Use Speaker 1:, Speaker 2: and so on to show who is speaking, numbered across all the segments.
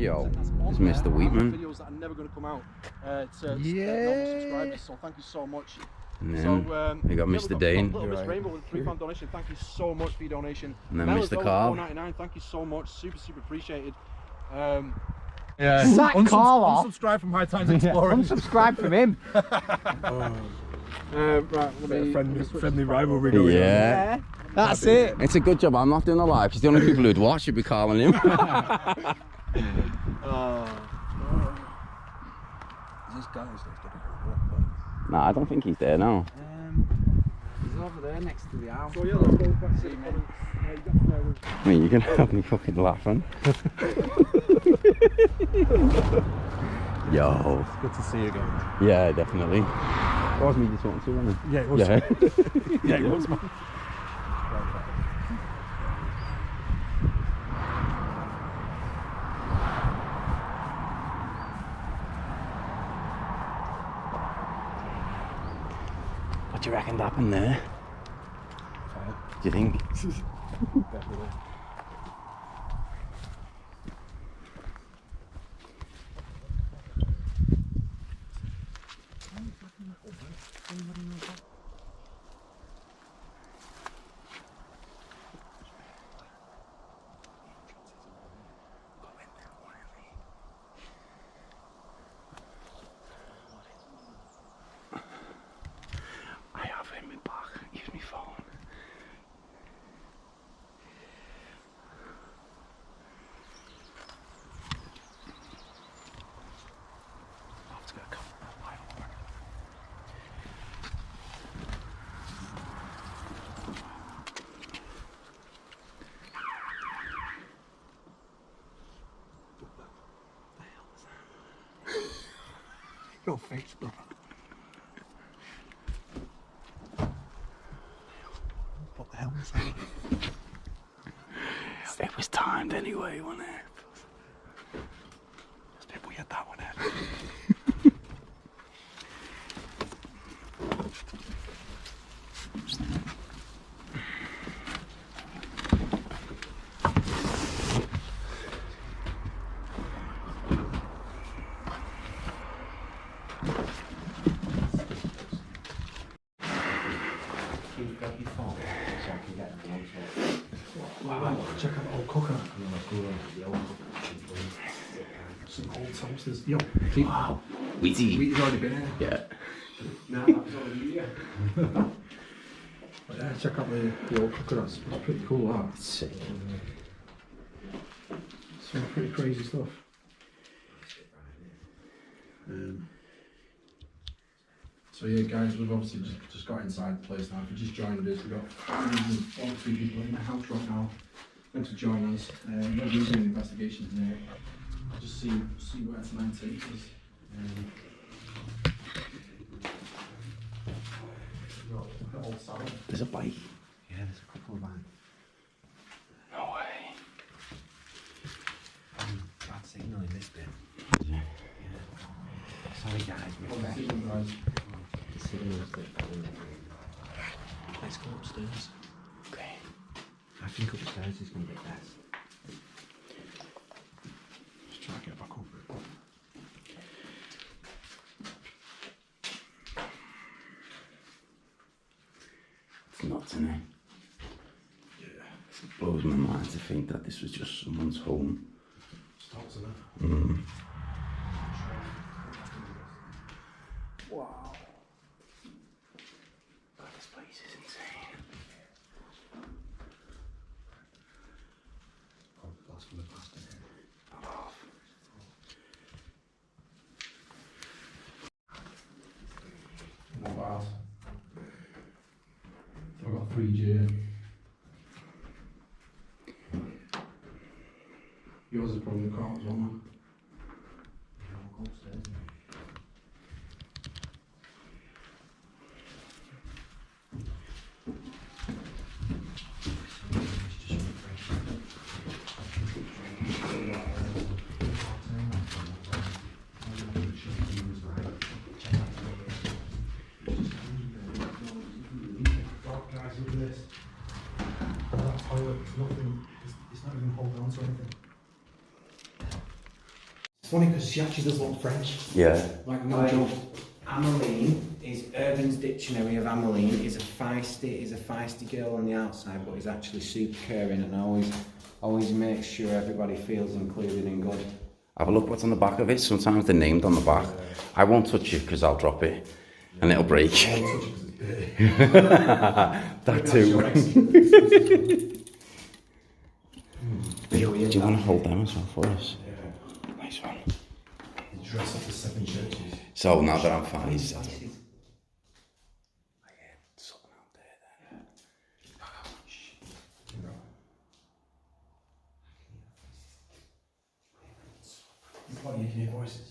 Speaker 1: Yo, it's Mr. Wheatman.
Speaker 2: Videos that are never going to come out to
Speaker 3: Yeah.
Speaker 2: subscribers, so thank you so much.
Speaker 1: And then
Speaker 2: So
Speaker 1: we got Mr. Dane.
Speaker 2: Little Miss Rainbow with a £3 donation. Thank you so much for your donation.
Speaker 1: And then
Speaker 2: Mel
Speaker 1: Mr.
Speaker 2: as well,
Speaker 1: Karl.
Speaker 2: $4.99. Thank you so much. Super appreciated.
Speaker 3: Yeah.
Speaker 4: Sack Karl off.
Speaker 3: Unsubscribe from High Times Exploring.
Speaker 4: Unsubscribe from him.
Speaker 2: Right, let me
Speaker 3: Friendly rivalry going on.
Speaker 1: Yeah.
Speaker 4: That's it.
Speaker 1: It's a good job I'm not doing the live because the only people who'd watch would be Karl and him.
Speaker 2: Is this guy
Speaker 1: Nah, I don't think he's there now.
Speaker 4: He's over there next to the house.
Speaker 2: So yeah, let's go back to the comments.
Speaker 1: I mean, you're gonna have me fucking laughing. Yo.
Speaker 3: It's good to see you again.
Speaker 1: Yeah, definitely. That was me just wanting to, wasn't it?
Speaker 3: Yeah, it was.
Speaker 1: Yeah.
Speaker 3: Yeah, it was, man.
Speaker 1: What do you reckon happened there? Do you think?
Speaker 3: Definitely.
Speaker 1: I have him in my back. Use my phone. Let's get a couple of live work.
Speaker 3: Your face, bro. What the hell was that?
Speaker 1: It was timed anyway, wasn't it?
Speaker 3: It's a bit weird, that one, Ed. Wow, check out the old coconut. Some old toasters. Yo, keep.
Speaker 1: Wow. Wheaty.
Speaker 3: Wheaty's already been here.
Speaker 1: Yeah.
Speaker 3: No, that was already here. But yeah, check out the old coconuts. It's pretty cool, that.
Speaker 1: Sick.
Speaker 3: Some pretty crazy stuff. So yeah, guys, we've obviously just got inside the place now. If you just joined us, we've got 1 or 2 people in the house right now. Meant to join us. We're doing an investigation here. Just see where tonight takes us.
Speaker 1: There's a bike.
Speaker 3: Yeah, there's a couple of vans.
Speaker 1: No way.
Speaker 4: Bad signal in this bit.
Speaker 1: Yeah.
Speaker 4: Sorry guys, we're back. The signal's bit. Let's go upstairs.
Speaker 1: Okay.
Speaker 4: I think upstairs is going to be best.
Speaker 3: Just try to get back up.
Speaker 1: It's nuts, isn't it?
Speaker 3: Yeah.
Speaker 1: It blows my mind to think that this was just someone's home.
Speaker 3: Stops, isn't it?
Speaker 1: Wow. God, this place is insane.
Speaker 3: Oh, that's from the past, isn't it? Not bad. I've got 3G. Yours is probably the car as well, man. Guys, look at this. That toilet, it's not even holding on to anything. funny because she actually does look French.
Speaker 1: Yeah.
Speaker 3: Like, no joke.
Speaker 4: Ameline is Urban's Dictionary of Ameline is a feisty girl on the outside, but is actually super caring and always makes sure everybody feels included and good.
Speaker 1: Have a look what's on the back of it. Sometimes they're named on the back. I won't touch it because I'll drop it and it'll break. That too. Do you want to hold them as well for us? Yeah. Nice one.
Speaker 3: Dress up the 7 churches.
Speaker 1: So now that I'm fine, he's settled. I heard something out there then.
Speaker 3: What do you hear voices?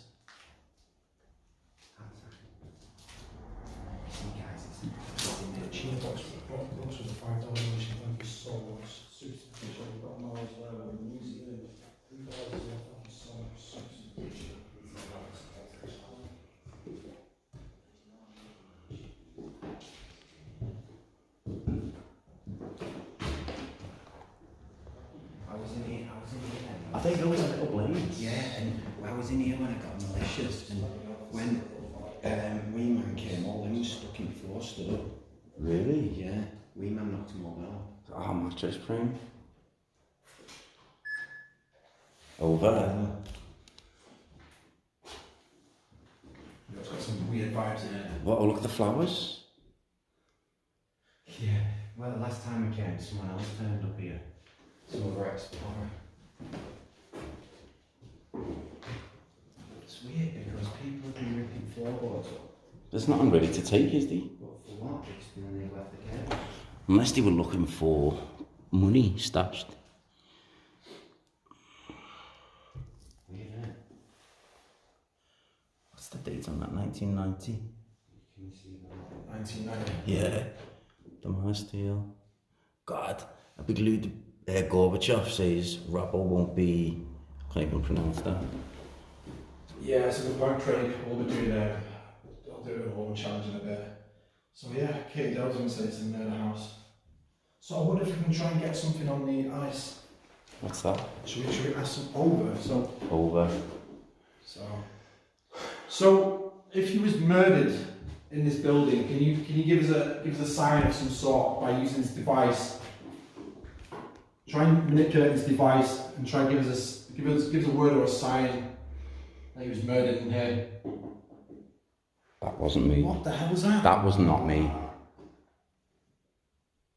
Speaker 3: Cheer box was a $5 donation. Thank you so much. Super appreciate it. We've got Miles there in New Zealand. $3 as well. Thank you so much. Super appreciate it.
Speaker 1: I think there was a little blaze.
Speaker 4: Yeah, and I was in here when I got malicious, and when Wee Man came, all them was stuck in the floor, stood up.
Speaker 1: Really?
Speaker 4: Yeah, Wee Man knocked them all out.
Speaker 1: Our mattress frame. Over.
Speaker 3: It's got some weird vibes in it.
Speaker 1: What? Oh, look at the flowers.
Speaker 4: Yeah, well, the last time I came, someone else turned up here. Some other explorer. It's weird because people have been ripping floorboards up.
Speaker 1: There's nothing ready to take, is there?
Speaker 4: But for what? It's been they left the cave.
Speaker 1: Unless they were looking for money stashed.
Speaker 4: Weird, isn't it?
Speaker 1: What's the date on that? 1990?
Speaker 4: Can you see that?
Speaker 3: 1990.
Speaker 1: Yeah. The Masteel. God. A big Lud Gorbachev says Rappo won't be. I can't even pronounce that.
Speaker 3: Yeah, it's a good point, Craig. We'll be doing I'll do a home challenge in a bit. So yeah, Kate Delton said it's in the house. So I wonder if we can try and get something on the ice.
Speaker 1: What's that?
Speaker 3: Should we ask some over?
Speaker 1: Over.
Speaker 3: So if he was murdered in this building, can you give us a sign of some sort by using this device? Try and manipulate this device and try and give us a word or a sign that he was murdered in here.
Speaker 1: That wasn't me.
Speaker 3: What the hell was that?
Speaker 1: That was not me.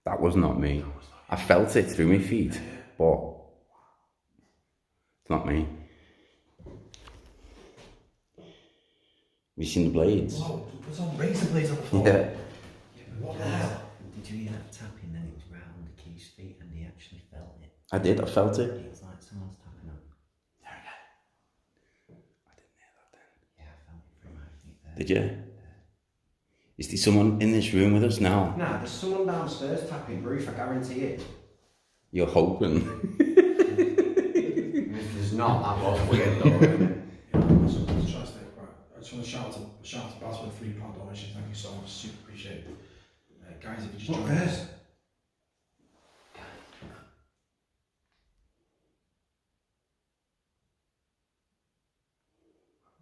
Speaker 1: That was not me. I felt it through my feet, but it's not me. Have you seen the blades?
Speaker 3: Whoa, there's some razor blades on the floor.
Speaker 1: Yeah.
Speaker 3: What the hell?
Speaker 4: Did you hear that tapping? Then it was round the Keith's feet, and he actually felt it.
Speaker 1: I did, I felt it.
Speaker 4: It was like someone's tapping on.
Speaker 1: There again. I didn't hear that then.
Speaker 4: Yeah, I felt it through my feet there.
Speaker 1: Did you? Is there someone in this room with us now?
Speaker 4: Nah, there's someone downstairs tapping roof, I guarantee it.
Speaker 1: You're hoping.
Speaker 4: If there's not, that was weird though, isn't it?
Speaker 3: I just want to shout to Baz for the £3 donation. Thank you so much. Super appreciate it. Guys, if you just join us.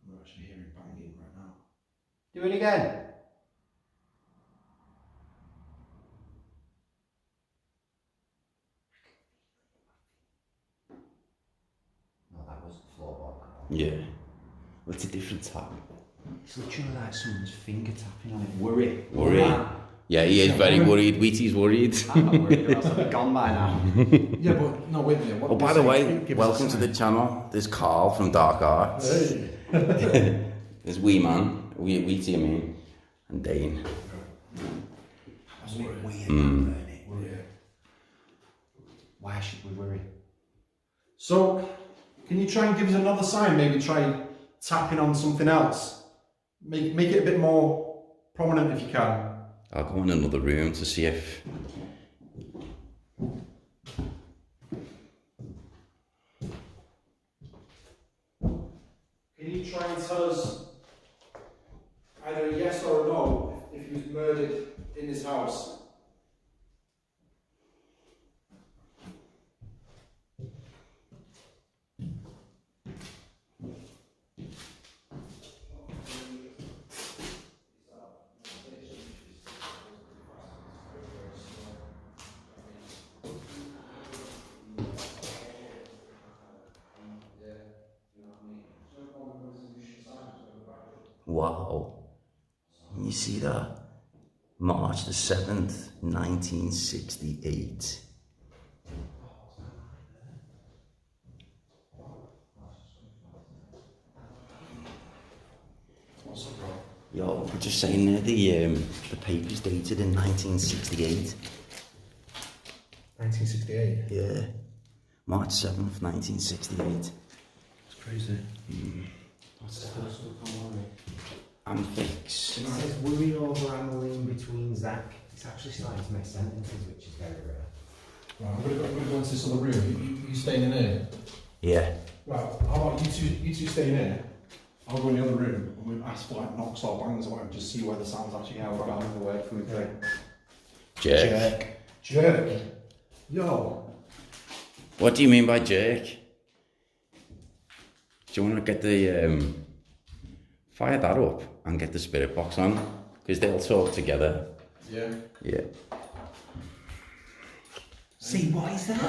Speaker 3: We're actually hearing banging right now.
Speaker 4: Do it again. No, that was the floorboard.
Speaker 1: Yeah. Well, it's a different tap.
Speaker 4: It's literally like someone's finger tapping on it. Worry.
Speaker 1: Yeah, he is very worried. Wheaty's worried.
Speaker 4: I'm not worried, or else I'd be gone by now.
Speaker 3: Yeah, but no, wait a minute.
Speaker 1: Oh, by the way, welcome to the channel. There's Karl from Dark Arts.
Speaker 3: Hey.
Speaker 1: There's Wee Man, Wheaty, I mean, and Dane.
Speaker 3: That's weird.
Speaker 4: Yeah. Why should we worry?
Speaker 3: So, can you try and give us another sign? Maybe try tapping on something else. Make it a bit more prominent if you can.
Speaker 1: I'll go in another room to see if...
Speaker 3: Can you try and tell us either a yes or a no if he was murdered in this house?
Speaker 1: Wow. You see that? March the 7th, 1968. Yo, we're just saying there, the paper's dated in 1968.
Speaker 3: 1968.
Speaker 1: Yeah. March 7th, 1968.
Speaker 3: It's crazy.
Speaker 1: Amphics.
Speaker 4: It says worry over Emmeline between Zach. It's actually starting to make sentences, which is very rare.
Speaker 3: Right, I'm gonna go into this other room. You staying in here?
Speaker 1: Yeah.
Speaker 3: Right, how about you two stay in here? I'll go in the other room and we'll ask for like knocks or bangs or whatever, just see where the sound's actually
Speaker 4: Yeah, we've got another word from it.
Speaker 1: Jerk.
Speaker 3: Jerk. Yo.
Speaker 1: What do you mean by jerk? Do you want to get the fire that up and get the spirit box on? Because they'll talk together.
Speaker 3: Yeah.
Speaker 1: Yeah.
Speaker 4: See, what is that?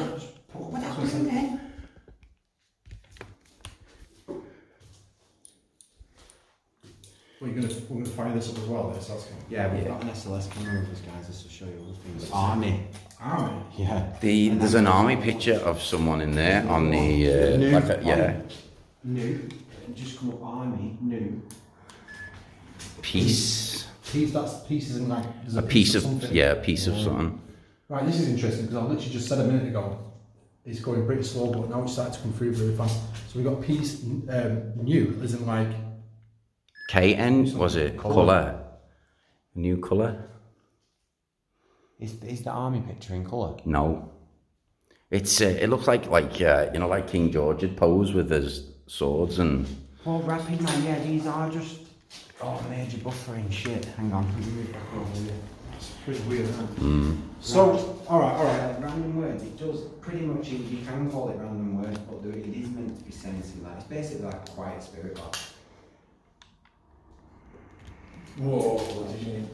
Speaker 4: What happened then?
Speaker 3: We're gonna fire this up as well. That's good.
Speaker 4: Yeah, we've got an SLS camera with us, guys, just to show you other things. Army.
Speaker 3: Army.
Speaker 4: Yeah.
Speaker 1: There's an army picture of someone in there on the yeah.
Speaker 4: New. Just come up army. New.
Speaker 1: Piece.
Speaker 3: Piece. That's pieces in like. There's
Speaker 1: A piece of
Speaker 3: something.
Speaker 1: yeah, a piece of something.
Speaker 3: Right. This is interesting because I literally just said a minute ago. It's going pretty slow, but now it's starting to come through really fast. So we got piece new, as in like.
Speaker 1: KN was it? Colour. New colour?
Speaker 4: Is the army picture in colour?
Speaker 1: No. It's it looks like you know, like King George had posed with his swords and.
Speaker 4: Oh, rapid man, yeah, these are just major buffering shit. Hang on, let me move back over here.
Speaker 3: It's pretty weird, isn't it?
Speaker 1: Mm.
Speaker 3: So, alright.
Speaker 4: Random words, it does pretty much, you can call it random words, but it is meant to be sensitive. Like, it's basically like a quiet spirit box.
Speaker 3: Whoa, what did you mean?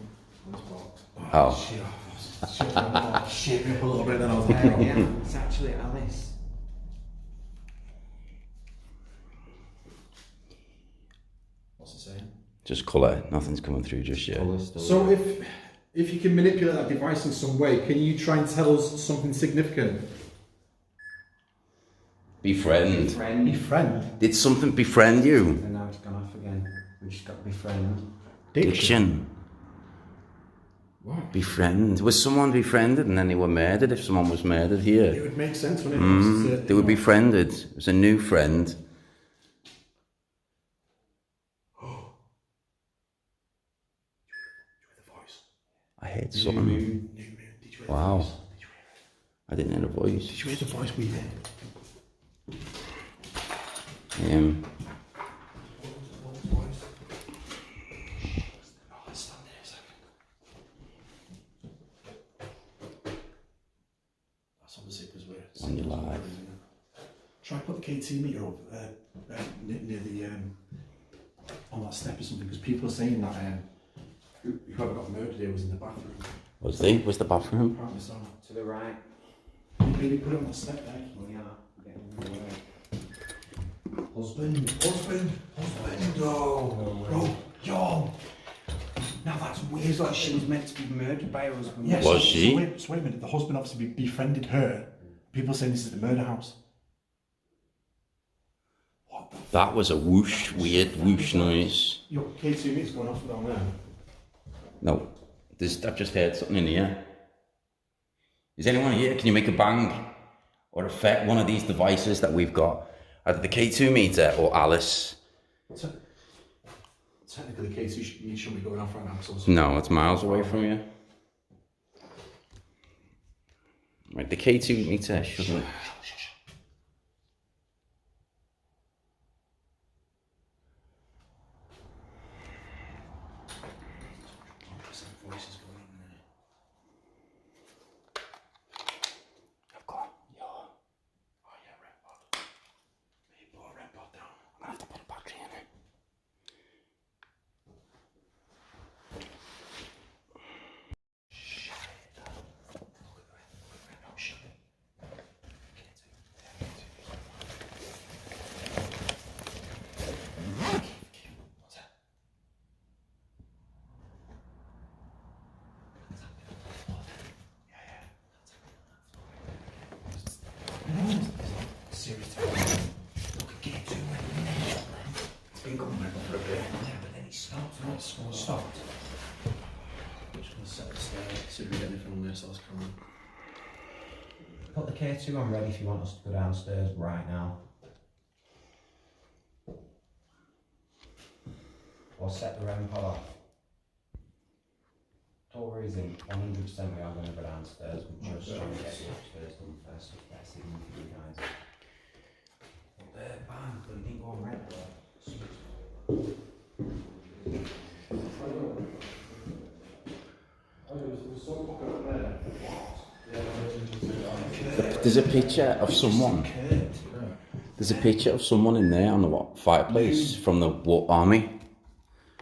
Speaker 1: Oh.
Speaker 3: Shit me up a little bit, then I was like,
Speaker 4: Yeah, it's actually Alice.
Speaker 3: what's it saying?
Speaker 1: Just colour. Nothing's coming through just yet.
Speaker 3: So if you can manipulate that device in some way, can you try and tell us something significant?
Speaker 1: Befriend.
Speaker 3: Befriend.
Speaker 1: Did something befriend you?
Speaker 4: And now it's gone off again. We just got befriend.
Speaker 1: Diction.
Speaker 3: What?
Speaker 1: Befriend. Was someone befriended and then they were murdered? If someone was murdered
Speaker 3: It
Speaker 1: here,
Speaker 3: would make sense, wouldn't it?
Speaker 1: they were befriended. It was a new friend. I heard something.
Speaker 3: Did you hear
Speaker 1: Wow.
Speaker 3: the voice?
Speaker 1: I didn't hear a voice.
Speaker 3: Did you hear the voice we heard? That's obviously because we're
Speaker 1: On your live.
Speaker 3: Try put the KT meter up near the on that step or something, because people are saying that whoever got murdered here was in the bathroom.
Speaker 1: Was they? Was the bathroom?
Speaker 3: Apparently so.
Speaker 4: To the right.
Speaker 3: Maybe put it on the step there.
Speaker 4: Yeah, getting in the way.
Speaker 3: Husband, no, yo. Now that's weird.
Speaker 4: It's like she was meant to be murdered by her husband.
Speaker 3: Yes.
Speaker 1: Was she?
Speaker 3: So wait a minute. The husband obviously befriended her. People saying this is the murder house. What the?
Speaker 1: That was a whoosh, weird whoosh noise.
Speaker 3: Your K2 meter's going off down there.
Speaker 1: No, I've just heard something in here. Is anyone here? Can you make a bang or affect one of these devices that we've got? Either the K2 meter or Alice.
Speaker 3: Technically, K2 should be going off right now. So
Speaker 1: No, it's miles away from you. Right, the K2 meter shouldn't. I've got, yo.
Speaker 3: Oh yeah, red bot. Maybe put a red bot down.
Speaker 1: I'm gonna have to put a battery in it.
Speaker 3: been going back for a bit.
Speaker 4: Yeah, but then it stopped.
Speaker 3: No, it's stopped. I'm just going to set the stairs, see if we get anything on this last camera.
Speaker 4: Put the K2 on ready if you want us to go downstairs right now. Or set the REM pod off. Don't worry, 100% we are going to go downstairs. We're just trying to get the upstairs done first. So that's the signal for you guys. Bang, but it didn't go on red though.
Speaker 1: There's a picture of someone. There's a picture of someone in there on the fireplace from the army.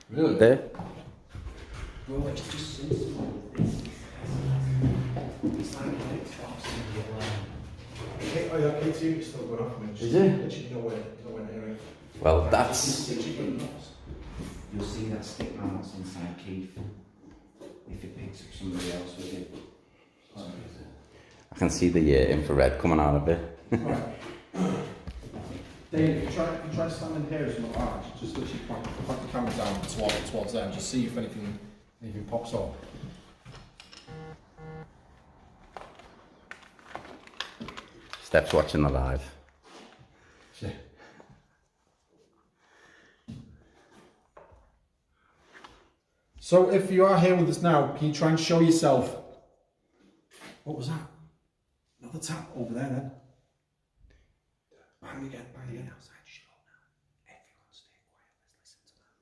Speaker 3: Really?
Speaker 1: There.
Speaker 4: Bro, it's just sensible. It's like
Speaker 3: Oh yeah, K2 is still going off.
Speaker 1: Is it?
Speaker 3: Literally nowhere near it.
Speaker 1: Well, that's.
Speaker 4: You'll see that stick man that's inside Keith. If it picks up somebody else with it.
Speaker 1: I can see the infrared coming out of it.
Speaker 3: Right. Dane, if you try to stand in here as an arch, just literally point the camera down towards there and just see if anything pops up.
Speaker 1: Steph's watching the live.
Speaker 3: Yeah. So if you are here with us now, can you try and show yourself? What was that? Another tap over there then. Bang again.
Speaker 4: Outside, shut up now. Everyone stay quiet, let's listen to that.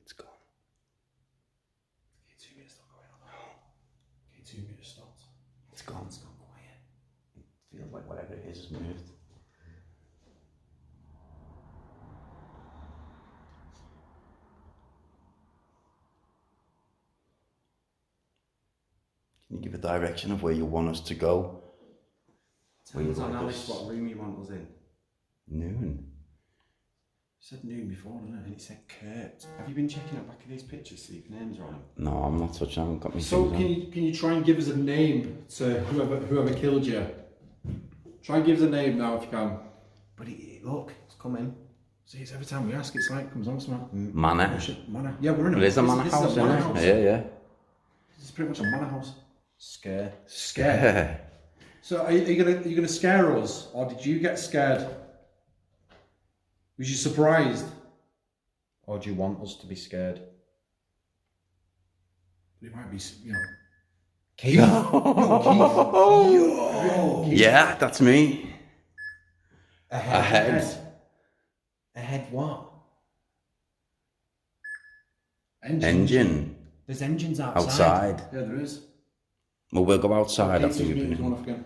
Speaker 1: It's gone.
Speaker 3: K2 meter still going on. K2 meter stopped.
Speaker 1: It's gone.
Speaker 4: It's gone quiet.
Speaker 1: It feels like whatever it is has moved. Can you give a direction of where you want us to go?
Speaker 4: Tell us on Alice what room you want us in.
Speaker 1: Noon.
Speaker 3: You said noon before, didn't it?
Speaker 4: And it said Kurt. Have you been checking out back of these pictures, see if names are on them?
Speaker 1: No, I'm not touching. I haven't got me.
Speaker 3: So can you try and give us a name to whoever killed you? Try and give us a name now if you can.
Speaker 4: But look, it's coming.
Speaker 3: See, it's every time we ask, it's like it comes on something.
Speaker 1: Manor.
Speaker 3: Manor. Yeah, we're in a.
Speaker 1: Well, there's a
Speaker 3: this-
Speaker 1: manor
Speaker 3: this is
Speaker 1: house,
Speaker 3: a manor
Speaker 1: isn't
Speaker 3: house.
Speaker 1: it? Yeah.
Speaker 3: This is pretty much a manor house.
Speaker 4: Scare.
Speaker 3: Scare. So are you gonna scare us, or did you get scared? Was you surprised?
Speaker 4: Or do you want us to be scared?
Speaker 3: It might be, you know.
Speaker 4: Keith!
Speaker 1: Yeah, that's me.
Speaker 4: Ahead what?
Speaker 1: Engine.
Speaker 4: There's engines outside.
Speaker 1: Outside.
Speaker 3: Yeah, there is.
Speaker 1: Well, we'll go outside after
Speaker 3: K2
Speaker 1: you've
Speaker 3: meter's
Speaker 1: been.
Speaker 3: gone off again.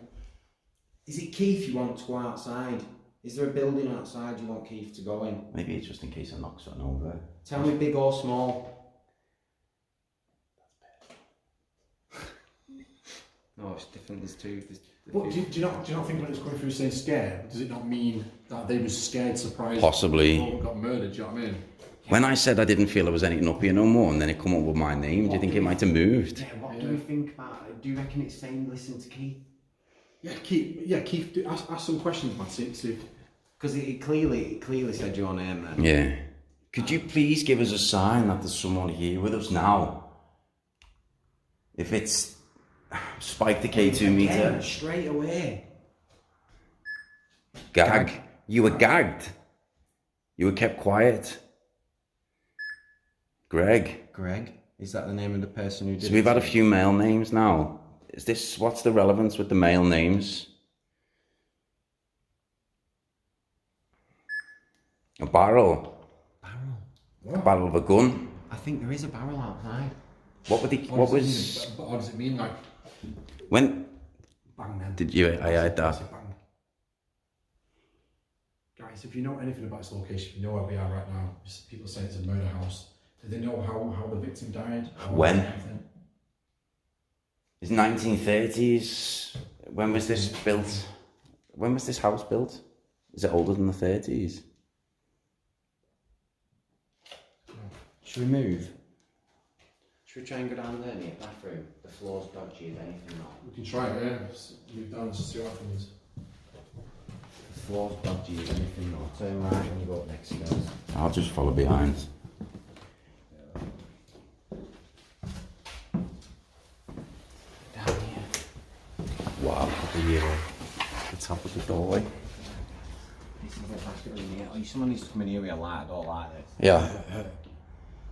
Speaker 4: Is it Keith you want to go outside? Is there a building outside you want Keith to go in?
Speaker 1: Maybe it's just in case I knock something over.
Speaker 4: Tell me big or small. No, it's different. There's two.
Speaker 3: But do you not think when it's going through saying scared, does it not mean that they were scared, surprised?
Speaker 1: Possibly.
Speaker 3: Or got murdered, do you know what I mean?
Speaker 1: When I said I didn't feel there was anything up here no more, and then it come up with my name, do you think it might have moved?
Speaker 4: Yeah, what do we think about it? Do you reckon it's saying listen to Keith?
Speaker 3: Yeah, Keith, ask some questions, man. See.
Speaker 4: Because it clearly said your name then.
Speaker 1: Yeah. Could you please give us a sign that there's someone here with us now? If it's spike the K2 meter.
Speaker 4: Again, straight away.
Speaker 1: Gag. You were gagged. You were kept quiet. Greg.
Speaker 4: Greg? Is that the name of the person who did it?
Speaker 1: So we've had a few male names now. What's the relevance with the male names? A barrel.
Speaker 4: Barrel?
Speaker 1: A barrel of a gun.
Speaker 4: I think there is a barrel outside.
Speaker 1: What was...
Speaker 3: What does it mean, like?
Speaker 1: When...
Speaker 3: Bang then.
Speaker 1: Did you... I heard that.
Speaker 3: Bang. Guys, if you know anything about this location, you know where we are right now. People say it's a murder house. Do they know how the victim died?
Speaker 1: When? It's 1930s. When was this built? When was this house built? Is it older than the 30s?
Speaker 4: Should we move? Should we try and go down there near the bathroom? The floor's dodgy, if anything not.
Speaker 3: We can try it, yeah. Just move down and see what happens.
Speaker 4: The floor's dodgy, if anything not. Turn right when you go up next stairs.
Speaker 1: I'll just follow behind.
Speaker 4: Down here.
Speaker 1: Wow, the top of the doorway.
Speaker 4: This is the bathroom here. Oh, someone needs to come in here with a light. I don't like this.
Speaker 1: Yeah.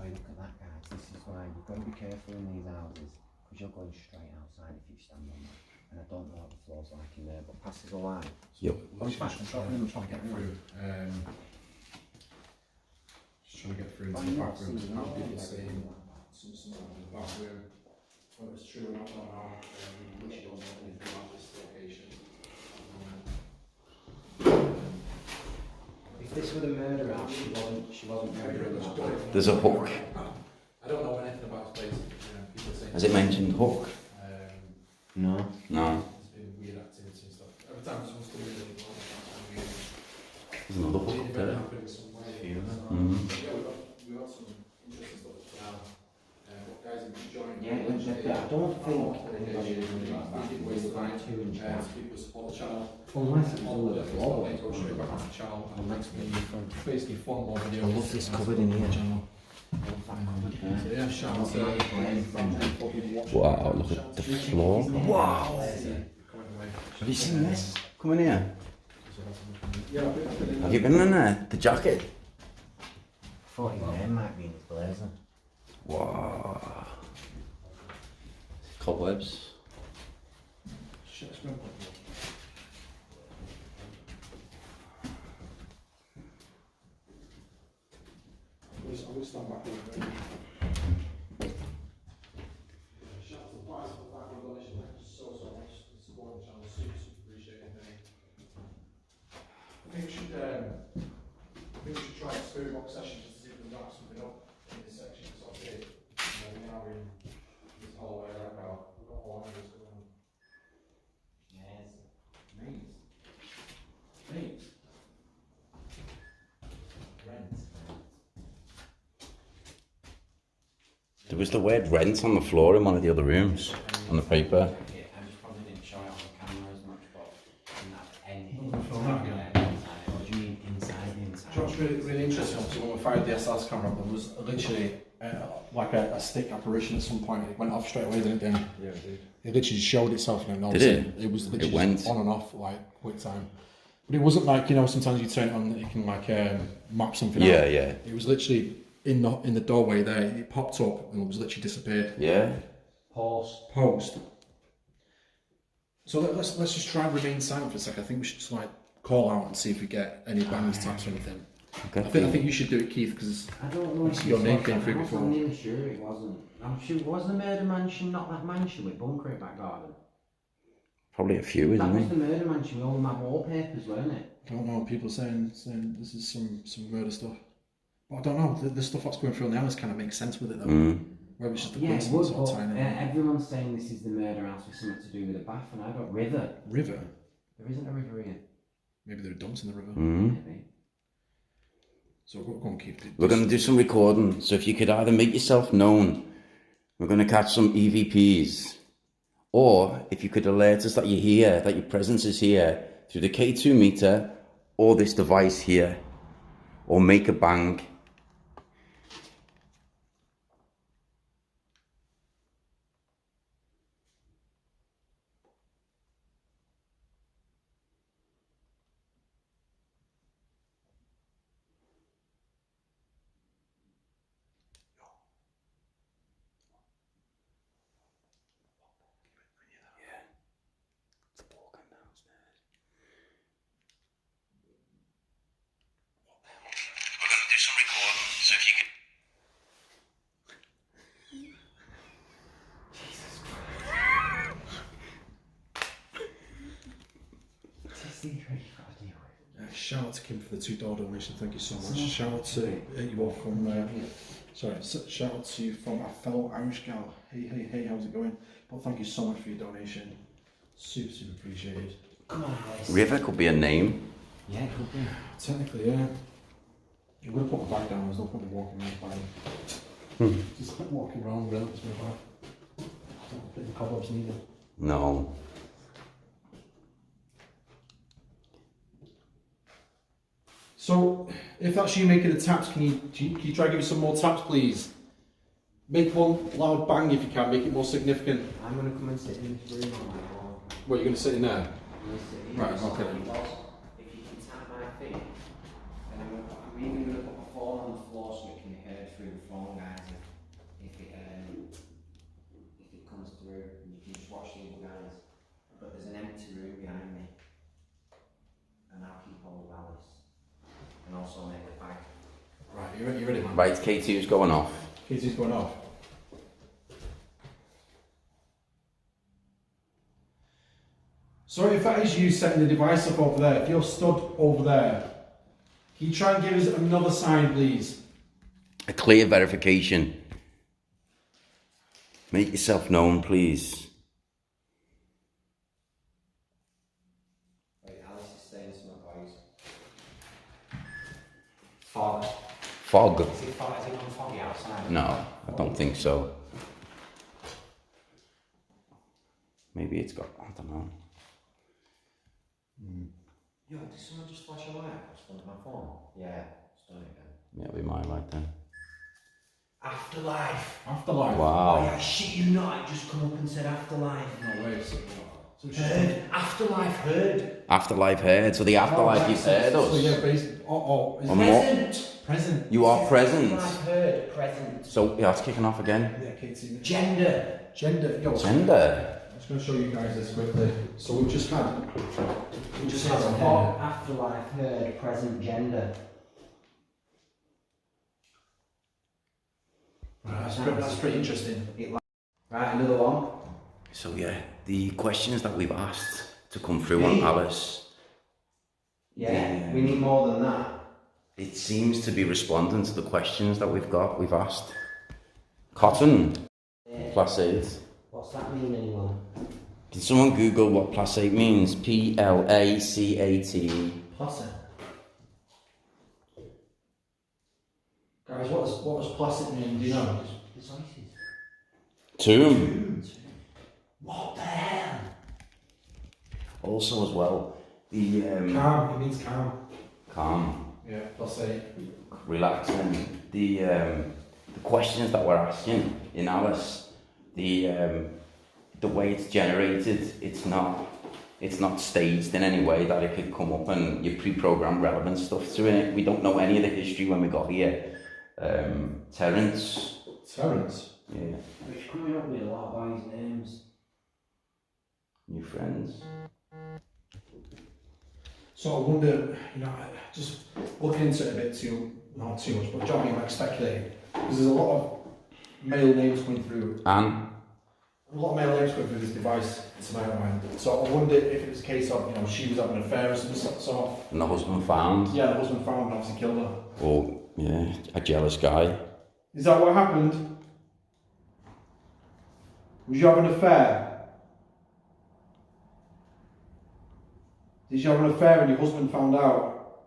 Speaker 4: Oh, look at that, guys. This is why you've got to be careful in these houses because you're going straight outside if you stand on that. And I don't know what the floor's like in there, but passes the light.
Speaker 1: Yep.
Speaker 3: Just trying to get through. Just trying to get through into the back room. How people saying some of the back room. Whether it's true or not, I don't know. We literally don't know anything about this location.
Speaker 4: If this were the murder house, she wasn't murdering that.
Speaker 1: There's a hook.
Speaker 3: I don't know anything about this place. People saying.
Speaker 1: Has it mentioned hook?
Speaker 4: No.
Speaker 1: No.
Speaker 3: There's been weird activity and stuff. Every time someone's doing it,
Speaker 1: There's another hook up there.
Speaker 3: happening somewhere.
Speaker 1: Mm-hmm.
Speaker 3: Yeah, we got some interesting stuff now. What guys have been joining?
Speaker 4: Yeah, I don't think anybody was really like that. It was like too in charge.
Speaker 3: People support the channel.
Speaker 4: Unless it's all the floor.
Speaker 3: Go straight back to the channel.
Speaker 4: And next week,
Speaker 3: Basically, fun more videos.
Speaker 4: I love this covered in here.
Speaker 3: Channel. So yeah, shout out to
Speaker 1: Wow, look at the floor. Wow. Have you seen this? Come in here. Have you been in there? The jacket?
Speaker 4: I thought his name might be in his blazer.
Speaker 1: Wow. Cobwebs.
Speaker 3: I will stand back here. Shout out to the guys for the background donation. Thank you so much for supporting the channel. Super appreciate it. I think we should try a spirit box session just to see if we can wrap something up in this section. It's okay. We are in this hallway right now. We've got all angles going on.
Speaker 4: Yes. Nice.
Speaker 3: Thanks.
Speaker 4: Rent.
Speaker 1: There was the word rent on the floor in one of the other rooms, on the paper.
Speaker 4: Yeah, I just probably didn't show it on the camera as much, but didn't have any. What do you mean inside the inside?
Speaker 3: Do you know what's really interesting? So when we fired the SLS camera, there was literally like a stick apparition at some point. It went off straight away, didn't it? Then yeah, it did. It literally showed itself, and then
Speaker 1: did it?
Speaker 3: It was literally
Speaker 1: it went
Speaker 3: on and off like quick time. But it wasn't like, you know, sometimes you turn it on that you can like map something out.
Speaker 1: Yeah, yeah.
Speaker 3: It was literally in the doorway there. It popped up and it was literally disappeared.
Speaker 1: Yeah.
Speaker 3: Post. So let's just try and remain silent for a second. I think we should just like call out and see if we get any bangers taps or anything.
Speaker 1: Okay.
Speaker 3: I think you should do it, Keith, because
Speaker 4: I don't know if
Speaker 3: your name came through before.
Speaker 4: I'm nearly sure it wasn't. I'm sure, was the murder mansion not that mansion with bunker at back garden?
Speaker 1: Probably a few,
Speaker 4: That
Speaker 1: isn't
Speaker 4: was
Speaker 1: it?
Speaker 4: the murder mansion with all my wallpapers, weren't it?
Speaker 3: I don't know, people saying this is some murder stuff. But I don't know, the stuff that's going through on the hours kind of makes sense with it though. Whether it's just a
Speaker 4: Yeah, it would,
Speaker 3: coincidence or
Speaker 4: but
Speaker 3: tiny.
Speaker 4: everyone's saying this is the murder house with something to do with a bath, and I got river.
Speaker 3: River?
Speaker 4: There isn't a river here.
Speaker 3: Maybe there are dumps in the river.
Speaker 4: Maybe.
Speaker 3: So go on, Keith.
Speaker 1: We're going to do some recording, so if you could either make yourself known, we're going to catch some EVPs, or if you could alert us that you're here, that your presence is here, through the K2 meter, or this device here, or make a bang. We're going to do some recording, so if you could...
Speaker 3: Shout out to Kim for the $2 donation, thank you so much. Shout out to you all from, shout out to you from a fellow Irish gal. Hey, how's it going? But thank you so much for your donation. Super appreciated.
Speaker 4: Come on, Alice.
Speaker 1: River could be a name.
Speaker 4: Yeah, it could be.
Speaker 3: Technically, yeah. I'm going to put my bag down, there's no point in walking around by Just walking around with it, it's not bad. Don't think the cobwebs neither.
Speaker 1: No.
Speaker 3: So, if that's you making the taps, can you try to give me some more taps, please? Make one loud bang if you can, make it more significant.
Speaker 4: I'm going to come and sit in this room on my wall.
Speaker 3: What, you're going to sit in there?
Speaker 4: I'm going to sit in
Speaker 3: Right,
Speaker 4: this
Speaker 3: okay.
Speaker 4: room. If you can tap my feet, then I'm even going to put my phone on the floor so it can be heard through the phone, guys. If it comes through, you can just watch the other guys. But there's an empty room behind me, and I'll keep all the balance, and also make the bag.
Speaker 3: Right, you ready, man?
Speaker 1: Right, K2's going off.
Speaker 3: K2's going off. So if that is you setting the device up over there, if you're stood over there, can you try and give us another sign, please?
Speaker 1: A clear verification. Make yourself known, please.
Speaker 4: Wait, Alice is saying to my boys. Fog.
Speaker 1: Fog.
Speaker 4: Is it not foggy outside?
Speaker 1: No, I don't think so. Maybe it's got, I don't know.
Speaker 4: Yo, did someone just flash a light across front of my phone? Yeah, it's done it again.
Speaker 1: Yeah, it'll be my light then.
Speaker 4: Afterlife!
Speaker 3: Afterlife.
Speaker 4: Oh
Speaker 1: Wow.
Speaker 4: yeah, shit you not, it just come up and said afterlife.
Speaker 3: No way. So
Speaker 4: Heard. Afterlife heard.
Speaker 1: Afterlife heard. So the afterlife you've heard
Speaker 3: So
Speaker 1: us.
Speaker 3: yeah, basically, is
Speaker 1: And what?
Speaker 3: present.
Speaker 1: You are present.
Speaker 4: Afterlife heard. Present.
Speaker 1: So yeah, it's kicking off again.
Speaker 3: Yeah, K2.
Speaker 4: Gender.
Speaker 3: Gender. Yo,
Speaker 1: Gender.
Speaker 3: I'm just going to show you guys this quickly. So we've just had on
Speaker 4: What?
Speaker 3: here.
Speaker 4: Afterlife heard. Present gender.
Speaker 3: Right, that's pretty interesting.
Speaker 4: Right, another one.
Speaker 1: So yeah, the questions that we've asked to come through on Alice,
Speaker 4: Yeah, we need more than that.
Speaker 1: it seems to be responding to the questions that we've asked. Cotton, placate.
Speaker 4: What's that mean, anyone?
Speaker 1: Can someone Google what placate means? Placate.
Speaker 3: Placid. Guys, what does placid mean? Do you know?
Speaker 1: Tomb.
Speaker 4: What the hell?
Speaker 1: Also as well, the
Speaker 3: Calm. It means calm.
Speaker 1: calm,
Speaker 3: Yeah, placid.
Speaker 1: relaxing. The questions that we're asking in Alice, the way it's generated, it's not staged in any way that it could come up and you pre-program relevant stuff to it. We don't know any of the history when we got here. Terence.
Speaker 3: Terence.
Speaker 1: Yeah.
Speaker 4: It's coming up with a lot of boys' names.
Speaker 1: New friends.
Speaker 3: So I wonder, just looking into it a bit not too much, but jogging, like speculating, because there's a lot of male names coming through.
Speaker 1: Anne.
Speaker 3: A lot of male names coming through this device, to my mind. So I wonder if it was a case of, she was having an affair or some sort.
Speaker 1: And the husband found.
Speaker 3: Yeah, the husband found and obviously killed her.
Speaker 1: Or, yeah, a jealous guy.
Speaker 3: Is that what happened? Was you having an affair? Did you have an affair and your husband found out?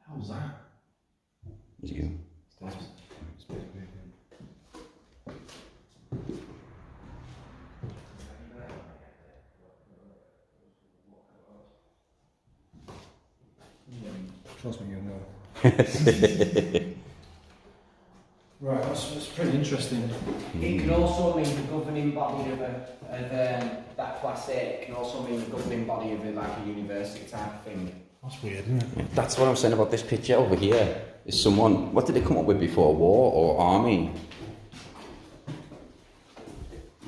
Speaker 3: How was that?
Speaker 1: Is it you?
Speaker 3: Trust me, you'll know. Right, that's pretty interesting.
Speaker 4: It can also mean the governing body of that class A. It can also mean the governing body of like a university type of thing.
Speaker 3: That's weird, isn't it?
Speaker 1: Yeah, that's what I'm saying about this picture over here. Is someone, what did they come up with before? War or army?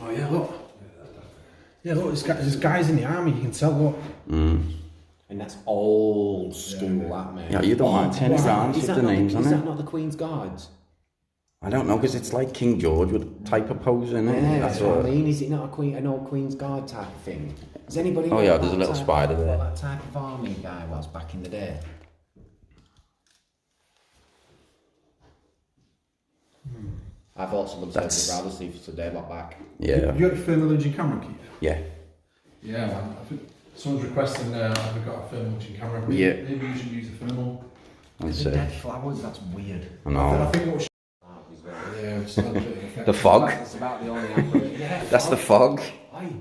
Speaker 3: Oh yeah, look. Yeah, look, there's guys in the army, you can tell, look.
Speaker 4: And that's old school, that man.
Speaker 1: Yeah, you don't mind turning it around,
Speaker 4: Is
Speaker 1: shift
Speaker 4: that
Speaker 1: the
Speaker 4: not
Speaker 1: names on
Speaker 4: is that
Speaker 1: it.
Speaker 4: not the Queen's Guards?
Speaker 1: I don't know, because it's like King George with type of pose in it.
Speaker 4: Yeah,
Speaker 1: That's
Speaker 4: that's what I
Speaker 1: what.
Speaker 4: mean. Is it not an old Queen's Guard type of thing? Does anybody
Speaker 1: Oh
Speaker 4: know
Speaker 1: yeah,
Speaker 4: what
Speaker 1: there's a
Speaker 4: that
Speaker 1: little
Speaker 4: type-
Speaker 1: spider there.
Speaker 4: What that type of army guy was back in the day? I've also looked at
Speaker 1: That's-
Speaker 4: the rather see for today, but back.
Speaker 1: Yeah,
Speaker 3: You got a thermal imaging camera, Keith?
Speaker 1: yeah.
Speaker 3: Yeah, man. I think someone's requesting I've got a thermal imaging camera.
Speaker 1: Yeah.
Speaker 3: Maybe you should use a thermal.
Speaker 1: That's
Speaker 4: The
Speaker 1: it.
Speaker 4: dead flowers, that's weird.
Speaker 1: I know.
Speaker 3: think what
Speaker 2: Yeah, it's not a bit of effect.
Speaker 1: The fog.
Speaker 4: It's about the only apparition. Yeah,
Speaker 1: That's the fog.
Speaker 4: Aye,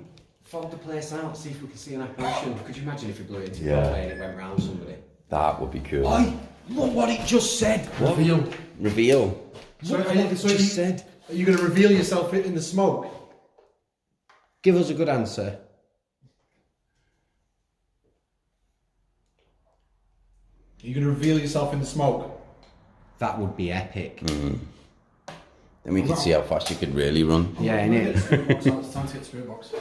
Speaker 4: fog the place out, see if we can see an apparition. Could you imagine if we blew it into
Speaker 1: Yeah.
Speaker 4: the and it went round somebody?
Speaker 1: That would be cool.
Speaker 4: Aye, look what it just said.
Speaker 3: Reveal.
Speaker 1: Reveal.
Speaker 3: So,
Speaker 4: Look
Speaker 3: are
Speaker 4: what
Speaker 3: you,
Speaker 4: it
Speaker 3: so
Speaker 4: just said.
Speaker 3: are you going to reveal yourself in the smoke?
Speaker 4: Give us a good answer.
Speaker 3: Are you going to reveal yourself in the smoke?
Speaker 4: That would be epic.
Speaker 1: Then we could see how fast you could really run.
Speaker 4: Yeah, innit?
Speaker 3: It's time to get spirit box.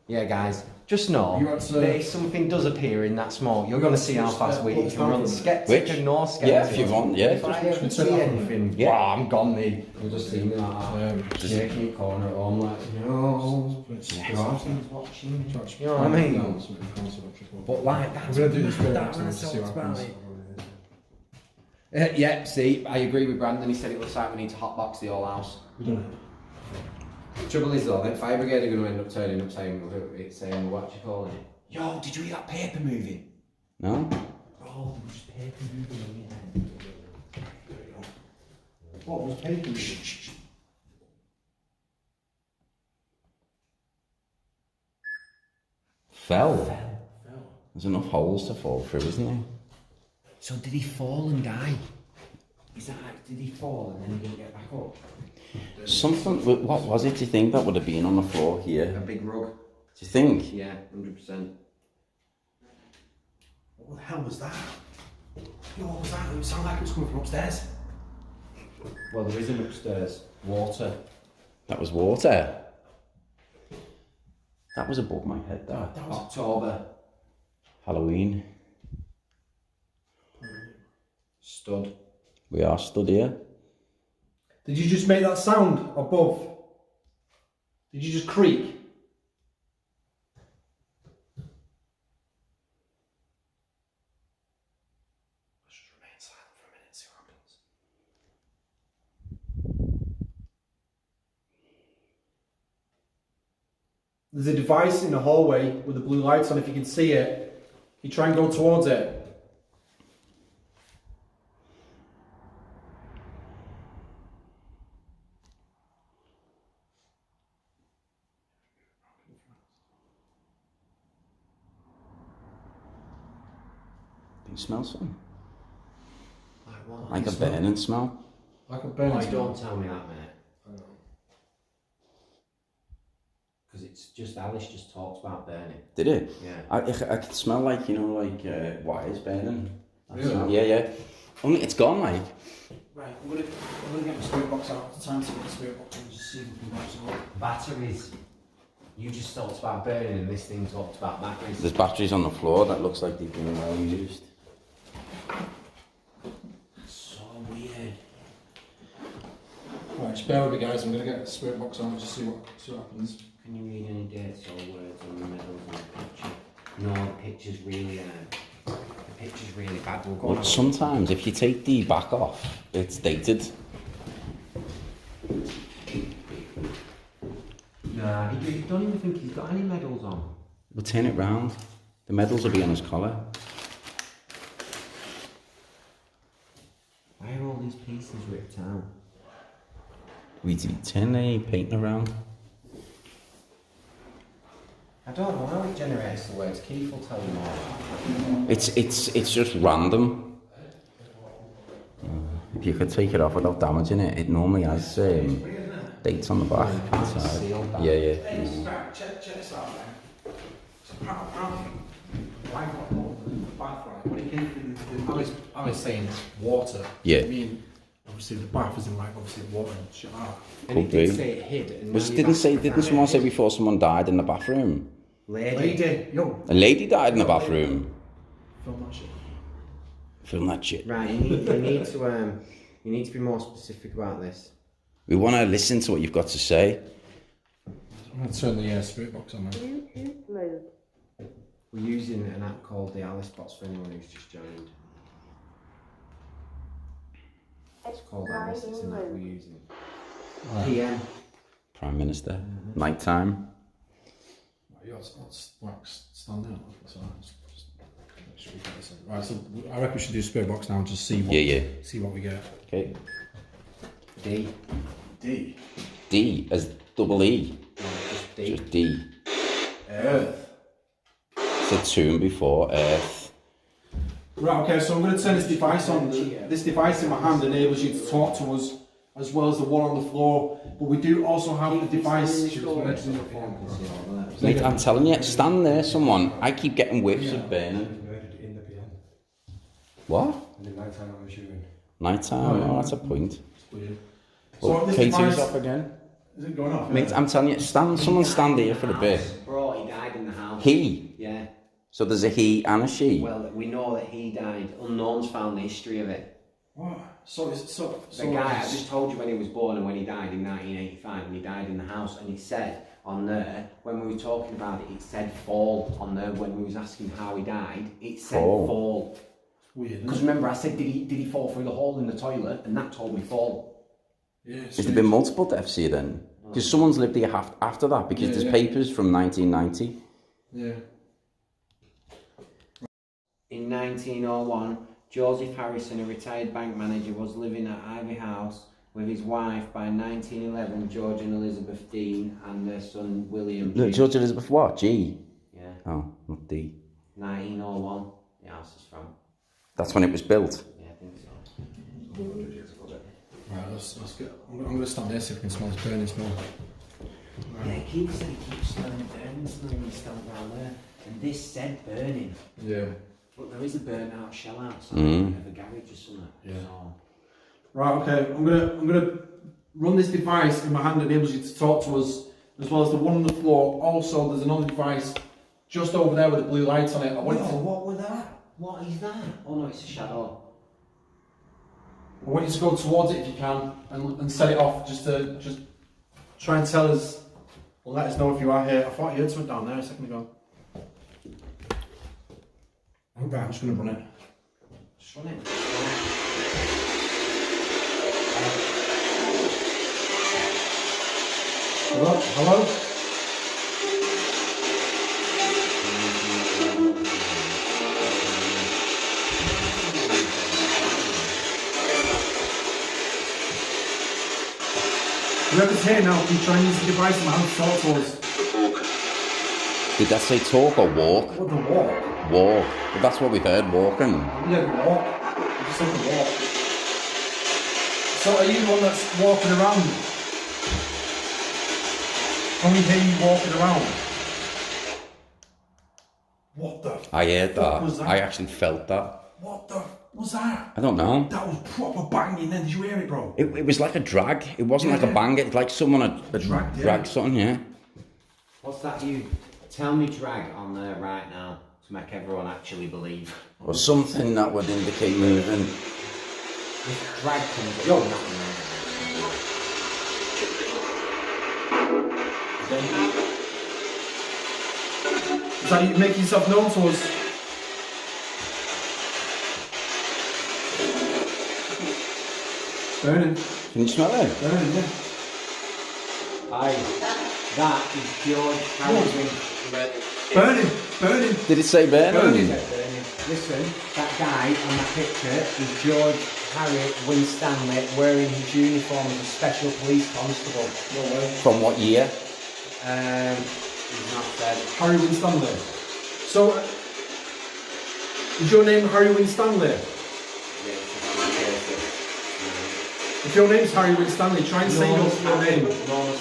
Speaker 4: Yeah, guys, just know
Speaker 3: You want to-
Speaker 4: that if something does appear in that smoke, you're going to see how fast we
Speaker 3: what
Speaker 4: can
Speaker 3: was
Speaker 4: run.
Speaker 3: that?
Speaker 4: Skeptic
Speaker 1: Which?
Speaker 4: and no skeptic.
Speaker 1: Yeah, if you want, yeah.
Speaker 4: If I ever
Speaker 3: Just
Speaker 4: see
Speaker 3: turn it off.
Speaker 4: anything,
Speaker 1: Yeah.
Speaker 4: wow, I'm gone, mate. You'll just see me like that. Shaking your corner at home, like, no, Jonathan's watching. You know what I mean? But like, that's
Speaker 3: We're going to do this spirit
Speaker 4: that
Speaker 3: box
Speaker 4: when I
Speaker 3: and see what
Speaker 4: talked about
Speaker 3: happens.
Speaker 4: it. Yeah, see, I agree with Brandon. He said it looks like we need to hotbox the whole house.
Speaker 3: We don't know.
Speaker 4: Trouble is though, then fire brigade are going to end up turning up saying, what you calling it? Yo, did you hear that paper moving?
Speaker 1: No?
Speaker 4: Oh, there was paper moving in your head. What was paper moving? Shh.
Speaker 1: Fell. There's enough holes to fall through, isn't there?
Speaker 4: So did he fall and die? Is that like, did he fall and then he didn't get back up?
Speaker 1: Something, what was it, do you think, that would have been on the floor
Speaker 4: A
Speaker 1: here?
Speaker 4: big rug?
Speaker 1: Do you think?
Speaker 4: Yeah, 100%.
Speaker 3: What the hell was that? Yo, what was that? It sounded like it was coming from upstairs.
Speaker 4: Well, there isn't upstairs. Water.
Speaker 1: That was water. That was above my head, that.
Speaker 4: October.
Speaker 1: Halloween.
Speaker 4: Stud.
Speaker 1: We are stood here.
Speaker 3: Did you just make that sound above? Did you just creak? Let's just remain silent for a minute and see what happens. There's a device in the hallway with the blue lights on. If you can see it, you try and go towards it.
Speaker 1: Can you smell something?
Speaker 4: Like what?
Speaker 1: Like a burning smell?
Speaker 3: Like a burning
Speaker 4: Oh,
Speaker 3: smell.
Speaker 4: don't tell me that, mate. Because it's just Alice just talks about burning.
Speaker 1: Did it?
Speaker 4: Yeah.
Speaker 1: I could smell like, you know, like wires burning.
Speaker 3: Really?
Speaker 1: Yeah. Only it's gone, like.
Speaker 3: Right, I'm gonna get my spirit box out. It's time to get the spirit box and just see if we can grab some more.
Speaker 4: Batteries. You just talked about burning and this thing talked about batteries.
Speaker 1: There's batteries on the floor that looks like they've been well used.
Speaker 4: So weird.
Speaker 3: Right, just bear with me, guys. I'm gonna get the spirit box on and just see what happens.
Speaker 4: Can you read any dates or words on the medals on the picture? No, the picture's really bad. We'll go
Speaker 1: Well,
Speaker 4: on.
Speaker 1: sometimes if you take the back off, it's dated.
Speaker 4: Nah, he don't even think he's got any medals on.
Speaker 1: We'll turn it round. The medals will be on his collar.
Speaker 4: Why are all these pieces ripped out?
Speaker 1: We turn the paint around.
Speaker 4: I don't know how it generates the words. Keith will tell you more.
Speaker 1: It's just random. If you could take it off without damaging it, it normally has dates on the back. Inside.
Speaker 4: Sealed back.
Speaker 1: Yeah.
Speaker 3: Check this out, man. So apparently, I was saying water.
Speaker 1: Yeah.
Speaker 3: I mean, obviously the bath is in like obviously water and shit like that.
Speaker 4: And it
Speaker 1: Could
Speaker 4: did
Speaker 1: be.
Speaker 4: say it hid. And
Speaker 1: Was
Speaker 4: now
Speaker 1: didn't
Speaker 4: you're
Speaker 1: say
Speaker 4: back to
Speaker 1: didn't
Speaker 4: that.
Speaker 1: someone say before someone died in the bathroom?
Speaker 4: Lady.
Speaker 3: Yo,
Speaker 1: A lady died in the bathroom.
Speaker 3: film that shit.
Speaker 1: Film that shit.
Speaker 4: Right, you need to be more specific about this.
Speaker 1: We want to listen to what you've got to say.
Speaker 3: I'm gonna turn the spirit box on, man.
Speaker 4: We're using an app called the Alice Bots for anyone who's just joined. It's called Alice, it's an app we're using. PM.
Speaker 1: Prime Minister. Nighttime.
Speaker 3: Right, yours, let's stand out. So just make sure we get this Right, so I reckon we should do spirit box now and just see what, see what we get.
Speaker 1: Okay.
Speaker 4: D.
Speaker 3: D.
Speaker 1: D as double E.
Speaker 4: No, just D.
Speaker 1: Just D.
Speaker 3: Earth.
Speaker 1: Said tomb before, Earth.
Speaker 3: Right, okay, so I'm going to turn this device on. This device in my hand enables you to talk to us, as well as the one on the floor. But we do also have the device.
Speaker 1: Mate, I'm telling you, stand there, someone. I keep getting whiffs of burning.
Speaker 2: In the PM.
Speaker 1: What?
Speaker 2: In the night time I was shooting.
Speaker 1: Nighttime? Oh, that's a point.
Speaker 3: Weird.
Speaker 1: Well,
Speaker 3: So this
Speaker 1: K2's
Speaker 3: device,
Speaker 1: off again.
Speaker 3: is it going off?
Speaker 1: Mate, I'm telling you, someone stand here for a bit.
Speaker 4: Bro, he died in the house.
Speaker 1: He?
Speaker 4: Yeah.
Speaker 1: So there's a he and a she?
Speaker 4: Well, we know that he died. Unknown's found the history of it.
Speaker 3: What? So
Speaker 4: The guy, I just told you when he was born and when he died in 1985, and he died in the house, and he said on there, when we were talking about it, it said fall on there when we was asking how he died, it said fall.
Speaker 3: Weird.
Speaker 4: Because remember I said, did he fall through the hole in the toilet? And that told me fall.
Speaker 3: Yeah.
Speaker 1: Has there been multiple deaths here then? Because someone's lived here after that, because there's papers from 1990.
Speaker 3: Yeah.
Speaker 4: In 1901, Joseph Harrison, a retired bank manager, was living at Ivy House with his wife. By 1911, George and Elizabeth Dean and their son William.
Speaker 1: No, George Elizabeth what? G?
Speaker 4: Yeah.
Speaker 1: Oh, not D.
Speaker 4: 1901, the house is from.
Speaker 1: That's when it was built.
Speaker 4: Yeah, I think so.
Speaker 3: Right, let's get. I'm going to stand there so we can smell this burning smell.
Speaker 4: Yeah, it keeps smelling burning smell when you stand down there. And this said burning.
Speaker 3: Yeah.
Speaker 4: But there is a burnt out shell outside of a garage or something.
Speaker 3: Yeah.
Speaker 4: So.
Speaker 3: Right, okay. I'm gonna run this device in my hand, enables you to talk to us, as well as the one on the floor. Also, there's another device just over there with the blue lights on it. I want you to,
Speaker 4: What was that? What is that? Oh no, it's a shadow.
Speaker 3: I want you to go towards it if you can and set it off just try and tell us or let us know if you are here. I thought you heard something down there a second ago. Okay, I'm just gonna run it.
Speaker 4: Just run it.
Speaker 3: Hello? Hello? Whoever's here now, can try and use the device in my hand to talk to us.
Speaker 1: Did that say talk or walk?
Speaker 3: What the walk?
Speaker 1: Walk. But that's what we've heard, walking.
Speaker 3: Yeah, the walk. I just said the walk. So are you the one that's walking around? Can we hear you walking around? What the?
Speaker 1: I heard
Speaker 3: What was
Speaker 1: that.
Speaker 3: that?
Speaker 1: I actually felt that.
Speaker 3: What the was that?
Speaker 1: I don't know.
Speaker 3: That was proper banging then. Did you hear it, bro?
Speaker 1: It was like a drag. It wasn't like a bang. It's like someone had dragged something, yeah.
Speaker 4: What's that you? Tell me drag on there right now to make everyone actually believe.
Speaker 1: Or something that would indicate moving.
Speaker 4: If drag comes up,
Speaker 3: Yo. Is that you making yourself known to us? Burning.
Speaker 1: Can you smell it?
Speaker 3: Burning, yeah.
Speaker 4: Aye. That is George Harrison.
Speaker 3: Burning. Burning.
Speaker 1: Did it say burning?
Speaker 3: Burning.
Speaker 4: Listen, that guy on that picture is George Harry Winstanley wearing his uniform as a special police constable.
Speaker 3: No way.
Speaker 1: From what year?
Speaker 4: He's not said.
Speaker 3: Harry Winstanley. So, is your name Harry Winstanley? If your name's Harry Winstanley, try and say your name.
Speaker 4: Known as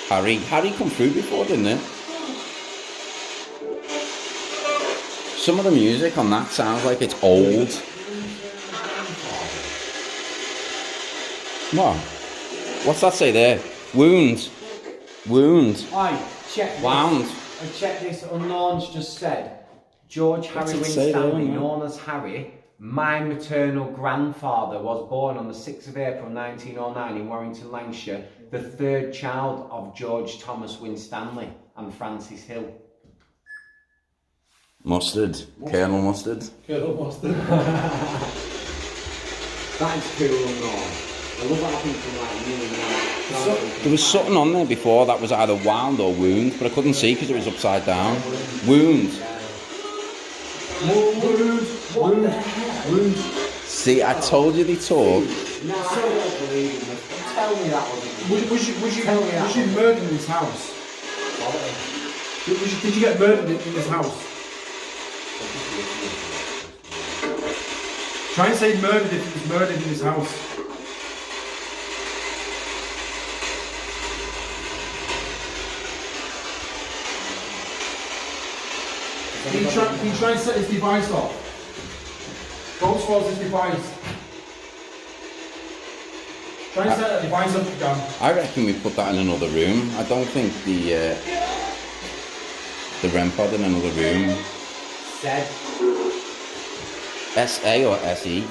Speaker 4: Harry.
Speaker 1: Harry come through before, didn't it? Some of the music on that sounds like it's old. What? What's that say there? Wound. Wound.
Speaker 4: Aye, check this.
Speaker 1: Wound.
Speaker 4: And check this, Unknown's just said, George Harry
Speaker 1: What's it say there,
Speaker 4: Winstanley,
Speaker 1: man?
Speaker 4: known as Harry, my maternal grandfather, was born on the 6th of April 1909 in Warrington, Lancashire, the third child of George Thomas Winstanley and Frances Hill.
Speaker 1: Mustard. Colonel Mustard.
Speaker 3: Colonel Mustard.
Speaker 4: That is cool, Unknown. I love how people like you and that.
Speaker 1: There was something on there before that was either wound or wound, but I couldn't see because it was upside down. Wound.
Speaker 2: Wound.
Speaker 1: See, I told you they talk.
Speaker 4: No, I don't believe you. Tell me that wasn't.
Speaker 2: Was you murdered in this house? Did you get murdered in this house? Try and say murdered if it was murdered in this house. Can you try and set his device off? Go towards his device. Try and set that device up again.
Speaker 1: I reckon we put that in another room. I don't think the REM pod in another room.
Speaker 4: Said.
Speaker 1: SA or SE?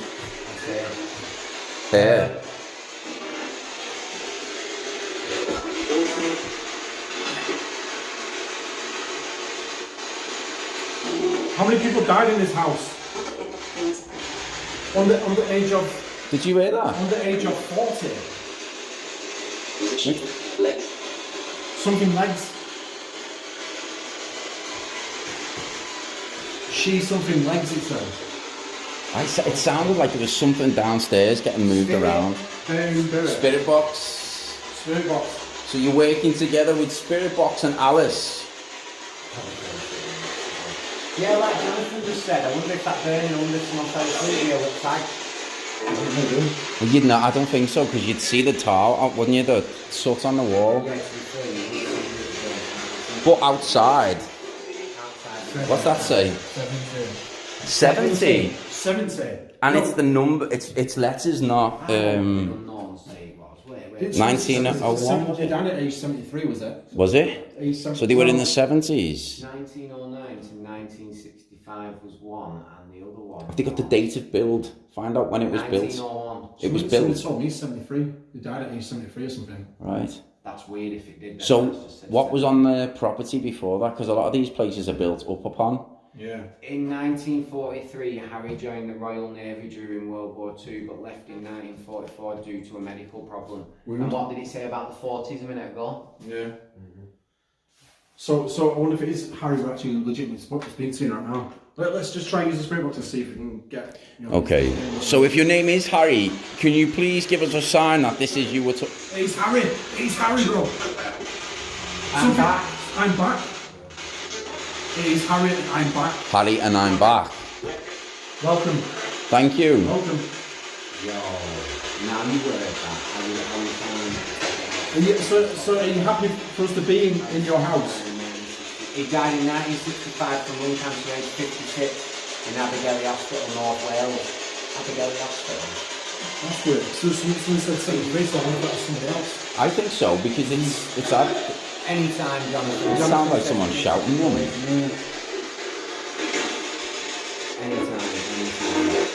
Speaker 4: Said.
Speaker 1: There.
Speaker 2: How many people died in this house? On the age of
Speaker 1: Did you hear that?
Speaker 2: on the age of 40. Something legs. She something legs it said.
Speaker 1: It sounded like there was something downstairs getting moved around.
Speaker 2: Spirit
Speaker 1: Spirit box.
Speaker 2: box.
Speaker 1: So you're working together with Spirit Box and Alice.
Speaker 4: Yeah, like Jonathan just said, I wonder if that burning under someone fell asleep here looks like.
Speaker 1: Well, you'd not, I don't think so, because you'd see the tar, wouldn't you? The soot on the wall.
Speaker 4: Yeah, to be fair, you would see
Speaker 1: But outside,
Speaker 4: outside.
Speaker 1: what's that say? 70.
Speaker 2: 70.
Speaker 1: And it's the number, it's letters, not
Speaker 4: Unknown say it was. Wait.
Speaker 1: 1901.
Speaker 2: They died at age 73, was it?
Speaker 1: Was it?
Speaker 2: Age 70.
Speaker 1: So they were in the 70s.
Speaker 4: 1909 to 1965 was one, and the other one.
Speaker 1: Have they got the date of build? Find out when it was built.
Speaker 4: 1901.
Speaker 1: It was
Speaker 2: Someone
Speaker 1: built.
Speaker 2: told me 73. They died at age 73 or something.
Speaker 1: Right.
Speaker 4: That's weird if it did. then
Speaker 1: So
Speaker 4: it's just said
Speaker 1: what was on the property before that? Because a lot of these places are built up upon.
Speaker 2: Yeah.
Speaker 4: In 1943, Harry joined the Royal Navy during World War II, but left in 1944 due to a medical problem. And what did he say about the 40s a minute ago?
Speaker 2: Yeah. So I wonder if it is Harry we're actually legitimately speaking to right now. Let's just try and use the spirit box and see if we can get.
Speaker 1: Okay. So if your name is Harry, can you please give us a sign that this is you?
Speaker 2: It's Harry. It's Harry, bro.
Speaker 4: I'm back.
Speaker 2: I'm back. It is Harry. I'm back.
Speaker 1: Harry and I'm back.
Speaker 2: Welcome.
Speaker 1: Thank you.
Speaker 2: Welcome.
Speaker 4: Yo, now you word that. I would
Speaker 2: So are you happy for us to be in your house?
Speaker 4: He died in 1965 from lung cancer, age 56, in Abergele Hospital, North Wales. Abergele Hospital.
Speaker 2: That's weird. So someone said 73, so I wonder if that's somebody else.
Speaker 1: I think so because it's odd.
Speaker 4: Anytime, Jonathan.
Speaker 1: It sounds like someone shouting, doesn't it?
Speaker 4: Anytime.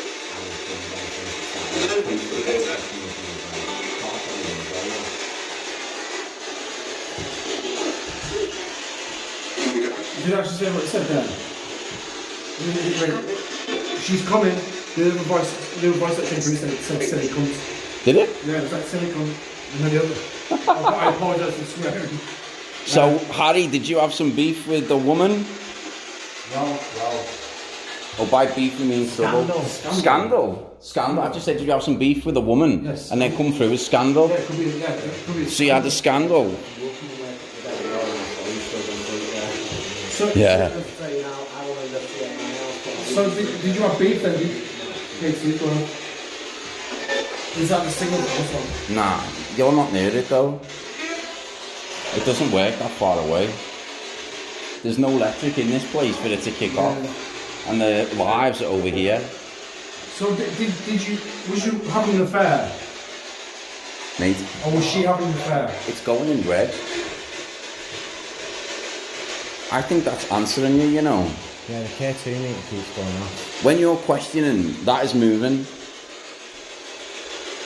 Speaker 2: Did you actually say what it said then? She's coming. The other voice that came through said silly cunt.
Speaker 1: Did it?
Speaker 2: Yeah, it was like silly cunt. And then the other. I apologise for swearing.
Speaker 1: So Harry, did you have some beef with the woman?
Speaker 4: No.
Speaker 1: Or by beef you mean trouble? Scandal. I just said, did you have some beef with a woman?
Speaker 2: Yes.
Speaker 1: And then come through with scandal?
Speaker 2: Yeah, it could be.
Speaker 1: So you had a scandal?
Speaker 2: So,
Speaker 1: Yeah.
Speaker 2: So did you have beef then? Is that the single house one?
Speaker 1: Nah, you're not near it though. It doesn't work that far away. There's no electric in this place for it to kick off. And the lives are over here.
Speaker 2: So was you having an affair?
Speaker 1: Mate,
Speaker 2: Or was she having an affair?
Speaker 1: it's going in red. I think that's answering you, you know.
Speaker 4: Yeah, the K2 meter keeps going off.
Speaker 1: When you're questioning, that is moving.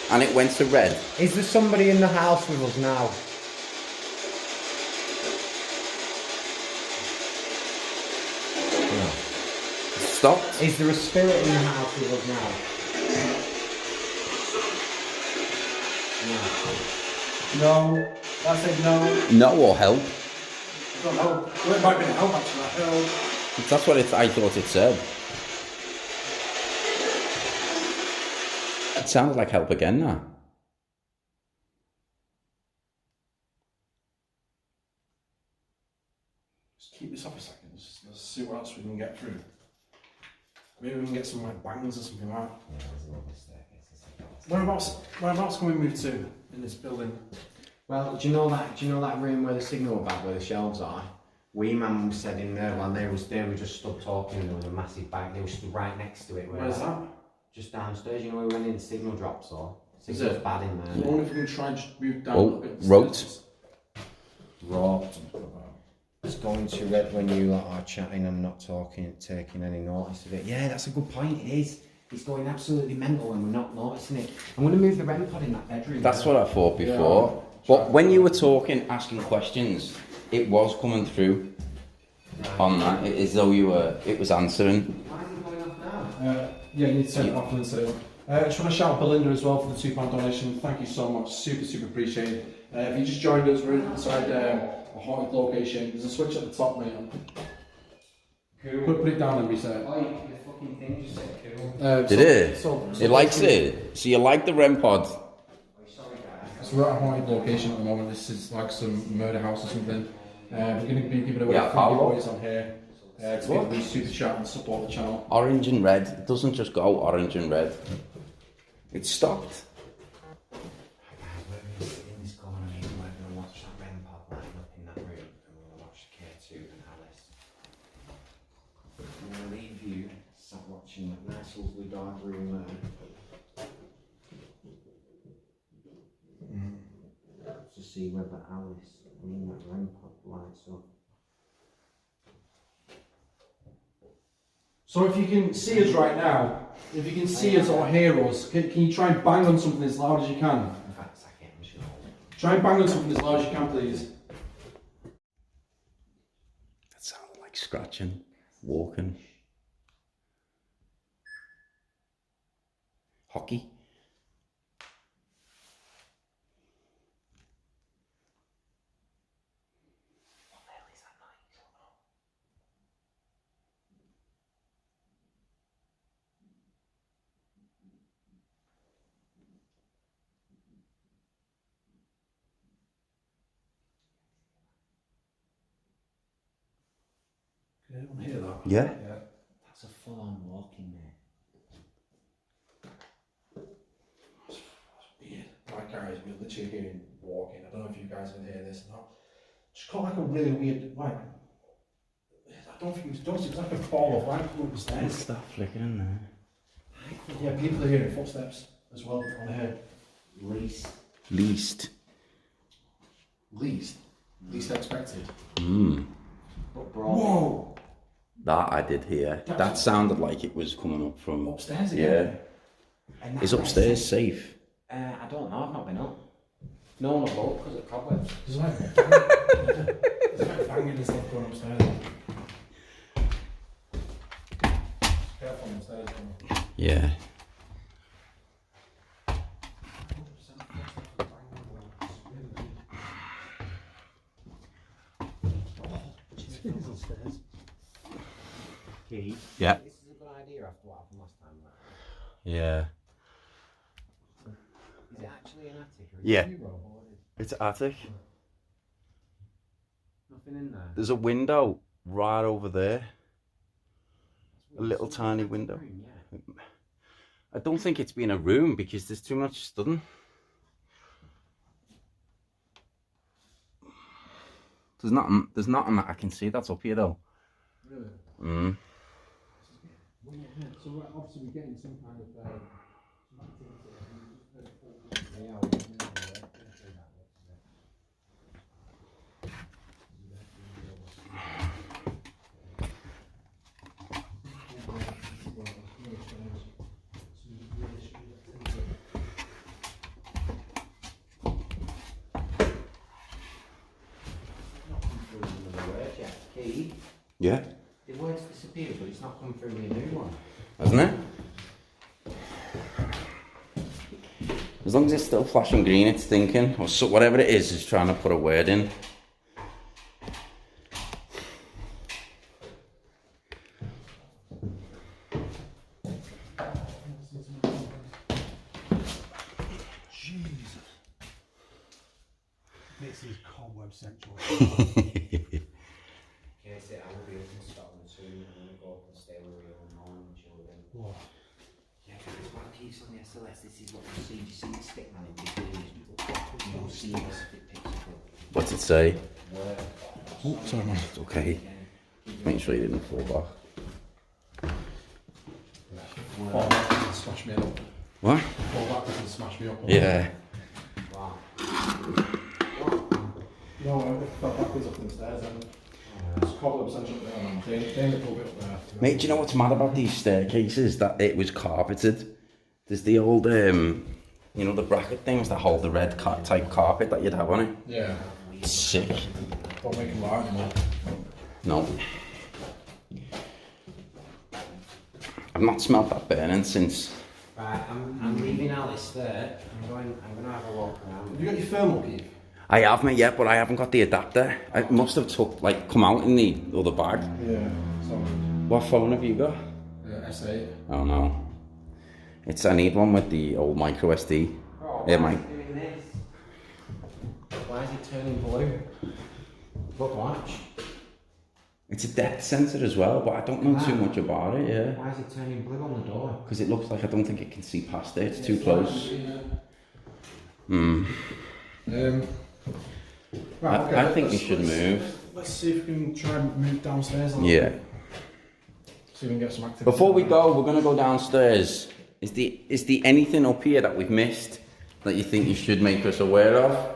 Speaker 1: And it went to red.
Speaker 4: Is there somebody in the house with us now? No.
Speaker 1: Stopped.
Speaker 4: Is there a spirit in the house with us now?
Speaker 2: No. I said no.
Speaker 1: No or help.
Speaker 2: I don't know. Well, it might be help actually.
Speaker 1: That's what I thought it said. It sounded like help again now.
Speaker 2: Just keep this off a second. Let's see what else we can get through. Maybe we can get some like bangs or something like that.
Speaker 4: Yeah, there's a lovely staircase.
Speaker 2: Whereabouts can we move to in this building?
Speaker 4: Well, do you know that room where the signal bag, where the shelves are? Wee Man was said in there while they were just stood talking, and there was a massive bag. They were stood right next to it.
Speaker 2: Where's that?
Speaker 4: Just downstairs. You know where we went in, the signal drops or
Speaker 2: Is
Speaker 4: signal's
Speaker 2: it?
Speaker 4: bad in there.
Speaker 2: I wonder if we can try and just move down a
Speaker 1: Oh,
Speaker 2: little bit.
Speaker 1: roped.
Speaker 4: Roped. It's going to red when you lot are chatting and not talking, taking any notice of it. Yeah, that's a good point. It is. It's going absolutely mental when we're not noticing it. I'm going to move the REM pod in that bedroom.
Speaker 1: That's what I thought before. But when you were talking, asking questions, it was coming through on that, as though it was answering.
Speaker 4: Why is it going off now?
Speaker 2: Yeah, you need to turn it off and then set it up. I just want to shout out Belinda as well for the £2 donation. Thank you so much. Super, super appreciated. If you just joined us, we're inside a haunted location. There's a switch at the top, mate.
Speaker 4: Cool.
Speaker 2: Put it down and reset it.
Speaker 4: Oh, the fucking thing just said cool.
Speaker 1: Did it?
Speaker 2: So
Speaker 1: It likes it. So you like the REM pod?
Speaker 4: Sorry, guys.
Speaker 2: So we're at a haunted location at the moment. This is like some murder house or something. We're going to be giving away
Speaker 1: Yeah,
Speaker 2: free
Speaker 1: Paolo.
Speaker 2: giveaways on here. To people who super chat and support the channel.
Speaker 1: Orange and red. It doesn't just go orange and red. It stopped.
Speaker 4: Guys, we're going to sit in this corner here and we're going to watch that REM pod line up in that room, and we're going to watch K2 and Alice. I'm going to leave you sat watching that nice lovely dark room there. To see whether Alice, that REM pod lights up.
Speaker 2: So if you can see us right now, if you can see us or hear us, can you try and bang on something as loud as you can?
Speaker 4: In fact, I can't, I'm sure.
Speaker 2: Try and bang on something as loud as you can, please.
Speaker 1: That sounded like scratching, walking. Hockey.
Speaker 4: What the hell is that noise?
Speaker 2: Can anyone hear that?
Speaker 1: Yeah.
Speaker 4: That's a full-on walking, mate.
Speaker 2: That's weird. Right guys, we're literally hearing walking. I don't know if you guys can hear this or not. Just got like a really weird, like, I don't think it was like a ball of light up the stairs.
Speaker 1: Stop flickering there.
Speaker 2: Yeah, people are hearing footsteps as well on here.
Speaker 4: Least.
Speaker 1: Least.
Speaker 2: Least expected.
Speaker 4: But broad.
Speaker 2: Whoa!
Speaker 1: That I did hear. That sounded like it was coming up from
Speaker 2: Upstairs
Speaker 1: Yeah.
Speaker 2: again?
Speaker 4: And
Speaker 1: Is
Speaker 4: that's
Speaker 1: upstairs safe?
Speaker 4: I don't know, I've not been up. No one will go because of cobwebs.
Speaker 2: There's like banging and stuff going upstairs. Careful upstairs.
Speaker 1: Yeah.
Speaker 4: Keith,
Speaker 1: Yeah.
Speaker 4: this is a good idea after what happened last time.
Speaker 1: Yeah.
Speaker 4: Is it actually an attic or is
Speaker 1: Yeah.
Speaker 4: it a row or is
Speaker 1: It's attic.
Speaker 4: nothing in there?
Speaker 1: There's a window right over there.
Speaker 4: That's
Speaker 1: A little
Speaker 4: weird.
Speaker 1: tiny
Speaker 4: Attic
Speaker 1: window.
Speaker 4: room, yeah.
Speaker 1: I don't think it's been a room because there's too much studding. There's nothing that I can see that's up here though.
Speaker 2: Really?
Speaker 1: Mm.
Speaker 2: Well, yeah, so obviously we're getting some kind of
Speaker 4: Yeah, we can do that. Key,
Speaker 1: Yeah,
Speaker 4: the word's disappeared, but it's not come through with a new one.
Speaker 1: hasn't it? As long as it's still flashing green, it's thinking, or so, whatever it is trying to put a word in.
Speaker 2: This is cobweb central.
Speaker 4: Yes, I will be up in Scotland soon. I'm going to go up and stay with you all morning, children.
Speaker 2: What?
Speaker 4: Yeah, guys, what keeps on the SLS? This is what you see. You see the stick man in big news. You don't see this if it picks it up.
Speaker 1: What's it say?
Speaker 2: Oh, sorry, man.
Speaker 1: It's okay. Make sure you didn't fall back.
Speaker 3: Fall back and smash me up.
Speaker 1: What?
Speaker 3: Fall backwards and smash me up.
Speaker 1: Yeah.
Speaker 4: Wow.
Speaker 3: No, I fell backwards up the stairs. It's cobweb central there, man. Dane pulled it up there.
Speaker 1: Mate, do you know what's mad about these staircases? That it was carpeted. There's the old, you know, the bracket things that hold the red type carpet that you'd have on it.
Speaker 3: Yeah.
Speaker 1: Sick.
Speaker 3: Don't make them loud anymore.
Speaker 1: No. I've not smelled that burning since.
Speaker 4: Right, I'm leaving Alice there. I'm going to have a walk around.
Speaker 3: Have you got your thermal key?
Speaker 1: I have, mate, yeah, but I haven't got the adapter. I must have come out in the other bag.
Speaker 3: Yeah. So,
Speaker 1: What phone have you got?
Speaker 3: S8.
Speaker 1: Oh no. I need one with the old micro SD.
Speaker 4: Oh,
Speaker 1: Yeah,
Speaker 4: why
Speaker 1: mate.
Speaker 4: is it doing this? Why is it turning blue? Look, watch.
Speaker 1: It's a depth sensor as well, but I don't know too much about it, yeah.
Speaker 4: Why is it turning blue on the door?
Speaker 1: Because it looks like I don't think it can see past it, it's too close.
Speaker 3: Right, okay,
Speaker 1: I think you
Speaker 3: let's-
Speaker 1: should
Speaker 3: let's-
Speaker 1: move.
Speaker 3: Let's see if we can try and move downstairs a little
Speaker 1: Yeah.
Speaker 3: bit. See if we can get some activity.
Speaker 1: Before we go, we're gonna go downstairs. Is the anything up here that we've missed that you think you should make us aware of?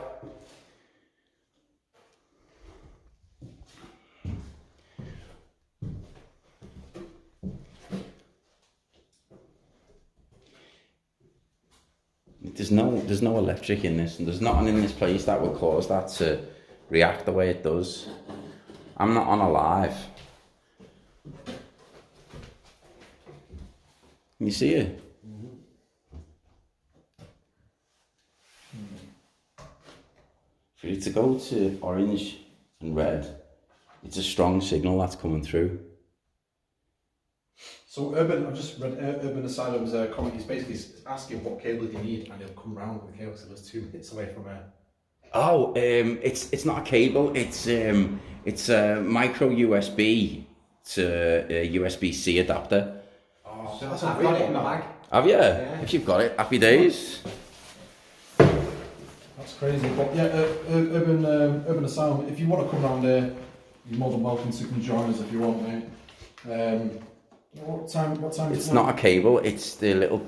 Speaker 1: There's no electric in this, and there's nothing in this place that would cause that to react the way it does. I'm not on a live. Can you see it? For it to go to orange and red, it's a strong signal that's coming through.
Speaker 3: So Urban, I've just read Urban Asylum's comment. He's basically asking what cable do you need, and he'll come round with the cable because it was 2 minutes away from here.
Speaker 1: Oh, it's not a cable. It's a micro USB to a USB-C adapter.
Speaker 3: Oh,
Speaker 4: So
Speaker 3: that's
Speaker 4: I've
Speaker 3: a
Speaker 4: got
Speaker 3: great
Speaker 4: it in my
Speaker 3: one.
Speaker 4: bag.
Speaker 1: Have you?
Speaker 4: Yeah.
Speaker 1: If you've got it, happy days.
Speaker 3: That's crazy. But yeah, Urban Asylum. If you want to come round there, you're more than welcome to come join us if you want, mate. What time?
Speaker 1: It's not a cable. It's the little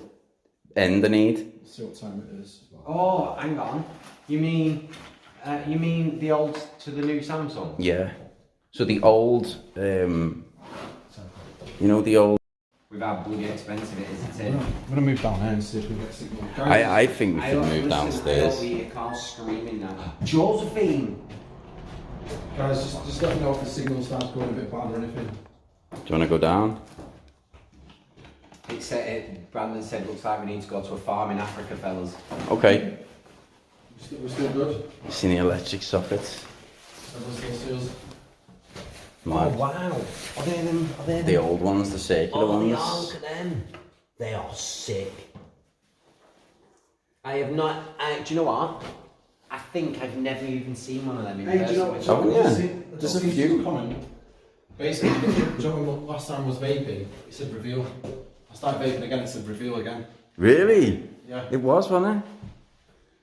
Speaker 1: end I need.
Speaker 3: Let's see what time it is.
Speaker 4: Oh, hang on. You mean the old to the new Samsung?
Speaker 1: Yeah. So the old, you know, the old.
Speaker 4: With how bloody expensive it is, it's
Speaker 3: I'm
Speaker 4: in.
Speaker 3: gonna move down here and see if we get signal.
Speaker 1: I think we should move
Speaker 4: I
Speaker 1: downstairs.
Speaker 4: don't hear Carl screaming now. Josephine!
Speaker 3: Guys, just let me know if the signal starts going a bit bad or anything.
Speaker 1: Do you want to go down?
Speaker 4: Brandon said, looks like we need to go to a farm in Africa, fellas.
Speaker 1: Okay.
Speaker 3: We're still good.
Speaker 1: You seen the electric sockets?
Speaker 3: Everyone still sees us.
Speaker 1: Mad.
Speaker 4: Oh, wow. Are they them?
Speaker 1: The old ones, the circular
Speaker 4: Oh,
Speaker 1: ones.
Speaker 4: yeah, look at them. They are sick. I have not. Do you know what? I think I've never even seen one of them in
Speaker 3: Hey, do
Speaker 4: person.
Speaker 3: you know
Speaker 4: which-
Speaker 1: Oh, yeah.
Speaker 3: There's a few comment. Basically, do you know when last time was vaping? It said reveal. I started vaping again, it said reveal again.
Speaker 1: Really?
Speaker 3: Yeah.
Speaker 1: It was, wasn't it?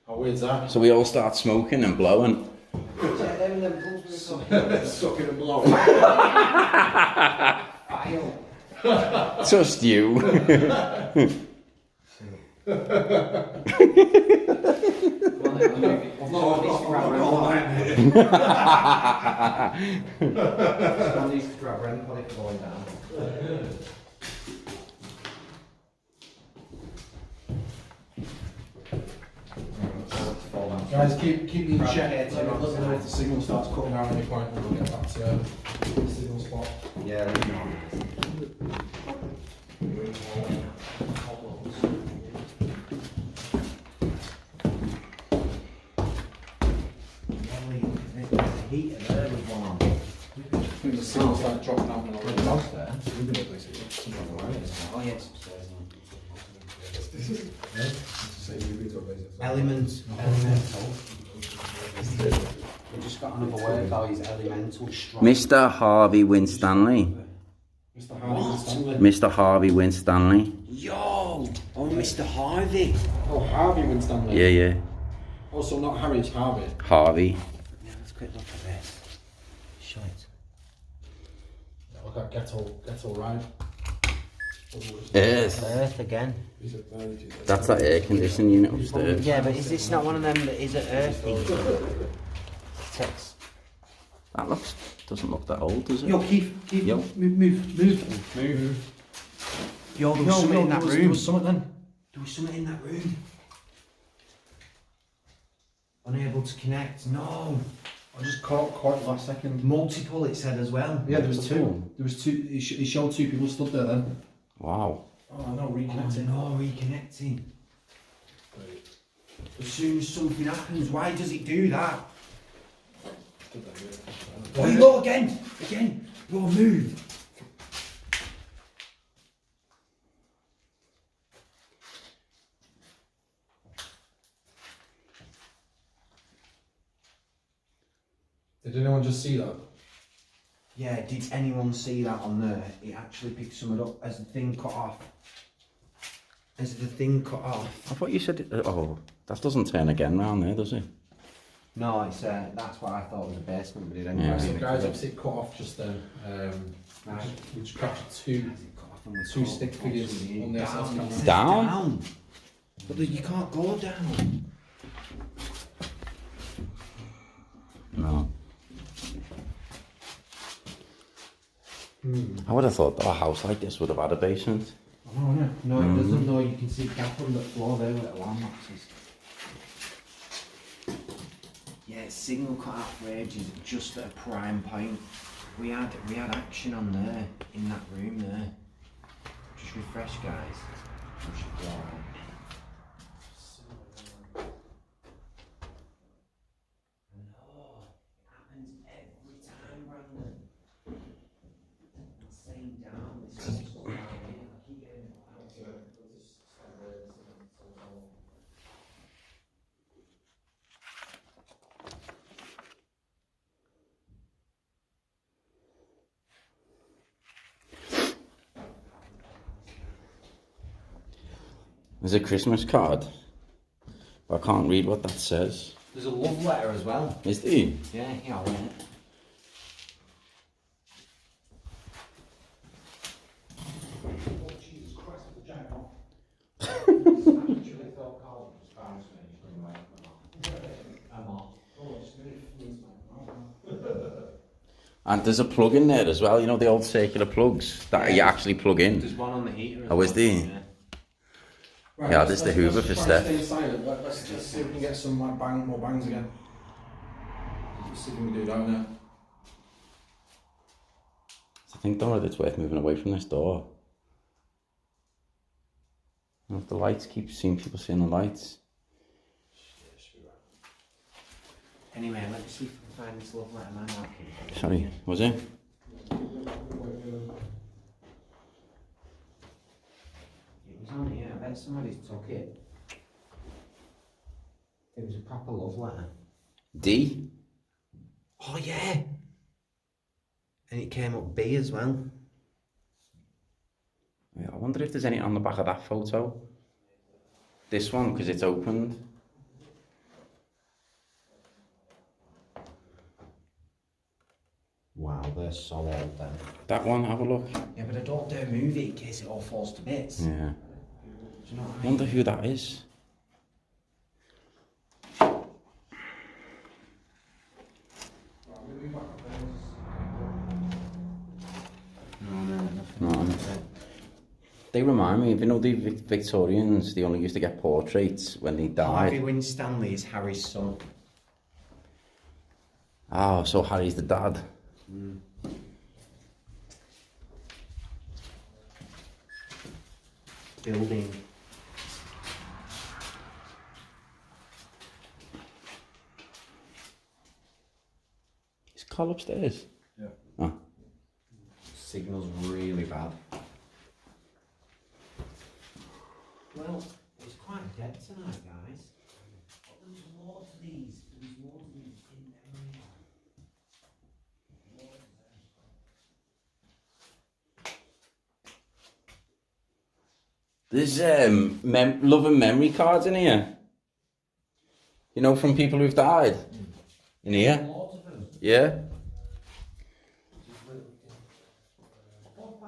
Speaker 3: How weird's that?
Speaker 1: So we all start smoking and blowing.
Speaker 3: Sucking and blowing.
Speaker 4: File.
Speaker 1: Just you.
Speaker 3: Guys, keep me in check. Let me know if the signal starts cutting out at any point, and we'll get back to the signal spot.
Speaker 4: Yeah, let me know. Heat and there was one on.
Speaker 3: I think the signal started dropping out when I was
Speaker 4: Downstairs?
Speaker 3: there.
Speaker 4: Oh, yes, upstairs. Elements. Elemental. We've just got another word for his elemental strong.
Speaker 1: Mr. Harvey Winstanley.
Speaker 2: Mr. Hardy Stanley.
Speaker 1: Mr. Harvey Winstanley.
Speaker 4: Yo! Oh, Mr. Harvey.
Speaker 2: Oh, Harvey Winstanley.
Speaker 1: Yeah, yeah.
Speaker 2: Also, not Harry, it's Harvey.
Speaker 1: Harvey.
Speaker 4: Now let's quick look at this. Shite.
Speaker 2: Look at Get All Right.
Speaker 1: Yes.
Speaker 4: Earth again.
Speaker 2: He's a very good.
Speaker 1: That's that air conditioning unit upstairs.
Speaker 4: Yeah, but is this not one of them that is at earthy? Text.
Speaker 1: That doesn't look that old, does it?
Speaker 2: Yo, Keith,
Speaker 1: Yo.
Speaker 2: move.
Speaker 4: Yo, there was something in that
Speaker 2: There
Speaker 4: room.
Speaker 2: was something then.
Speaker 4: There was something in that room. Unable to connect. No.
Speaker 2: I just caught it last second.
Speaker 4: Multiple, it said as well.
Speaker 2: Yeah, there was two. There was two. He showed two people stood there then.
Speaker 1: Wow.
Speaker 2: Oh no,
Speaker 4: Oh,
Speaker 2: reconnecting.
Speaker 4: no, reconnecting. As soon as something happens, why does it do that? Oh, you go again! Again! Yo, move!
Speaker 2: Did anyone just see that?
Speaker 4: Yeah, did anyone see that on there? It actually picked something up as the thing cut off. As the thing cut off.
Speaker 1: I thought you said, oh, that doesn't turn again round there, does it?
Speaker 4: No, it's that's what I thought was a basement, but it ain't.
Speaker 1: Yeah.
Speaker 2: Right, so guys, obviously it cut off just then.
Speaker 4: Right.
Speaker 2: We just captured two
Speaker 4: Cut off and we
Speaker 2: two
Speaker 4: caught
Speaker 2: stick figures
Speaker 4: possibly
Speaker 2: on the SS
Speaker 4: down.
Speaker 2: camera.
Speaker 4: It says
Speaker 1: Down?
Speaker 4: But you can't go down.
Speaker 1: No. I would have thought that a house like this would have had a basement.
Speaker 2: Oh no.
Speaker 4: No, it doesn't. No, you can see the gap on the floor there with alarm boxes. Yeah, signal cut out for ages, just at a prime point. We had action on there, in that room there. Just refresh, guys. We should be alright. I know. It happens every time, Brandon. It's saying down, it's just down here. I keep getting it out.
Speaker 1: There's a Christmas card, but I can't read what that says.
Speaker 4: There's a love letter as well.
Speaker 1: Is there?
Speaker 4: Yeah, yeah, I'll read it.
Speaker 2: Oh Jesus Christ, the giant one. I actually thought Carl was fine to me. I'm off. Oh, it's really
Speaker 1: And there's a plug in there as well, you know, the old circular plugs that you actually plug in.
Speaker 4: There's one on the heater.
Speaker 1: Oh, is there?
Speaker 4: Yeah.
Speaker 2: Right,
Speaker 1: Yeah, this is the Hoover for Steph.
Speaker 2: Stay silent. Let's see if we can get some like, more bangs again. Let's see if we can do that now.
Speaker 1: I think, don't know if it's worth moving away from this door. And if the lights keep seeing people seeing the lights.
Speaker 4: Anyway, let me see if I can find this love letter man out.
Speaker 1: Sorry, was it?
Speaker 4: It was on here. I bet somebody took it. It was a proper love letter.
Speaker 1: D?
Speaker 4: Oh yeah. And it came up B as well.
Speaker 1: Yeah, I wonder if there's any on the back of that photo. This one, because it's opened.
Speaker 4: Wow, they're so old then.
Speaker 1: That one, have a look.
Speaker 4: Yeah, but I don't dare move it in case it all falls to bits.
Speaker 1: Yeah.
Speaker 4: Do you know what I
Speaker 1: I
Speaker 4: mean?
Speaker 1: wonder who that is. No. They remind me, you know, the Victorians, they only used to get portraits when they
Speaker 4: Harvey
Speaker 1: died.
Speaker 4: Winstanley is Harry's son.
Speaker 1: Oh, so Harry's the dad.
Speaker 4: Building.
Speaker 1: Is Carl upstairs?
Speaker 2: Yeah.
Speaker 1: Oh.
Speaker 4: Signal's really bad. Well, it's quite dead tonight, guys. But there's more to these. There's more to these in memory.
Speaker 1: There's love and memory cards in here. You know, from people who've died. In here. Yeah.
Speaker 4: Oh,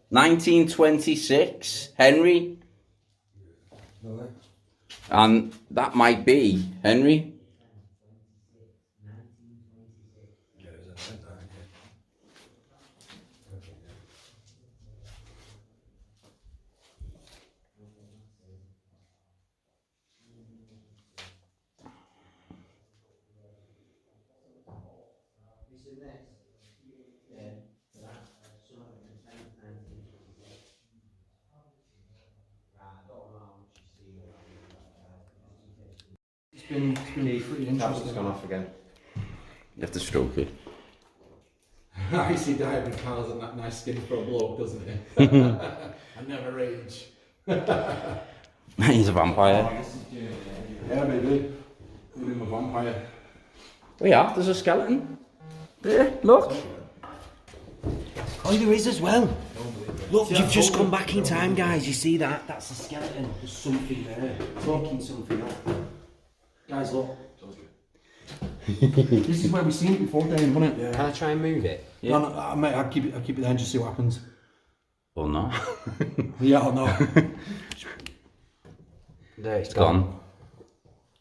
Speaker 1: 1926, Henry. And that might be Henry.
Speaker 3: It's been pretty interesting.
Speaker 4: gone off again.
Speaker 1: You have to stroke it.
Speaker 3: I see Diamond Carl's and that nice skin for a bloke, doesn't he? I never age.
Speaker 1: He's a vampire.
Speaker 3: Yeah, baby. I'm a vampire.
Speaker 1: Oh yeah, there's a skeleton. There, look.
Speaker 4: Oh, there is as well. Look, you've just come back in time, guys. You see that? That's a skeleton. There's something there. Talking something up.
Speaker 3: Guys, look. This is where we've seen it before, Dane, wasn't it?
Speaker 4: Yeah. Can I try and move it?
Speaker 1: Yeah.
Speaker 3: No, mate, I'll keep it there and just see what happens.
Speaker 1: Or not.
Speaker 3: Yeah, or not.
Speaker 4: There,
Speaker 1: It's gone.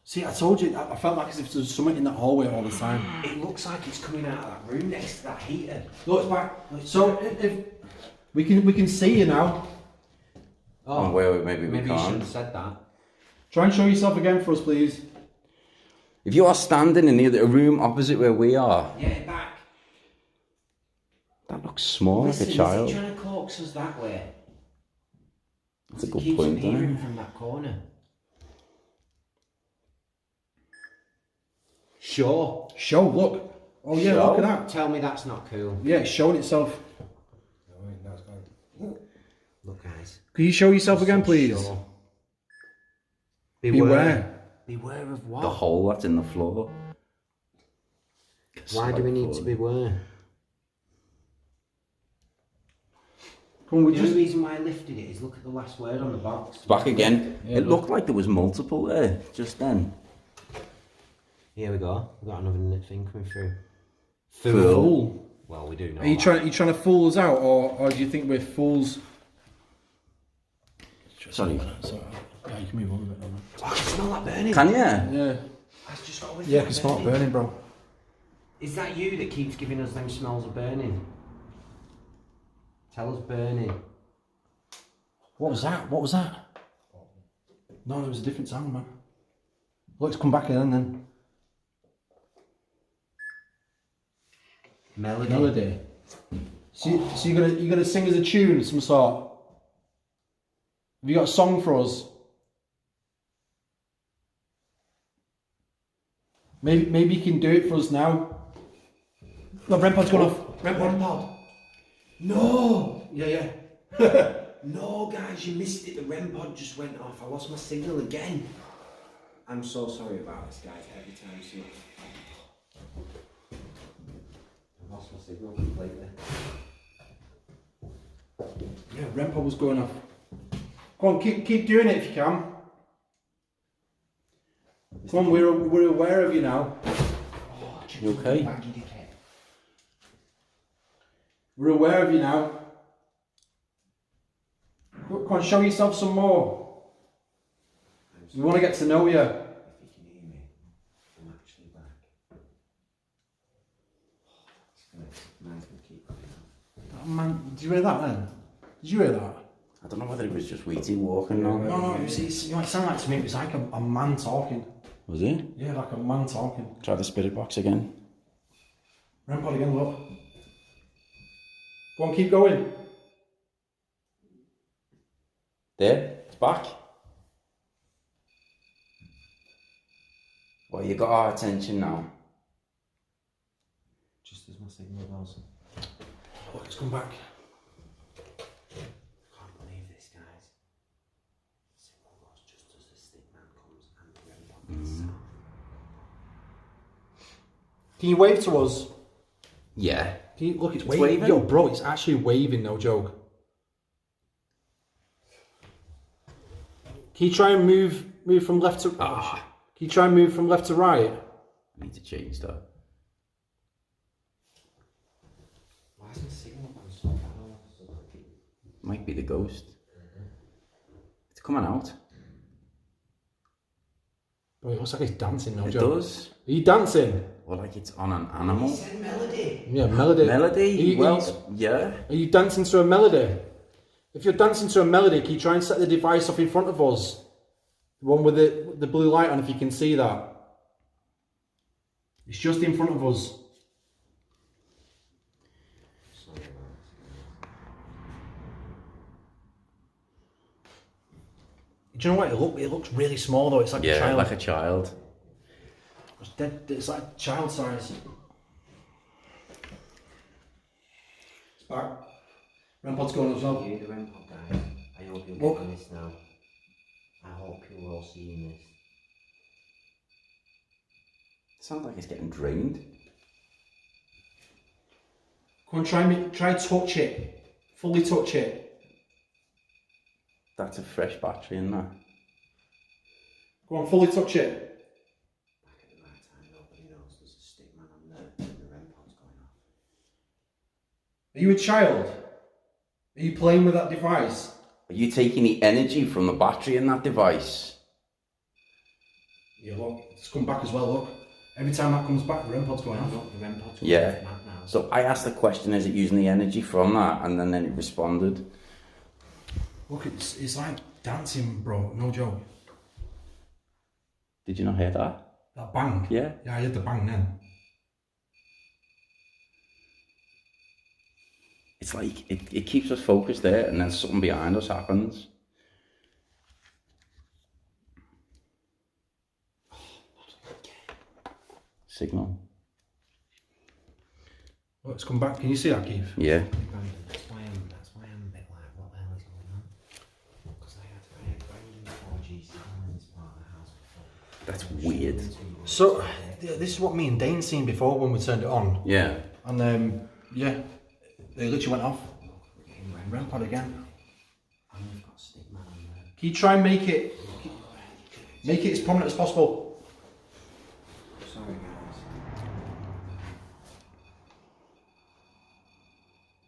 Speaker 3: See, I told you, I felt like as if there was something in that hallway all the time.
Speaker 4: It looks like it's coming out of that room next to that heater.
Speaker 3: Look, it's back. So, if we can see you now.
Speaker 1: Oh, wait, maybe we
Speaker 4: Maybe you
Speaker 1: can't.
Speaker 4: should have said that.
Speaker 3: Try and show yourself again for us, please.
Speaker 1: If you are standing in the room opposite where we are,
Speaker 4: Yeah, back.
Speaker 1: that looks small,
Speaker 4: Listen,
Speaker 1: like a child.
Speaker 4: is he trying to coax us that way?
Speaker 1: That's a
Speaker 4: It
Speaker 1: good
Speaker 4: keeps
Speaker 1: point,
Speaker 4: on hearing
Speaker 1: there.
Speaker 4: from that corner. Sure.
Speaker 3: Show, look. Oh yeah,
Speaker 1: Show?
Speaker 3: look at that.
Speaker 4: Tell me that's not cool.
Speaker 3: Yeah, it's showing itself.
Speaker 4: Look, guys.
Speaker 3: Can you show yourself again, please?
Speaker 4: Sure.
Speaker 3: Beware.
Speaker 4: Beware of what?
Speaker 1: The hole that's in the floor.
Speaker 4: Why do we need to beware?
Speaker 3: Come on, we
Speaker 4: The only
Speaker 3: just.
Speaker 4: reason why I lifted it is look at the last word on the box.
Speaker 1: Back again.
Speaker 3: Yeah,
Speaker 1: It looked like there was multiple there just then.
Speaker 4: Here we go. We've got another thing coming through.
Speaker 3: Fool.
Speaker 4: Well, we do know
Speaker 3: Are you
Speaker 4: that.
Speaker 3: trying to fool us out, or do you think we're fools?
Speaker 1: Sorry.
Speaker 3: Yeah, you can move on a bit now, man.
Speaker 4: Oh, I can smell that burning.
Speaker 1: Can you?
Speaker 3: Yeah.
Speaker 4: I've just got a whiff
Speaker 3: Yeah, I
Speaker 4: of
Speaker 3: can smell it
Speaker 4: burning.
Speaker 3: burning, bro.
Speaker 4: Is that you that keeps giving us them smells of burning? Tell us burning.
Speaker 3: What was that? What was that? No, it was a different sound, man. Look, it's come back in and then.
Speaker 4: Melody.
Speaker 3: Melody. So you're gonna sing us a tune of some sort? Have you got a song for us? Maybe you can do it for us now. No, REM pod's gone off.
Speaker 4: REM pod. No!
Speaker 3: Yeah.
Speaker 4: No, guys, you missed it. The REM pod just went off. I lost my signal again. I'm so sorry about this, guys. Every time you see it. I lost my signal completely.
Speaker 3: Yeah, REM pod was going off. Go on, keep doing it if you can. Come on, we're aware of you now.
Speaker 1: You okay?
Speaker 3: We're aware of you now. Come on, show yourself some more. We want to get to know you.
Speaker 4: If you can hear me, I'm actually back. Mine's gonna keep going off.
Speaker 3: Oh, man, did you hear that then? Did you hear that?
Speaker 1: I don't know whether it was just Wheaty walking on.
Speaker 3: No, it sounded like to me, it was like a man talking.
Speaker 1: Was it?
Speaker 3: Yeah, like a man talking.
Speaker 1: Try the spirit box again.
Speaker 3: REM pod again, look. Go on, keep going.
Speaker 1: There, it's back. Well, you got our attention now.
Speaker 4: Just as my signal goes.
Speaker 3: Look, it's come back.
Speaker 4: I can't believe this, guys. Signal goes just as the stick man comes and the REM pod gets
Speaker 3: Can you wave to us?
Speaker 1: Yeah.
Speaker 2: Can you look? It's
Speaker 1: waving.
Speaker 2: waving. Yo, bro, it's actually waving. No joke. Can you try and move from left to? Can you try and move from left to right?
Speaker 1: I need to change that.
Speaker 4: Why isn't the signal on so bad?
Speaker 1: Might be the ghost. It's coming out.
Speaker 2: Bro, it looks like it's dancing. No
Speaker 1: It
Speaker 2: joke.
Speaker 1: does.
Speaker 2: Are you dancing?
Speaker 1: Well, like it's on an animal.
Speaker 4: He said melody.
Speaker 2: Yeah, melody.
Speaker 1: Melody?
Speaker 2: Are you,
Speaker 1: Yeah.
Speaker 2: are you dancing to a melody? If you're dancing to a melody, can you try and set the device up in front of us? The one with the blue light on, if you can see that. It's just in front of us. Do you know what? It looks really small though. It's like a child.
Speaker 1: Like a child.
Speaker 2: It's like child size. It's back. Rampod's going as well.
Speaker 4: You, the Rampod guys. I hope you're
Speaker 2: Look.
Speaker 4: getting this now. I hope you're all seeing this.
Speaker 1: Sounds like it's getting drained.
Speaker 2: Come on, try touch it. Fully touch it.
Speaker 1: That's a fresh battery in there.
Speaker 2: Go on, fully touch it.
Speaker 4: Back at the right time, nobody knows there's a stick man on there and the Rampod's going off.
Speaker 2: Are you a child? Are you playing with that device?
Speaker 1: Are you taking the energy from the battery in that device?
Speaker 2: Yeah, look, it's come back as well, look. Every time that comes back, the REM-pod's going off.
Speaker 4: Look, the Rampod's going
Speaker 1: Yeah.
Speaker 4: off mad now.
Speaker 1: So I asked the question, is it using the energy from that? And then it responded.
Speaker 2: Look, it's like dancing, bro, no joke.
Speaker 1: Did you not hear that?
Speaker 2: That bang?
Speaker 1: Yeah.
Speaker 2: Yeah, I heard the bang then.
Speaker 1: It's like, it keeps us focused there and then something behind us happens. Signal.
Speaker 2: Oh, it's come back. Can you see that, Keith?
Speaker 1: Yeah.
Speaker 4: That's why I'm a bit like, what the hell is going on? Because I had Brandon 4G signal in this part of the house before.
Speaker 1: That's weird.
Speaker 2: So, this is what me and Dane seen before when we turned it on.
Speaker 1: Yeah.
Speaker 2: And, yeah, they literally went off. REM-pod again.
Speaker 4: And we've got stick man on there.
Speaker 2: Can you try and make it as prominent as possible?
Speaker 4: Sorry guys.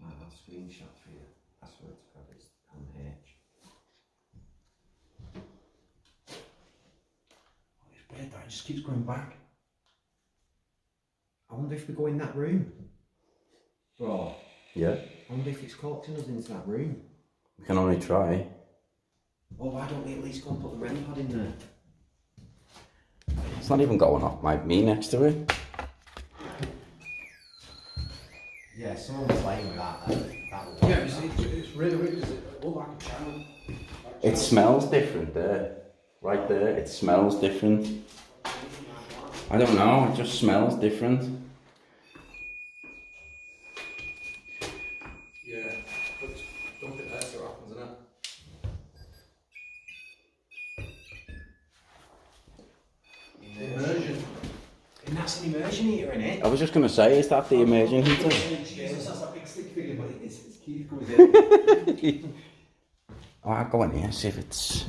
Speaker 4: Right, I'll screenshot for you. Password to grab is MH.
Speaker 2: It's weird that it just keeps going back.
Speaker 4: I wonder if we go in that room. Bro,
Speaker 1: Yeah.
Speaker 4: I wonder if it's coaxing us into that room.
Speaker 1: We can only try.
Speaker 4: Or why don't we at least go and put the REM pod in there?
Speaker 1: It's not even going off me next to it.
Speaker 4: Yeah, someone was playing with that.
Speaker 2: Yeah, it's really weird. It looks like a child.
Speaker 1: It smells different there. Right there, it smells different. I don't know, it just smells different.
Speaker 2: Yeah, but don't think that's what happens, isn't it? Immersion.
Speaker 4: And that's an immersion heater in it.
Speaker 1: I was just going to say, is that the immersion heater?
Speaker 2: Jesus, that's a big stick figure, but it's Keith going in.
Speaker 1: Oh, I'll go in here, see if it's...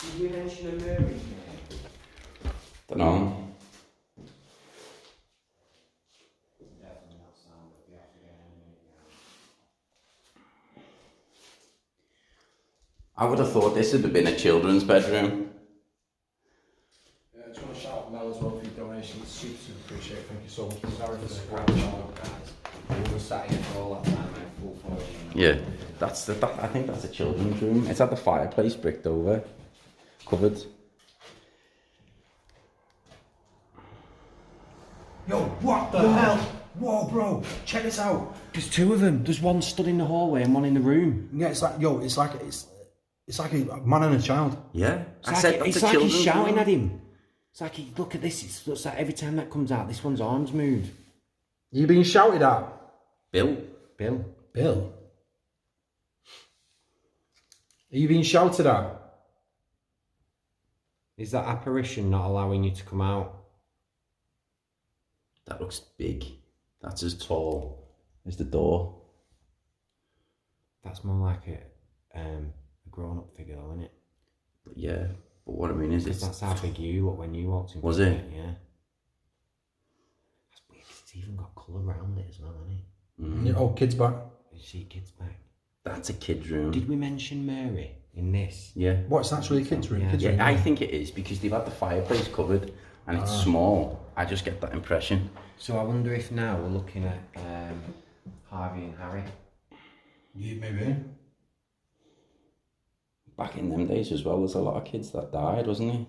Speaker 4: Did you mention a mirror in here?
Speaker 1: Don't know.
Speaker 4: Definitely not sound, but we have to get in here.
Speaker 1: I would have thought this would have been a children's bedroom.
Speaker 2: I just want to shout out Mel as well for your donation. It's super appreciated. Thank you so much. Sorry for the
Speaker 4: Scratch
Speaker 2: scratch.
Speaker 4: all guys. We were sat here for all that time, like full forward.
Speaker 1: Yeah, I think that's a children's room. It's had the fireplace bricked over, covered.
Speaker 2: Yo, what the hell? Whoa, bro, check this out.
Speaker 4: There's two of them. There's one stood in the hallway and one in the room.
Speaker 2: Yeah, it's like it's like a man and a child.
Speaker 1: Yeah,
Speaker 4: It's like he's shouting at him. It's like, look at this. It looks like every time that comes out, this one's arms move.
Speaker 2: You being shouted at?
Speaker 1: Bill.
Speaker 4: Bill.
Speaker 2: Bill? Are you being shouted at?
Speaker 4: Is that apparition not allowing you to come out?
Speaker 1: That looks big. That's as tall There's the door.
Speaker 4: That's more like a grown-up figure, though, isn't it?
Speaker 1: Yeah, but what I mean is,
Speaker 4: Because that's how big you look when you walked in.
Speaker 1: Was it?
Speaker 4: Yeah. That's weird. 'Cause it's even got colour around it as well, hasn't it?
Speaker 1: Mm.
Speaker 3: Oh, kids back.
Speaker 4: You see kids back.
Speaker 1: That's a kid's room.
Speaker 4: Did we mention Mary in this?
Speaker 1: Yeah.
Speaker 3: What, it's actually a kids' room?
Speaker 4: Yeah.
Speaker 3: Kids'
Speaker 1: Yeah,
Speaker 3: room?
Speaker 1: I think it is because they've had the fireplace covered and it's small. I just get that impression.
Speaker 4: So I wonder if now we're looking at Harvey and Harry.
Speaker 3: Yeah, maybe.
Speaker 1: Back in them days as well, there's a lot of kids that died, wasn't there?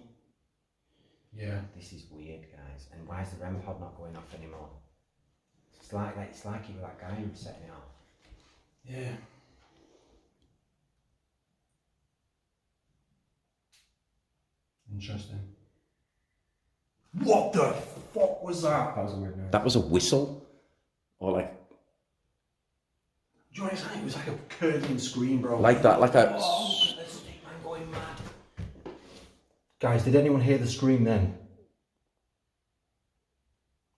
Speaker 3: Yeah.
Speaker 4: This is weird, guys. And why is the REM pod not going off anymore? It's like it was that guy who was setting it off.
Speaker 3: Yeah. Interesting. What the fuck was that?
Speaker 4: That was a weird noise.
Speaker 1: That was a whistle, or like
Speaker 3: Do you know what it's like? It was like a curling scream, bro.
Speaker 1: that, like a.
Speaker 4: Oh, there's a big man going mad.
Speaker 3: Guys, did anyone hear the scream then?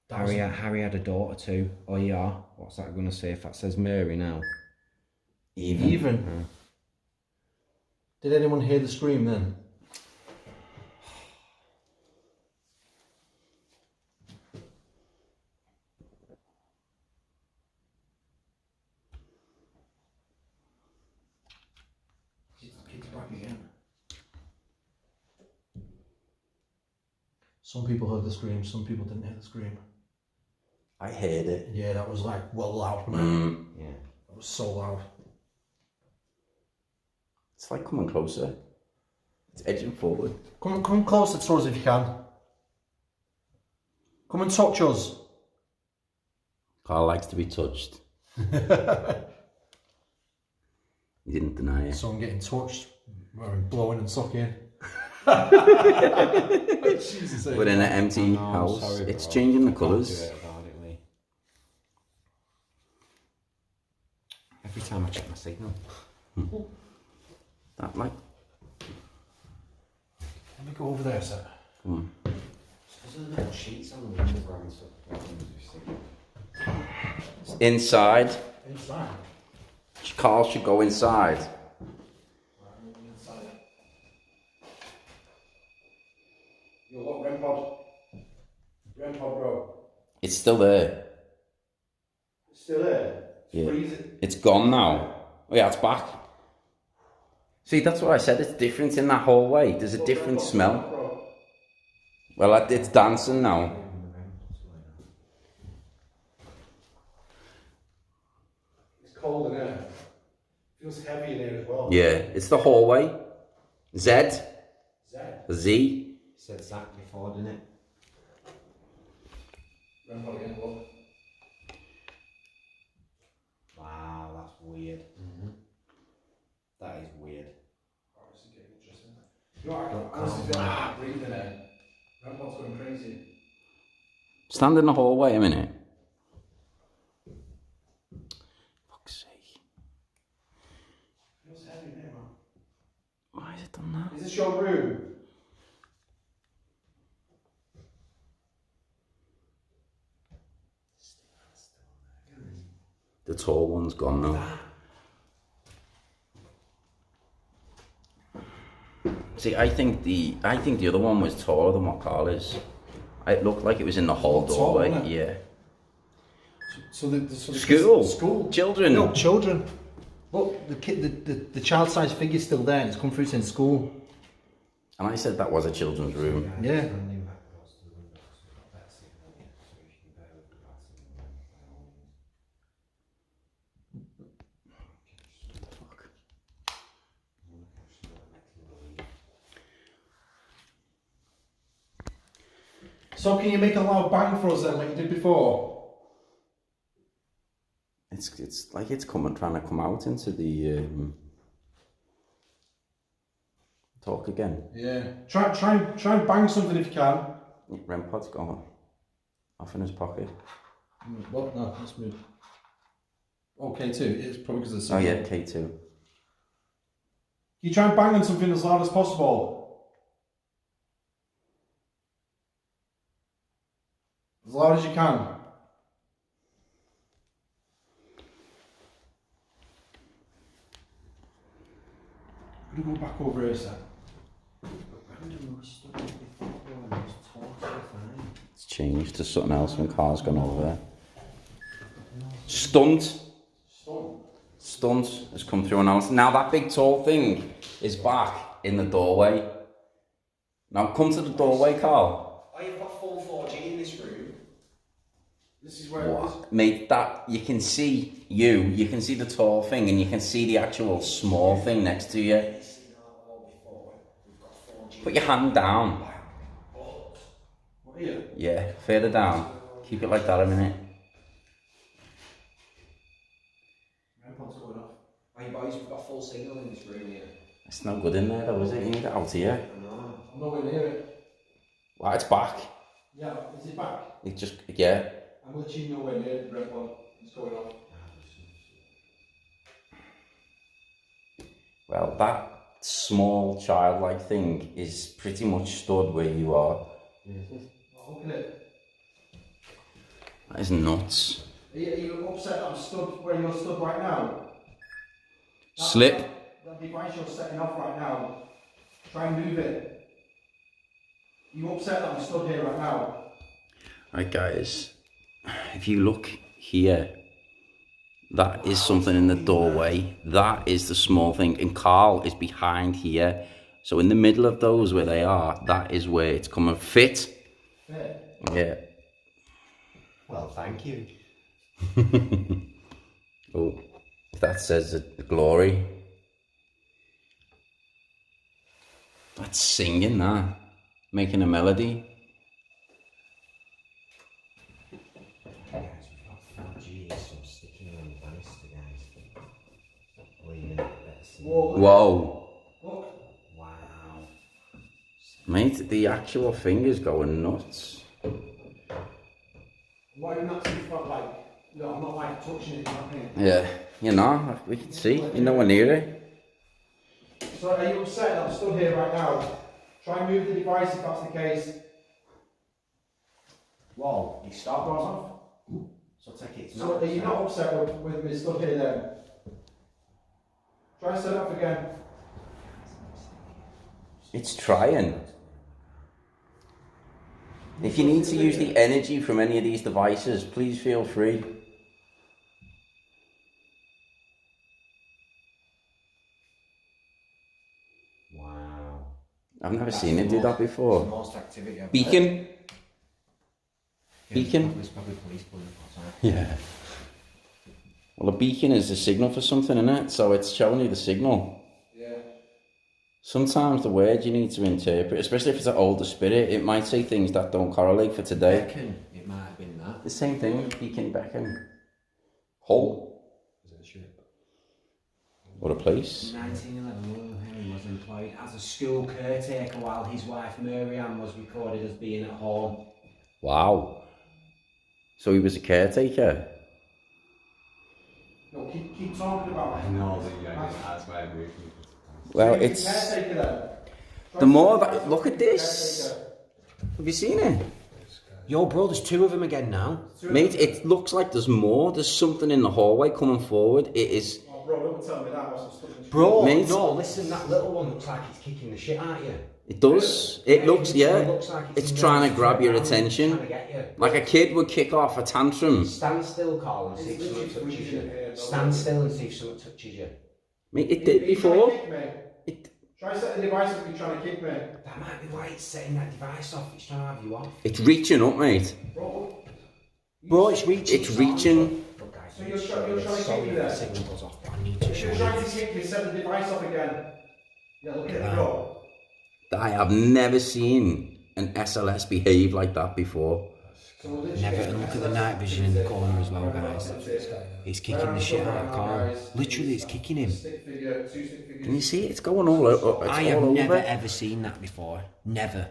Speaker 4: Harry had a daughter too. Oh yeah. What's that going to say if that says Mary now?
Speaker 3: Even. Did anyone hear the scream then? Kids back again. Some people heard the scream, some people didn't hear the scream.
Speaker 1: I heard it.
Speaker 3: Yeah, that was like well loud, wasn't it?
Speaker 1: Mm.
Speaker 4: Yeah.
Speaker 3: That was so loud.
Speaker 1: It's like coming closer. It's edging forward.
Speaker 3: Come closer to us if you can. Come and touch us.
Speaker 1: Carl likes to be touched. He didn't deny it.
Speaker 3: So I'm getting touched, blowing and sucking. Jesus,
Speaker 1: We're in an empty house. It's changing the colours.
Speaker 4: Every time I check my signal.
Speaker 1: That like.
Speaker 3: Let me go over there, sir.
Speaker 1: Come on.
Speaker 4: There's little sheets on the window and stuff.
Speaker 1: Inside.
Speaker 3: Inside.
Speaker 1: Carl should go inside.
Speaker 3: Yo, look, REM pod. REM pod, bro.
Speaker 1: It's still there.
Speaker 3: It's still there. It's
Speaker 1: Yeah.
Speaker 3: freezing.
Speaker 1: It's gone now. Oh yeah, it's back. See, that's what I said. It's different in that hallway. There's a different smell.
Speaker 3: Bro.
Speaker 1: Well, it's dancing now.
Speaker 3: It's cold in there. Feels heavy in here as well.
Speaker 1: Yeah, it's the hallway. Z.
Speaker 3: Zed.
Speaker 1: Z.
Speaker 4: Said Zach before, didn't it?
Speaker 3: REM pod again, look.
Speaker 4: Wow, that's weird. That is weird.
Speaker 3: Oh, this is getting interesting. You know, I honestly feel like I can't breathe in there. REM pod's going crazy.
Speaker 1: Stand in the hallway a minute. Fuck's sake.
Speaker 3: Feels heavy in here, man.
Speaker 1: Why has it done that?
Speaker 3: Is this your room?
Speaker 1: The tall one's gone now. See, I think the other one was taller than what Carl is. It looked like it was in the hall
Speaker 3: Tall,
Speaker 1: doorway.
Speaker 3: wasn't it?
Speaker 1: Yeah.
Speaker 3: So the
Speaker 1: School.
Speaker 3: School.
Speaker 1: Children.
Speaker 3: No, children. Look, the child-sized figure's still there and it's come through saying school.
Speaker 1: And I said that was a children's room.
Speaker 3: Yeah. So can you make a loud bang for us then, like you did before?
Speaker 1: It's like it's trying to come out into the talk again.
Speaker 3: Yeah. Try and bang something if you can.
Speaker 1: REM pod's gone off in his pocket.
Speaker 3: What? No, let's move. Oh, K2. It's probably because of the
Speaker 1: Oh
Speaker 3: signal.
Speaker 1: yeah, K2.
Speaker 3: Can you try and bang on something as loud as possible? As loud as you can.
Speaker 2: I'm gonna go back over here, sir.
Speaker 1: It's changed to something else when Carl's gone over there. Stunt has come through now. Now that big tall thing is back in the doorway. Now come to the doorway, Carl.
Speaker 4: Oh, you've got full 4G in this room.
Speaker 2: This is where
Speaker 1: What? Mate, that you can see you can see the tall thing, and you can see the actual small thing next to you. Put your hand down.
Speaker 2: What here?
Speaker 1: Yeah, further down. Keep it like that a minute.
Speaker 2: AirPod's going off.
Speaker 4: Hey boys, we've got full signal in this room here.
Speaker 1: It's no good in there though, is it? You need it out here.
Speaker 4: I know.
Speaker 2: I'm nowhere near it.
Speaker 1: Well, it's back.
Speaker 2: Yeah, is it back?
Speaker 1: It just, yeah.
Speaker 2: I'm literally nowhere near the red one. It's going off.
Speaker 1: Well, that small childlike thing is pretty much stood where you are.
Speaker 2: Oh, look at it.
Speaker 1: That is nuts.
Speaker 2: Are you upset that I'm stood where you're stood right now?
Speaker 1: Slip.
Speaker 2: That device you're setting off right now, try and move it. Are you upset that I'm stood here right now?
Speaker 1: Right, guys. If you look here, that is something in the doorway. That is the small thing. And Carl is behind here. So in the middle of those where they are, that is where it's coming fit.
Speaker 2: There.
Speaker 1: Yeah.
Speaker 4: Well, thank you.
Speaker 1: Oh, that says the glory. That's singing, that. Making a melody.
Speaker 4: Guys, we've got 4G, so I'm sticking on the banister, guys. Leaning a bit better signal.
Speaker 1: Whoa.
Speaker 2: Look.
Speaker 4: Wow.
Speaker 1: Mate, the actual finger's going nuts.
Speaker 2: Not even that too far, like, no, I'm not like touching it, nothing.
Speaker 1: Yeah, you know, we can see. You're nowhere near it.
Speaker 2: So are you upset that I'm stood here right now? Try and move the device if that's the case.
Speaker 4: Whoa, you stop.
Speaker 2: Doors off.
Speaker 4: So take it.
Speaker 2: So are you not upset with me stood here then? Try and set it up again.
Speaker 1: It's trying. If you need to use the energy from any of these devices, please feel free.
Speaker 4: Wow.
Speaker 1: I've never seen it do that
Speaker 4: The
Speaker 1: before.
Speaker 4: most activity I've
Speaker 1: Beacon?
Speaker 4: Yeah,
Speaker 1: Beacon?
Speaker 4: There's probably police pulling up outside.
Speaker 1: Yeah. Well, a beacon is a signal for something, isn't it? So it's showing you the signal.
Speaker 2: Yeah.
Speaker 1: Sometimes the word you need to interpret, especially if it's an older spirit, it might say things that don't correlate for today.
Speaker 4: Beacon, it might have been that.
Speaker 1: The same thing, beacon, beacon. Hull.
Speaker 4: Is it a ship?
Speaker 1: What a place.
Speaker 4: 1911, William Henry was employed as a school caretaker while his wife Miriam was recorded as being at home.
Speaker 1: Wow. So he was a caretaker.
Speaker 2: No, keep talking about it.
Speaker 5: No, that's why I'm moving.
Speaker 1: Well,
Speaker 2: So
Speaker 1: it's...
Speaker 2: caretaker then.
Speaker 1: The more that... Look at this. Have you seen it?
Speaker 4: Yo, bro, there's two of them again now.
Speaker 1: Mate, it looks like there's more. There's something in the hallway coming forward. It is...
Speaker 2: Oh, bro, don't tell me that whilst I'm stuck in the
Speaker 4: Bro,
Speaker 1: Mate.
Speaker 4: no, listen, that little one looks like it's kicking the shit out of you.
Speaker 1: It does. It looks, yeah.
Speaker 4: It looks like
Speaker 1: It's trying to grab your
Speaker 4: Trying to
Speaker 1: attention.
Speaker 4: get you.
Speaker 1: Like a kid would kick off a tantrum.
Speaker 4: Stand still, Carl, and see if
Speaker 2: It's
Speaker 4: someone
Speaker 2: literally
Speaker 4: touches you.
Speaker 2: freezing.
Speaker 4: Stand still and see if someone touches you.
Speaker 1: Mate, it
Speaker 2: Are
Speaker 1: did
Speaker 2: you trying
Speaker 1: before.
Speaker 2: to kick me?
Speaker 1: It,
Speaker 2: Try set the device if you're trying to kick me.
Speaker 4: That might be why it's setting that device off. It's trying to have you off.
Speaker 1: it's reaching up, mate.
Speaker 2: Bro.
Speaker 4: Bro, it's reaching.
Speaker 1: It's reaching.
Speaker 4: Look, guys,
Speaker 2: So you're trying to kick me
Speaker 4: the
Speaker 2: there?
Speaker 4: signal goes off, but I need to
Speaker 2: If
Speaker 4: show
Speaker 2: you're
Speaker 4: you
Speaker 2: trying to
Speaker 4: this.
Speaker 2: kick me, set the device off again. Yeah, look at it go.
Speaker 1: I have never seen an SLS behave like that before.
Speaker 2: So we're literally
Speaker 4: Never,
Speaker 2: getting
Speaker 4: and look at the
Speaker 2: SLS
Speaker 4: night vision in the corner as well,
Speaker 2: Right,
Speaker 4: guys.
Speaker 2: that's it.
Speaker 4: It's kicking the shit out of Carl.
Speaker 2: Guys.
Speaker 4: Literally, it's kicking him.
Speaker 2: Stick figure, two stick figures.
Speaker 1: Can you see it? It's going all over. It's
Speaker 4: I
Speaker 1: all
Speaker 4: have
Speaker 1: over.
Speaker 4: never ever seen that before. Never.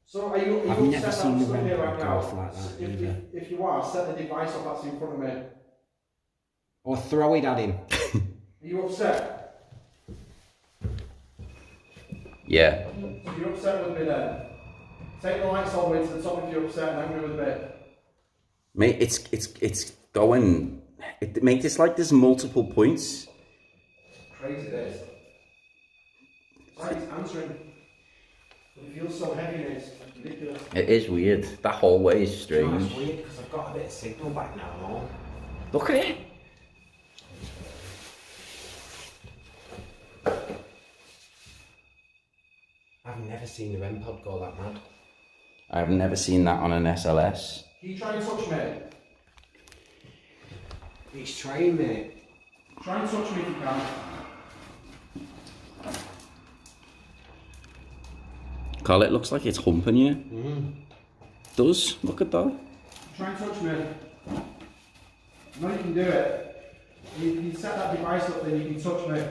Speaker 2: So are you
Speaker 4: I've never
Speaker 2: upset
Speaker 4: seen
Speaker 2: that I'm
Speaker 4: the
Speaker 2: stood here
Speaker 4: ramp
Speaker 2: right
Speaker 4: go
Speaker 2: now?
Speaker 4: off like that either.
Speaker 2: If you are, set the device off that's in front of me. Are
Speaker 4: Or throw it at him.
Speaker 2: you upset?
Speaker 1: Yeah.
Speaker 2: So you're upset with me then? Take the lights all the way to the top if you're upset and angry with me.
Speaker 1: Mate, it's going... Mate, it's like there's multiple points.
Speaker 2: Crazy this. Right, it's answering. But it feels so heavy and it's ridiculous.
Speaker 1: It is weird. That hallway is
Speaker 4: No,
Speaker 1: strange.
Speaker 4: it's weird because I've got a bit of signal back now and all.
Speaker 1: Look at it.
Speaker 4: I've never seen the REM pod go that mad.
Speaker 1: I've never seen that on an SLS.
Speaker 2: Can you try and touch me?
Speaker 4: It's trying, mate.
Speaker 2: Try and touch me if you can.
Speaker 1: Carl, it looks like it's humping you. Does. Look at that.
Speaker 2: Try and touch me. No, you can do it. You can set that device up, then you can touch me.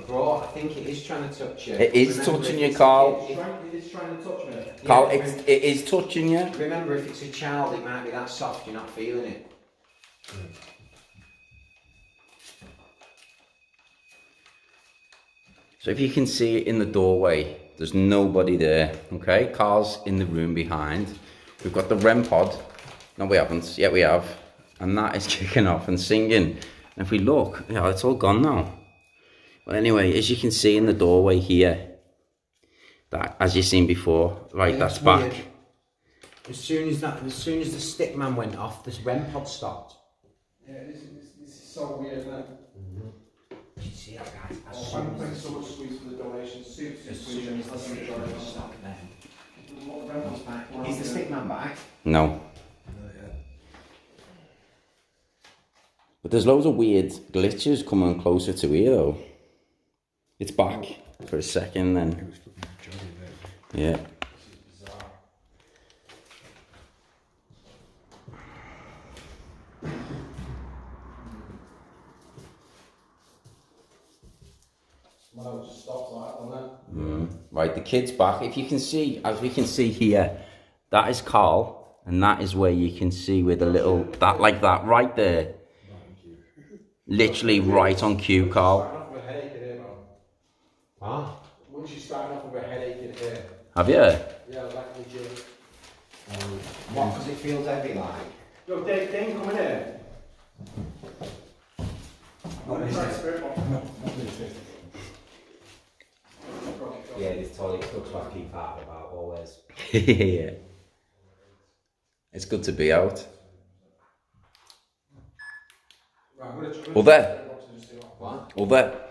Speaker 4: Bro, I think it is trying to touch you.
Speaker 1: It is
Speaker 4: Remember,
Speaker 1: touching
Speaker 4: if
Speaker 1: you,
Speaker 4: it's a
Speaker 1: Carl.
Speaker 4: kid-
Speaker 2: It is trying to touch me.
Speaker 1: Carl,
Speaker 4: Yeah,
Speaker 1: it is touching you.
Speaker 4: Remember, if it's a child, it might be that soft, you're not feeling it.
Speaker 1: So if you can see it in the doorway, there's nobody there, okay? Carl's in the room behind. We've got the REM pod. No, we haven't. Yeah, we have. And that is kicking off and singing. And if we look, yeah, it's all gone now. Well, anyway, as you can see in the doorway here, that, as you've seen before, right,
Speaker 4: Yeah,
Speaker 1: that's
Speaker 4: it's
Speaker 1: back.
Speaker 4: weird. As soon as the stick man went off, this REM pod stopped.
Speaker 2: Yeah, this is so weird, isn't it?
Speaker 4: Did you see that, guys? As
Speaker 2: Oh,
Speaker 4: soon
Speaker 2: thanks
Speaker 4: as
Speaker 2: so much, Squeeze, for the donation. Super,
Speaker 4: as
Speaker 2: super
Speaker 4: soon as the
Speaker 2: That's
Speaker 4: stick
Speaker 2: enjoyable.
Speaker 4: man stopped, then
Speaker 2: What Reynolds back?
Speaker 4: is the stick man back?
Speaker 1: No. But there's loads of weird glitches coming closer to here, though. It's back for a second, then. Yeah.
Speaker 2: Well, it just stops like that, doesn't it?
Speaker 1: Right, the kid's back. If you can see, as we can see here, that is Carl, and that is where you can see with a little, that like that, right there. Literally right on cue, Carl.
Speaker 2: Starting off with a headache in here, man.
Speaker 4: Ah.
Speaker 2: Once you start off with a headache in here,
Speaker 1: Have you?
Speaker 2: yeah, like legit.
Speaker 4: What? Because it feels heavy, like.
Speaker 2: Yo, Dane, come in here. I'm gonna try spirit box.
Speaker 4: Yeah, this toilet looks like I keep out about always.
Speaker 1: Yeah. It's good to be out.
Speaker 2: Right, I'm gonna try
Speaker 1: Well, there.
Speaker 2: spirit box and just see what.
Speaker 4: What?
Speaker 1: Or there.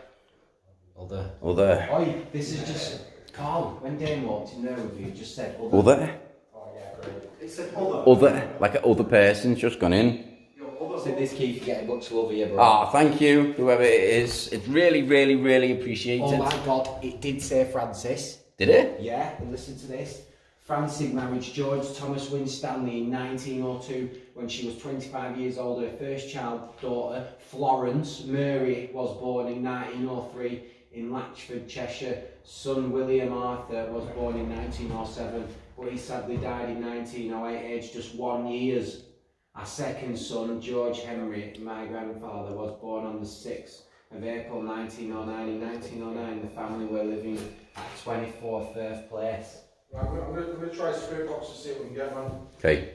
Speaker 4: Other.
Speaker 1: Or there.
Speaker 4: Oi, this is just Carl. When Dane walked in there with you, just said other.
Speaker 1: Or there.
Speaker 2: Oh, yeah, great. It said other.
Speaker 1: Other. Like an other person's just gone in.
Speaker 2: Yo, other.
Speaker 4: So this key for getting books over you, bro.
Speaker 1: Ah, thank you, whoever it is. It's really, really, really appreciated.
Speaker 4: Oh my god, it did say Francis.
Speaker 1: Did it?
Speaker 4: Yeah, and listen to this. Francis married George Thomas Winstanley in 1902 when she was 25 years old. Her first child, daughter, Florence Mary, was born in 1903 in Latchford, Cheshire. Son William Arthur was born in 1907, but he sadly died in 1908, aged just 1 year. Our second son, George Henry, my grandfather, was born on the 6th of April 1909. In 1909, the family were living at 24 Firth Place.
Speaker 2: Right, I'm gonna try spirit box to see what we can get, man.
Speaker 1: Okay.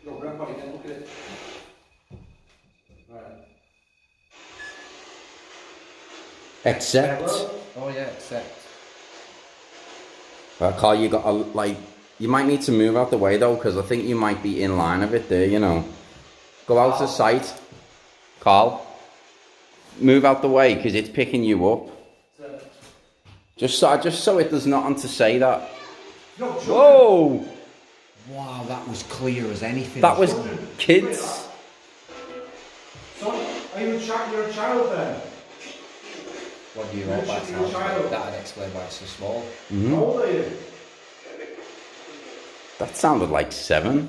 Speaker 2: Yo, grandpa, again, look at it. Right.
Speaker 1: Accept.
Speaker 4: Oh yeah, except.
Speaker 1: Carl, you got a, like, you might need to move out the way though, because I think you might be in line of it there, you know. Go out of sight. Carl. Move out the way, because it's picking you up. Just so it does not want to say that.
Speaker 2: Yo,
Speaker 1: Whoa!
Speaker 4: Wow, that was clear as anything.
Speaker 1: That was kids.
Speaker 2: son, are you you're a child then?
Speaker 4: What do you
Speaker 2: You're
Speaker 4: know
Speaker 2: a
Speaker 4: about
Speaker 2: you're a child.
Speaker 4: That'd explain why it's so small.
Speaker 2: How old are you?
Speaker 1: That sounded like 7.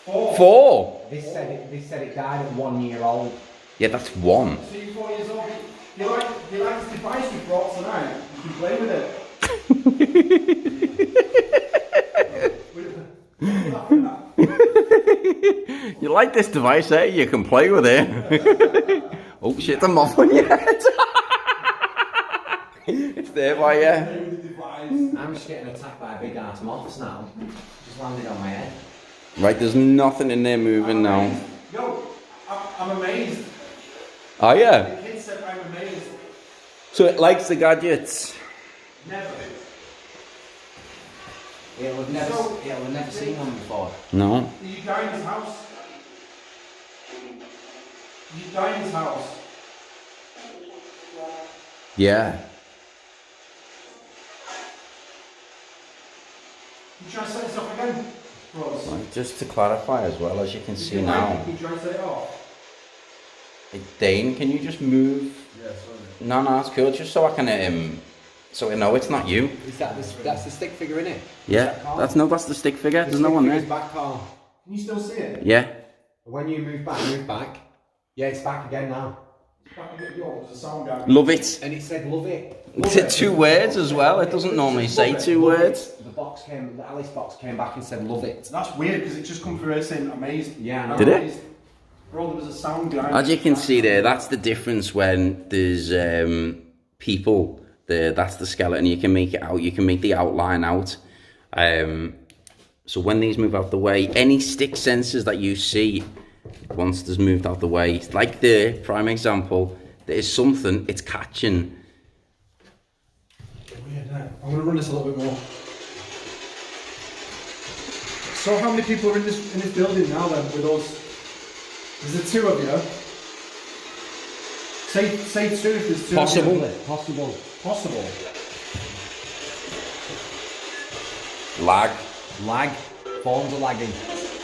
Speaker 2: 4.
Speaker 1: 4?
Speaker 4: This said it died at 1 year old.
Speaker 1: Yeah, that's 1.
Speaker 2: So you're 4 years old. Do you like this device we brought tonight? You can play with it.
Speaker 1: You like this device, eh? You can play with it. Oh shit, I'm off on your head. It's there by you.
Speaker 2: Play with the device.
Speaker 4: I'm just getting attacked by big ass moths now. Just landed on my head.
Speaker 1: Right, there's nothing in there moving now.
Speaker 2: Yo, I'm amazed.
Speaker 1: Oh yeah.
Speaker 2: The kids said I'm amazed.
Speaker 1: So it likes the gadgets.
Speaker 2: Never.
Speaker 4: It'll have never seen one before.
Speaker 1: No.
Speaker 2: Are you dying his house? You dying his house?
Speaker 1: Yeah.
Speaker 2: You try to set this off again? Bros.
Speaker 1: Right, just to clarify as well, as you can see
Speaker 2: You
Speaker 1: now.
Speaker 2: Can you try to set it off?
Speaker 1: Hey, Dane, can you just move?
Speaker 2: Yeah, sorry.
Speaker 1: No, it's cool. Just so I can, so I know it's not you.
Speaker 4: Is that's the stick figure in it?
Speaker 1: Yeah, that's the stick figure. There's no one there.
Speaker 4: Back, Carl.
Speaker 2: Can you still see it?
Speaker 1: Yeah.
Speaker 4: When you move back. Yeah, it's back again now.
Speaker 2: Back a bit, yo, there's a sound guy.
Speaker 1: Love it.
Speaker 4: And it said love it.
Speaker 1: It said 2 words as well. It doesn't normally say 2 words.
Speaker 4: The Alice box came back and said love it.
Speaker 2: That's weird because it just come through here saying amazed.
Speaker 4: Yeah, I know.
Speaker 1: Did it?
Speaker 2: Amazed. Bro, there was a sound guy.
Speaker 1: As you can see there, that's the difference when there's people there. That's the skeleton. You can make it out. You can make the outline out. So when these move out the way, any stick sensors that you see, once there's moved out the way, like the prime example, there is something it's catching.
Speaker 2: Weird, eh? I'm going to run this a little bit more. So how many people are in this building now then with us? There's the 2 of you. Say 2 if there's 2
Speaker 1: Possible.
Speaker 2: of you. Possible.
Speaker 1: Lag.
Speaker 4: Lag. Phones are lagging.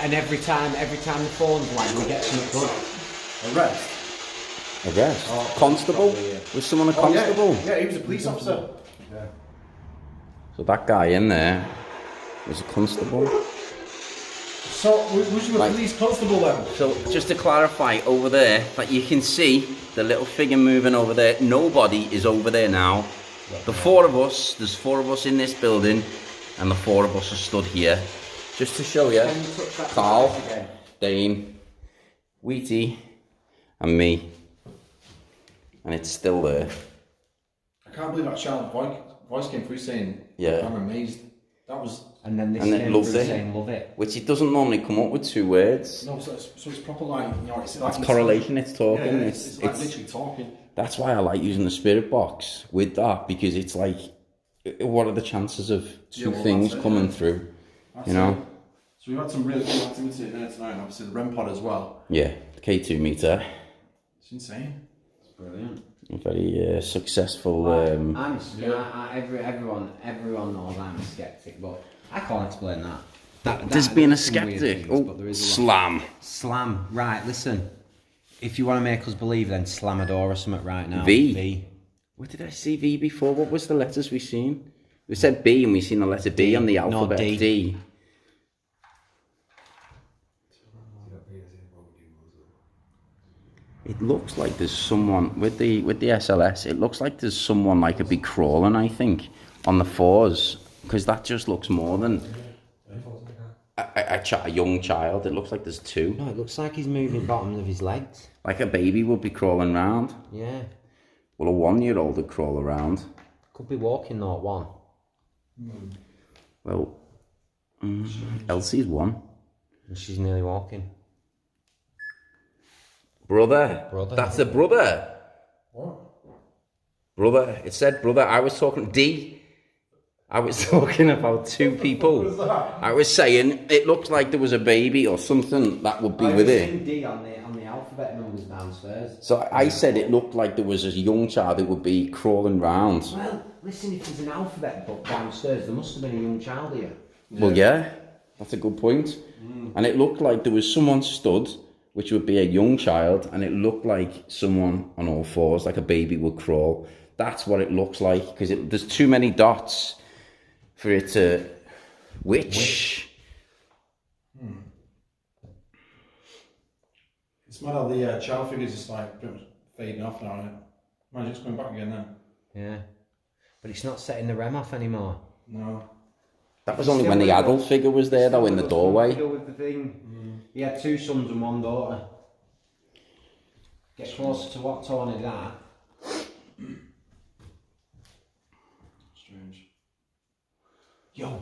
Speaker 4: And every time the phone's lag, we get something good.
Speaker 2: Arrest.
Speaker 1: Arrest.
Speaker 4: Oh,
Speaker 1: Constable?
Speaker 4: probably, yeah.
Speaker 1: Was someone a constable?
Speaker 2: Yeah, he was a police officer.
Speaker 4: Yeah.
Speaker 1: So that guy in there was a constable.
Speaker 2: So, was you a
Speaker 1: Right.
Speaker 2: police constable then?
Speaker 1: So just to clarify, over there, that you can see the little figure moving over there. Nobody is over there now. The 4 of us, there's 4 of us in this building, and the 4 of us are stood here. Just to show you,
Speaker 4: Can you touch that
Speaker 1: Karl,
Speaker 4: device again?
Speaker 1: Dane, Wheaty, and me. And it's still there.
Speaker 2: I can't believe that child's voice came through saying,
Speaker 1: Yeah.
Speaker 2: I'm amazed. That was...
Speaker 4: And then this
Speaker 1: And it
Speaker 4: came
Speaker 1: loves
Speaker 4: through
Speaker 1: it.
Speaker 4: saying love it.
Speaker 1: Which it doesn't normally come up with 2 words.
Speaker 2: No, so it's proper like, you know, it's like...
Speaker 1: It's correlation, it's talking.
Speaker 2: Yeah,
Speaker 1: it's,
Speaker 2: it's like literally talking.
Speaker 1: That's why I like using the spirit box with that, because it's like, what are the chances of 2
Speaker 2: well,
Speaker 1: things
Speaker 2: that's it,
Speaker 1: coming
Speaker 2: yeah.
Speaker 1: through?
Speaker 2: That's
Speaker 1: you know?
Speaker 2: it. So we've had some really cool activity there tonight, and obviously the REM pod as well.
Speaker 1: Yeah, the K2 meter.
Speaker 2: It's insane.
Speaker 4: It's brilliant.
Speaker 1: Very successful.
Speaker 4: I'm everyone knows I'm a skeptic, but I can't explain that.
Speaker 1: There's been a
Speaker 4: there's some weird
Speaker 1: skeptic.
Speaker 4: things, but there
Speaker 1: Oh,
Speaker 4: is a lot.
Speaker 1: slam.
Speaker 4: Slam. Right, listen. If you want to make us believe, then slam a door or something right now.
Speaker 1: V. What did I see V before? What was the letters we seen? We said B and we seen the letter D on the alphabet.
Speaker 4: D.
Speaker 1: D. It looks like there's someone with the SLS. It looks like there's someone like a big crawling, I think, on the 4s, because that just looks more than a young child. It looks like there's 2.
Speaker 4: No, it looks like he's moving bottoms of his legs.
Speaker 1: Like a baby would be crawling around.
Speaker 4: Yeah.
Speaker 1: Well, a 1-year-old would crawl around.
Speaker 4: Could be walking though at 1.
Speaker 1: Well, Elsie's 1.
Speaker 4: And she's nearly walking.
Speaker 1: Brother.
Speaker 4: Brother.
Speaker 1: That's a brother.
Speaker 2: What?
Speaker 1: Brother. It said brother. I was talking D. I was talking about 2 people.
Speaker 2: What was that?
Speaker 1: I was saying it looks like there was a baby or something that would be with it.
Speaker 4: D on the alphabet numbers downstairs.
Speaker 1: So I said it looked like there was a young child that would be crawling round.
Speaker 4: Well, listen, if there's an alphabet book downstairs, there must have been a young child here.
Speaker 1: Well, yeah, that's a good point. And it looked like there was someone stood, which would be a young child, and it looked like someone on all 4s, like a baby would crawl. That's what it looks like, because there's too many dots for it to... Which?
Speaker 2: It's mad how the child figure's just like pretty much fading off now, isn't it? Imagine it's coming back again then.
Speaker 4: Yeah. But it's not setting the REM off anymore.
Speaker 2: No.
Speaker 1: That was only when the adult figure was there, though, in the doorway.
Speaker 4: With the thing. He had 2 sons and 1 daughter. Get closer to what Tony did that.
Speaker 2: Strange.
Speaker 4: Yo.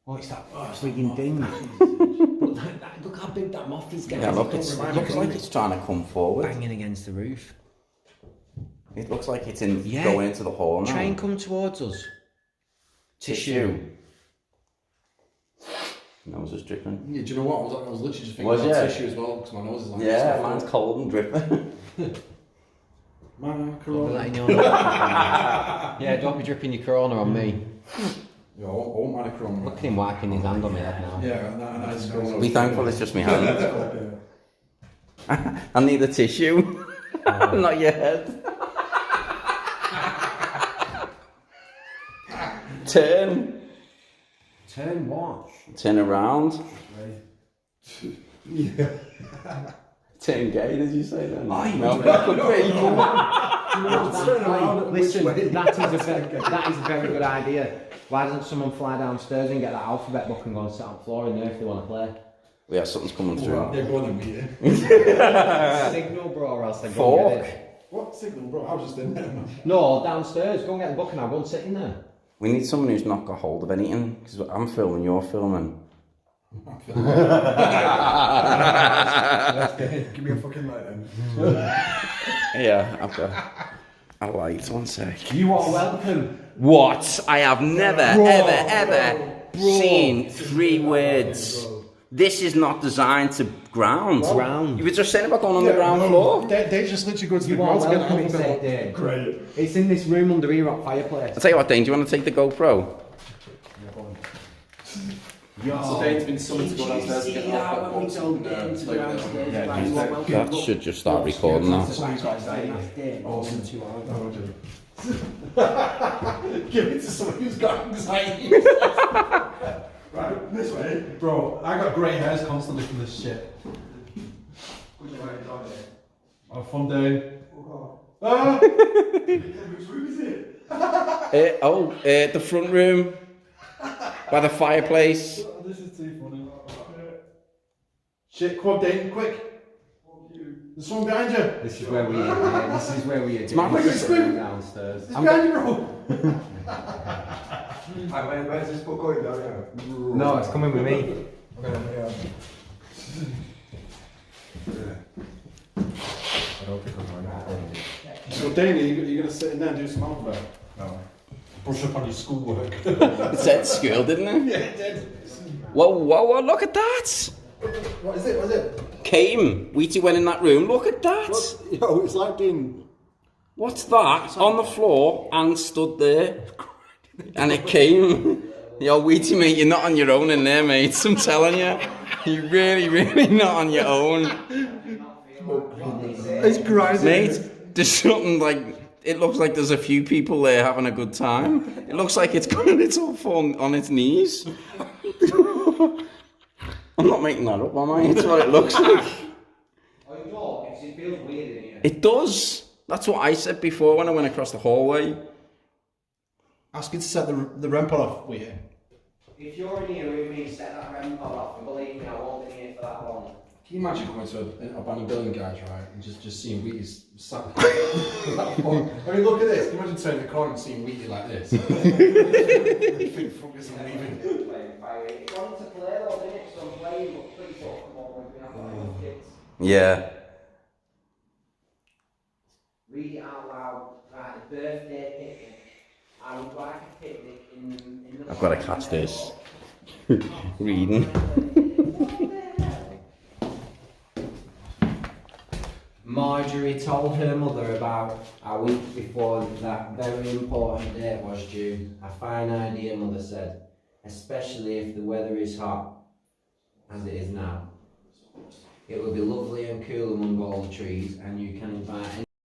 Speaker 4: Oh, it's that frigging thing. But that Look how big that moth is getting.
Speaker 1: Yeah, look, it looks like it's trying to come forward.
Speaker 4: Banging against the roof.
Speaker 1: It looks like it's in
Speaker 4: Yeah.
Speaker 1: going into the hall now.
Speaker 4: Try and come towards us.
Speaker 1: Tissue. Nose is dripping.
Speaker 3: Yeah, do you know what? I was literally just thinking
Speaker 1: Was
Speaker 3: about
Speaker 1: ya?
Speaker 3: tissue as well, because my nose is like...
Speaker 1: Yeah, mine's cold and dripping.
Speaker 3: Macaroni.
Speaker 4: Yeah, don't be dripping your corona on me.
Speaker 3: Yeah, all macaroni.
Speaker 4: Look at him wiping his hand on my head now.
Speaker 3: Yeah, and that is corona.
Speaker 1: Be thankful it's just my hand. I need a tissue. Not your head. Turn.
Speaker 4: Turn what?
Speaker 1: Turn around. Turn gay, did you say then? No, that could be.
Speaker 4: Listen, that is a very good idea. Why doesn't someone fly downstairs and get that alphabet book and go and sit on the floor in there if they want to play?
Speaker 1: Yeah, something's coming through.
Speaker 3: Yeah, go on then, meet it.
Speaker 4: Signal, bro, or else they go
Speaker 1: Fork.
Speaker 4: and get it.
Speaker 3: What signal, bro? I was just in there, man.
Speaker 4: No, downstairs. Go and get the book and I'll go and sit in there.
Speaker 1: We need someone who's not got hold of anything, because I'm filming, you're filming.
Speaker 3: Give me a fucking light then.
Speaker 1: Yeah, I've got a light, one sec.
Speaker 4: You are welcome.
Speaker 1: What? I have never, ever seen 3 words. This is not designed to ground.
Speaker 4: Ground.
Speaker 1: You were just saying about going on the ground floor.
Speaker 3: They just literally go to the
Speaker 4: You are
Speaker 3: ground to get
Speaker 4: welcome,
Speaker 3: the
Speaker 4: it said there.
Speaker 3: Great.
Speaker 4: It's in this room under here at fireplace.
Speaker 1: I'll tell you what, Dane, do you want to take the GoPro?
Speaker 3: So Dane's been summoned to go downstairs and get the alphabet books and play with it.
Speaker 1: That should just start recording now.
Speaker 3: Give it to someone who's got anxiety. Right, this way. Bro, I got grey hairs constantly from this shit. Oh, fun day. Ah! Which room is it?
Speaker 1: The front room. By the fireplace.
Speaker 3: This is too funny. Shit, come on, Dane, quick. There's someone behind you.
Speaker 4: This is where we. It's
Speaker 1: my
Speaker 3: room.
Speaker 4: downstairs.
Speaker 3: It's behind you, bro.
Speaker 5: Where's this book going down here?
Speaker 4: No, it's coming with me.
Speaker 5: I don't think I'm going to.
Speaker 3: So, Dane, are you going to sit in there and do some alphabet? No. Brush up on your schoolwork.
Speaker 1: It said school, didn't it?
Speaker 3: Yeah, it did.
Speaker 1: Whoa, look at that.
Speaker 3: What is it? What is it?
Speaker 1: Came. Wheaty went in that room. Look at that.
Speaker 3: Yo, it's like being...
Speaker 1: What's that? On the floor and stood there. And it came. Yo, Wheaty, mate, you're not on your own in there, mate. I'm telling you. You're really not on your own.
Speaker 3: It's crazy.
Speaker 1: Mate, there's something like... It looks like there's a few people there having a good time. It looks like it's all fallen on its knees. I'm not making that up, am I? It's what it looks like.
Speaker 4: Oh, it feels weird in here.
Speaker 1: It does. That's what I said before when I went across the hallway.
Speaker 3: Ask you to set the REM pod off with you.
Speaker 4: If you're in here with me, set that REM pod off, and believe me, I won't be here for that long.
Speaker 3: Can you imagine going to an abandoned building, guys, right, and just seeing Wheaties sat I mean, look at this. Can you imagine turning the corner and seeing Wheatie like this? You think, fuck this, I'm leaving.
Speaker 4: If you want to play though, didn't it? So I'm playing, but please don't come over and we have like kids.
Speaker 1: Yeah.
Speaker 4: Read it out loud. Right, a birthday picnic. I would like a picnic in the...
Speaker 1: I've got to catch this. Reading.
Speaker 4: Marjorie told her mother about a week before that very important date was due. A fine idea, mother said, especially if the weather is hot, as it is now. It will be lovely and cool among all the trees, and you can invite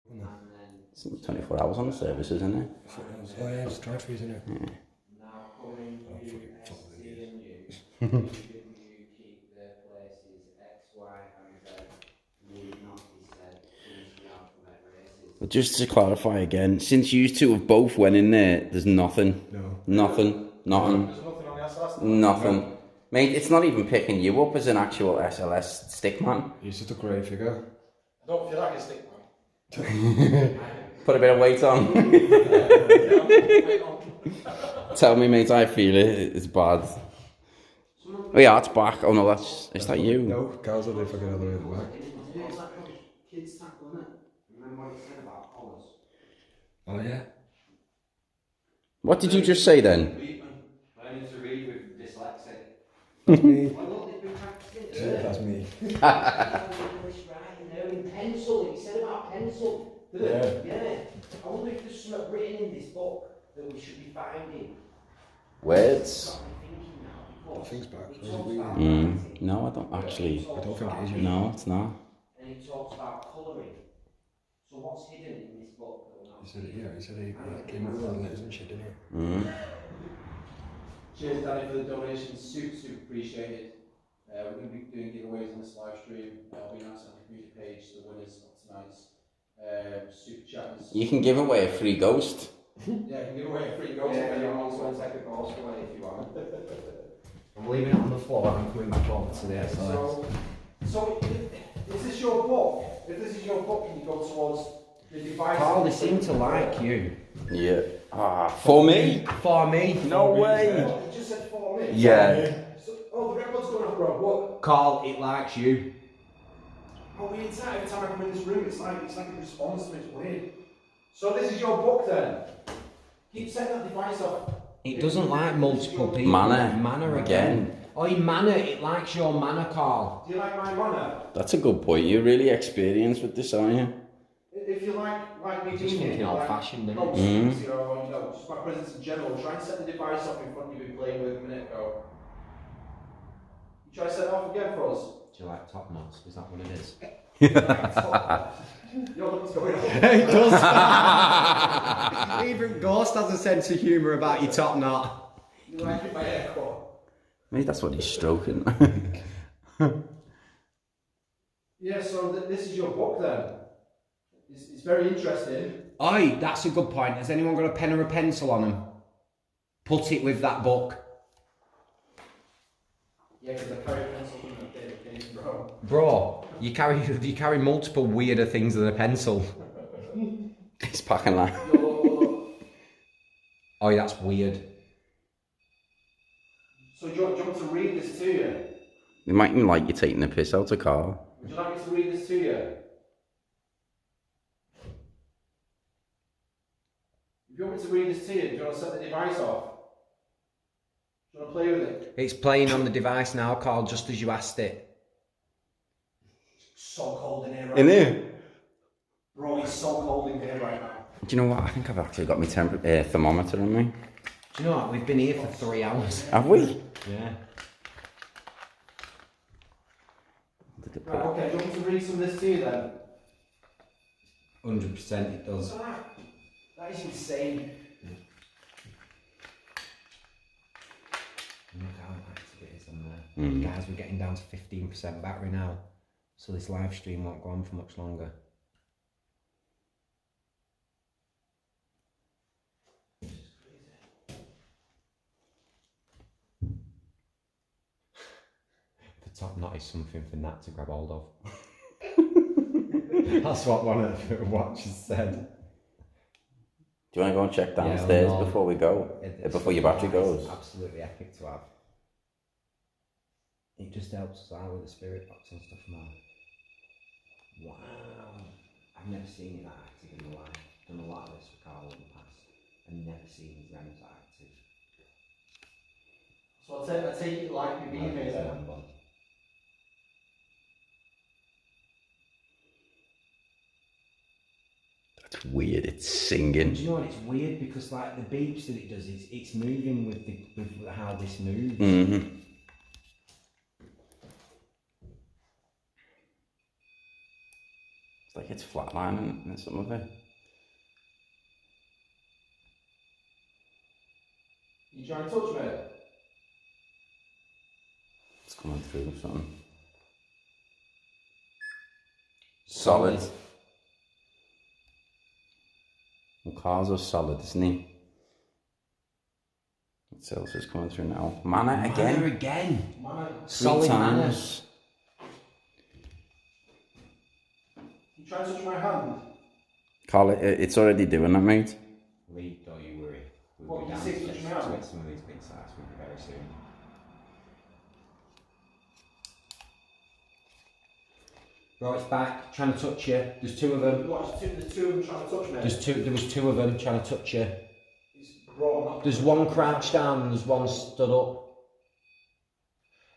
Speaker 4: anyone.
Speaker 1: It's 24 hours on the service, isn't it?
Speaker 3: Oh, yeah, it's drive-throughs, isn't it?
Speaker 4: Now coming to seeing you, you keep their places X, Y, and Z. Need not be said. Please be alphabet races.
Speaker 1: But just to clarify again, since you two have both went in there, there's nothing.
Speaker 3: No.
Speaker 1: Nothing.
Speaker 3: There's nothing on the SLS?
Speaker 1: Nothing. Mate, it's not even picking you up as an actual SLS stick man.
Speaker 3: You're such a great figure. I don't feel like a stick man.
Speaker 1: Put a bit of weight on. Tell me, mate, I feel it. It's bad. Oh yeah, it's back. Oh no, is that you?
Speaker 5: No, Carl's over there fucking other way at the back.
Speaker 4: What's that called? Kids tackle, innit? Remember what it said about collars?
Speaker 5: Oh yeah.
Speaker 1: What did you just say then?
Speaker 4: Learning to read with dyslexic.
Speaker 5: That's me.
Speaker 4: Well, look, they've been practicing it.
Speaker 5: Yeah, that's me.
Speaker 4: English writing there in pencil. It said about pencil. Did it? Yeah. I wonder if there's something written in this book that we should be finding.
Speaker 1: Words?
Speaker 4: Got me thinking now, because
Speaker 5: Things back.
Speaker 4: it talks about
Speaker 1: No, I don't actually.
Speaker 5: I don't think it is.
Speaker 1: No, it's not.
Speaker 4: and it talks about colouring. So what's hidden in this book that we're not
Speaker 5: He said it, yeah, he said he came over and letters and shit, didn't he?
Speaker 2: Cheers, Danny, for the donation. Super, super appreciated. We're going to be doing giveaways on this live stream. I'll be announcing on the community page the winners of tonight's super chat.
Speaker 1: You can give away a free ghost.
Speaker 2: Yeah, you can give away a free ghost if anyone wants one.
Speaker 4: take a ghost away if you want. I'm leaving it on the floor and I'm coming back over to the outside.
Speaker 2: So, is this your book? If this is your book, can you go towards the device?
Speaker 4: Carl, they seem to like you.
Speaker 1: Yeah. Ah, for me?
Speaker 4: For me.
Speaker 1: No way.
Speaker 2: You just said for me.
Speaker 1: Yeah.
Speaker 2: So, oh, the record's going up, bro. What?
Speaker 4: Carl, it likes you.
Speaker 2: Oh, weird. It's like every time I come in this room, it's like it responds to me. It's weird. So this is your book then. Keep setting that device up.
Speaker 4: It doesn't like multiple people.
Speaker 1: Mana.
Speaker 4: Mana again. Oh, in mana, it likes your mana, Carl.
Speaker 2: Do you like my manner?
Speaker 1: That's a good point. You're really experienced with this, aren't you?
Speaker 2: If you like me
Speaker 4: Just
Speaker 2: being
Speaker 4: thinking
Speaker 2: here,
Speaker 4: old
Speaker 2: like,
Speaker 4: fashioned, isn't
Speaker 2: oh,
Speaker 4: it?
Speaker 2: you know, just my presence in general. Try and set the device up in front of you been playing with a minute ago. You try to set it off again for us.
Speaker 4: Do you like top knots? Is that what it is?
Speaker 2: Yo, look what's going on.
Speaker 4: It does. Even Ghost has a sense of humour about your top knot.
Speaker 2: You like my haircut?
Speaker 1: Maybe that's what he's stroking.
Speaker 2: Yeah, so this is your book then. It's very interesting.
Speaker 4: Oi, that's a good point. Has anyone got a pen or a pencil on them? Put it with that book.
Speaker 2: Yeah, because I carry pencils in my case, bro.
Speaker 4: Bro, you carry multiple weirder things than a pencil.
Speaker 1: He's packing that.
Speaker 4: Oi, that's weird.
Speaker 2: So do you want me to read this to you?
Speaker 1: They might even like you taking the piss out of Carl.
Speaker 2: Would you like me to read this to you? If you want me to read this to you, do you want to set the device off? Do you want to play with it?
Speaker 4: It's playing on the device now, Carl, just as you asked it.
Speaker 2: So cold in here right
Speaker 1: In
Speaker 2: now.
Speaker 1: here?
Speaker 2: Bro, it's so cold in here right now.
Speaker 1: Do you know what? I think I've actually got my thermometer on me.
Speaker 4: Do you know what? We've been here for 3 hours.
Speaker 1: Have we?
Speaker 4: Yeah.
Speaker 2: Right, okay, do you want me to read some of this to you then?
Speaker 4: 100% it does.
Speaker 2: What's that? That is insane.
Speaker 4: Look how active it is on there. Guys, we're getting down to 15% battery now. So this live stream won't go on for much longer. The top knot is something for Nat to grab hold of. That's what one of the watchers said.
Speaker 1: Do you want to go and check downstairs
Speaker 4: no.
Speaker 1: before we go? Before your battery goes?
Speaker 4: It's absolutely epic to have. It just helps us out with the spirit box and stuff now. Wow. I've never seen it that active in my life. Done a lot of this with Carl in the past and never seen his REMs that active.
Speaker 2: So I take it like you're being here then.
Speaker 1: That's weird. It's singing.
Speaker 4: Do you know what? It's weird because like the beeps that it does, it's moving with how this moves.
Speaker 1: Mm-hmm. It's like it's flatlining in some of it.
Speaker 2: You trying to touch me?
Speaker 1: It's coming through something. Solid. Well, Carl's are solid, isn't he? What else is coming through now? Mana again?
Speaker 4: Mana again.
Speaker 2: Man,
Speaker 4: Solid mana.
Speaker 2: you trying to touch my hand?
Speaker 1: Carl, it's already doing that, mate.
Speaker 4: Lee, don't you worry. We'll
Speaker 2: What,
Speaker 4: be
Speaker 2: you
Speaker 4: down
Speaker 2: say
Speaker 4: to
Speaker 2: touch
Speaker 4: get
Speaker 2: me out?
Speaker 4: some of these big sites with you very soon. Bro, it's back, trying to touch you. There's two of them.
Speaker 2: What, there's two of them trying to touch me?
Speaker 4: There was two of them trying to touch you.
Speaker 2: Bro,
Speaker 4: There's one crouched down and there's one stood up.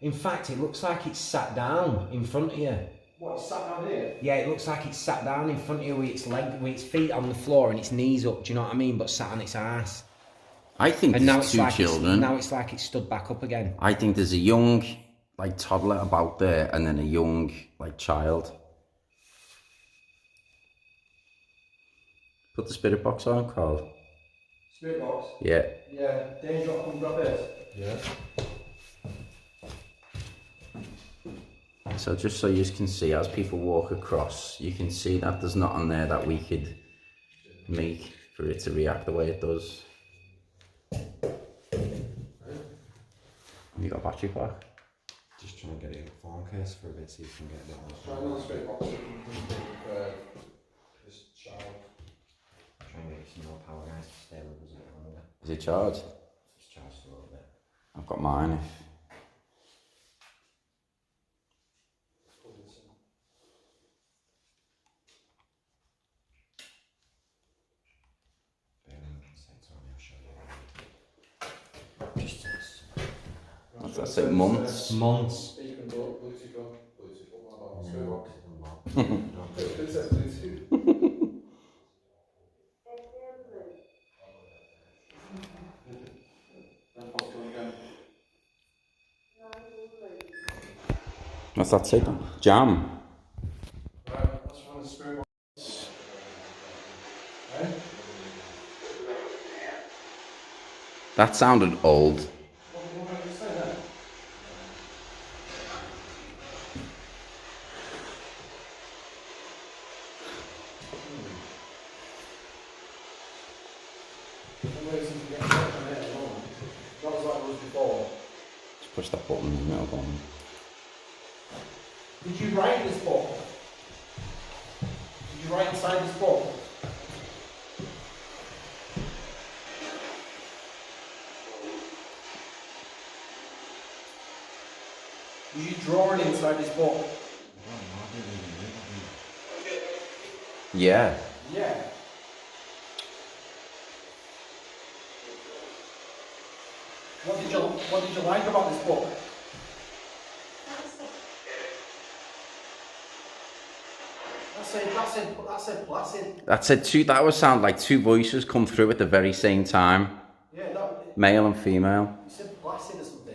Speaker 4: In fact, it looks like it's sat down in front of you.
Speaker 2: what, it's sat down here?
Speaker 4: Yeah, it looks like it's sat down in front of you with its feet on the floor and its knees up, do you know what I mean? But sat on its ass.
Speaker 1: I think
Speaker 4: And now
Speaker 1: there's
Speaker 4: it's
Speaker 1: two
Speaker 4: like
Speaker 1: children.
Speaker 4: now it's like it's stood back up again.
Speaker 1: I think there's a young, like, toddler about there, and then a young, like, child. Put the spirit box on, Carl.
Speaker 2: Spirit box?
Speaker 1: Yeah.
Speaker 2: Yeah, Dane, you want to come grab it?
Speaker 5: Yeah.
Speaker 1: So just so you can see, as people walk across, you can see that there's nothing there that we could make for it to react the way it does. Have you got a battery pack?
Speaker 5: Just trying to get it in a phone case for a bit, so you can get a bit more.
Speaker 2: Try another spirit box. This child.
Speaker 5: Try and get some more power, guys, to stay with us a bit longer.
Speaker 1: Is it charged?
Speaker 5: It's charged a little bit.
Speaker 1: I've got mine.
Speaker 5: Bear with me a sec, Tony, I'll show you. Just
Speaker 1: That's like months.
Speaker 4: Months.
Speaker 2: Speaker and Bluetooth on. Bluetooth, what about spirit box?
Speaker 5: Bluetooth.
Speaker 2: It says Bluetooth. Then what's going again?
Speaker 1: What's that say? Jam.
Speaker 2: Right, let's run the spirit box. Hey?
Speaker 1: That sounded old.
Speaker 2: What did you say then? Not as like it was before.
Speaker 1: Just push that button and it'll go on.
Speaker 2: Did you write this book? Did you write inside this book? Did you draw it inside this book?
Speaker 1: Yeah.
Speaker 2: Yeah. What did you like about this book? That said placid.
Speaker 1: That said two. That would sound like two voices come through at the very same time,
Speaker 2: Yeah, that
Speaker 1: male and female.
Speaker 2: you said placid or something.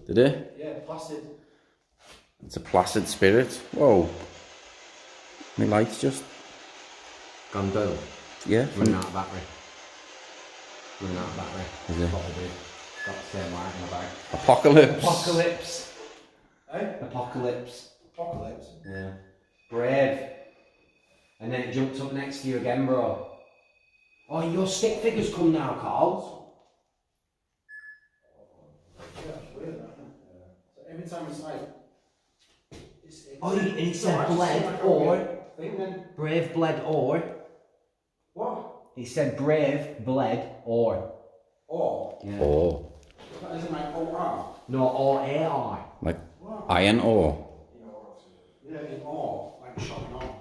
Speaker 1: Did it?
Speaker 2: Yeah, placid.
Speaker 1: It's a placid spirit. Whoa. My light's just.
Speaker 4: Gone down.
Speaker 1: Yeah.
Speaker 4: Running out of battery. Running out of battery.
Speaker 1: Is it?
Speaker 4: Probably. Got the same light in the bag.
Speaker 1: Apocalypse.
Speaker 4: Apocalypse.
Speaker 2: Hey?
Speaker 4: Apocalypse.
Speaker 2: Apocalypse.
Speaker 4: Yeah. Brave. And then it jumped up next to you again, bro. Oh, your stick figures come now, Carl.
Speaker 2: Yeah, it's weird, that, isn't it? So every time it's like.
Speaker 4: Oh, and it
Speaker 2: it's
Speaker 4: said
Speaker 2: alright, it's
Speaker 4: bled
Speaker 2: like a
Speaker 4: or.
Speaker 2: weird thing then.
Speaker 4: Brave, bled, or.
Speaker 2: What?
Speaker 4: It said brave, bled, or.
Speaker 2: Or?
Speaker 4: Yeah.
Speaker 1: Ore.
Speaker 2: That isn't like OR.
Speaker 4: No, or AR.
Speaker 1: Like
Speaker 2: What?
Speaker 1: iron ore.
Speaker 2: Yeah, in or. Like shocking on.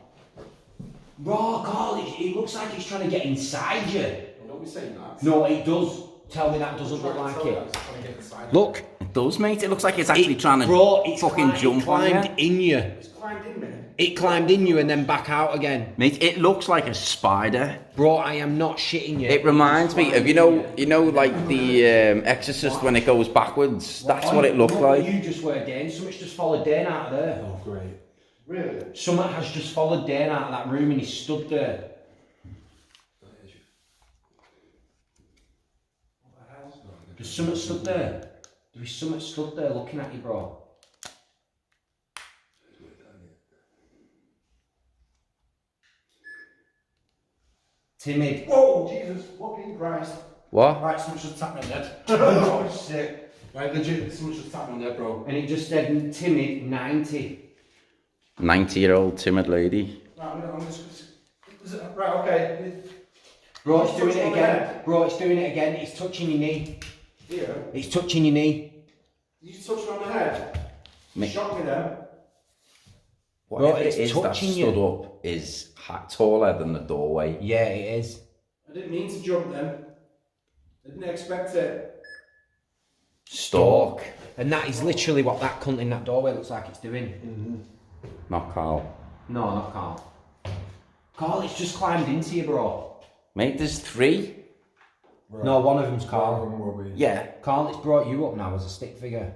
Speaker 4: Bro, Carl, it looks like it's trying to get inside you.
Speaker 2: Well, don't be saying that.
Speaker 4: No, it does. Tell me that doesn't look like it.
Speaker 2: Trying to get inside.
Speaker 1: Look, it does, mate. It looks like it's actually trying to
Speaker 4: Bro, it's
Speaker 1: fucking jump on
Speaker 4: climbed
Speaker 1: you.
Speaker 4: in you.
Speaker 2: It's climbed in me.
Speaker 4: It climbed in you and then back out again.
Speaker 1: Mate, it looks like a spider.
Speaker 4: Bro, I am not shitting you.
Speaker 1: It reminds me of, you know, like the Exorcist when it goes backwards. That's what it looked like.
Speaker 4: You just were Dane. Something's just followed Dane out of there.
Speaker 5: Oh, great.
Speaker 2: Really?
Speaker 4: Someone has just followed Dane out of that room and he stood there. There's someone stood there. There is someone stood there looking at you, bro. Timid.
Speaker 2: Whoa, Jesus, fucking Christ.
Speaker 1: What?
Speaker 2: Right, someone just tapped me on the head. Oh, shit. Right, legit, someone just tapped me on the head, bro.
Speaker 4: And it just said timid 90.
Speaker 1: 90-year-old timid lady.
Speaker 2: Right, I'm just. Right, okay.
Speaker 4: Bro, it's doing it again. Bro, it's doing it again. It's touching your knee.
Speaker 2: Here.
Speaker 4: It's touching your knee.
Speaker 2: You just touched me on the head.
Speaker 1: Me-
Speaker 2: Shot me there.
Speaker 1: Whatever
Speaker 4: it's
Speaker 1: it is that
Speaker 4: touching
Speaker 1: stood
Speaker 4: you.
Speaker 1: up is taller than the doorway.
Speaker 4: Yeah, it is.
Speaker 2: I didn't mean to jump then. I didn't expect it.
Speaker 1: Stalk.
Speaker 4: And that is literally what that cunt in that doorway looks like it's doing.
Speaker 1: Not Carl.
Speaker 4: No, not Carl. Carl, it's just climbed into you, bro.
Speaker 1: Mate, there's 3.
Speaker 4: No, one of them's
Speaker 5: One
Speaker 4: Carl.
Speaker 5: of them will be.
Speaker 1: Yeah.
Speaker 4: Carl, it's brought you up now as a stick figure.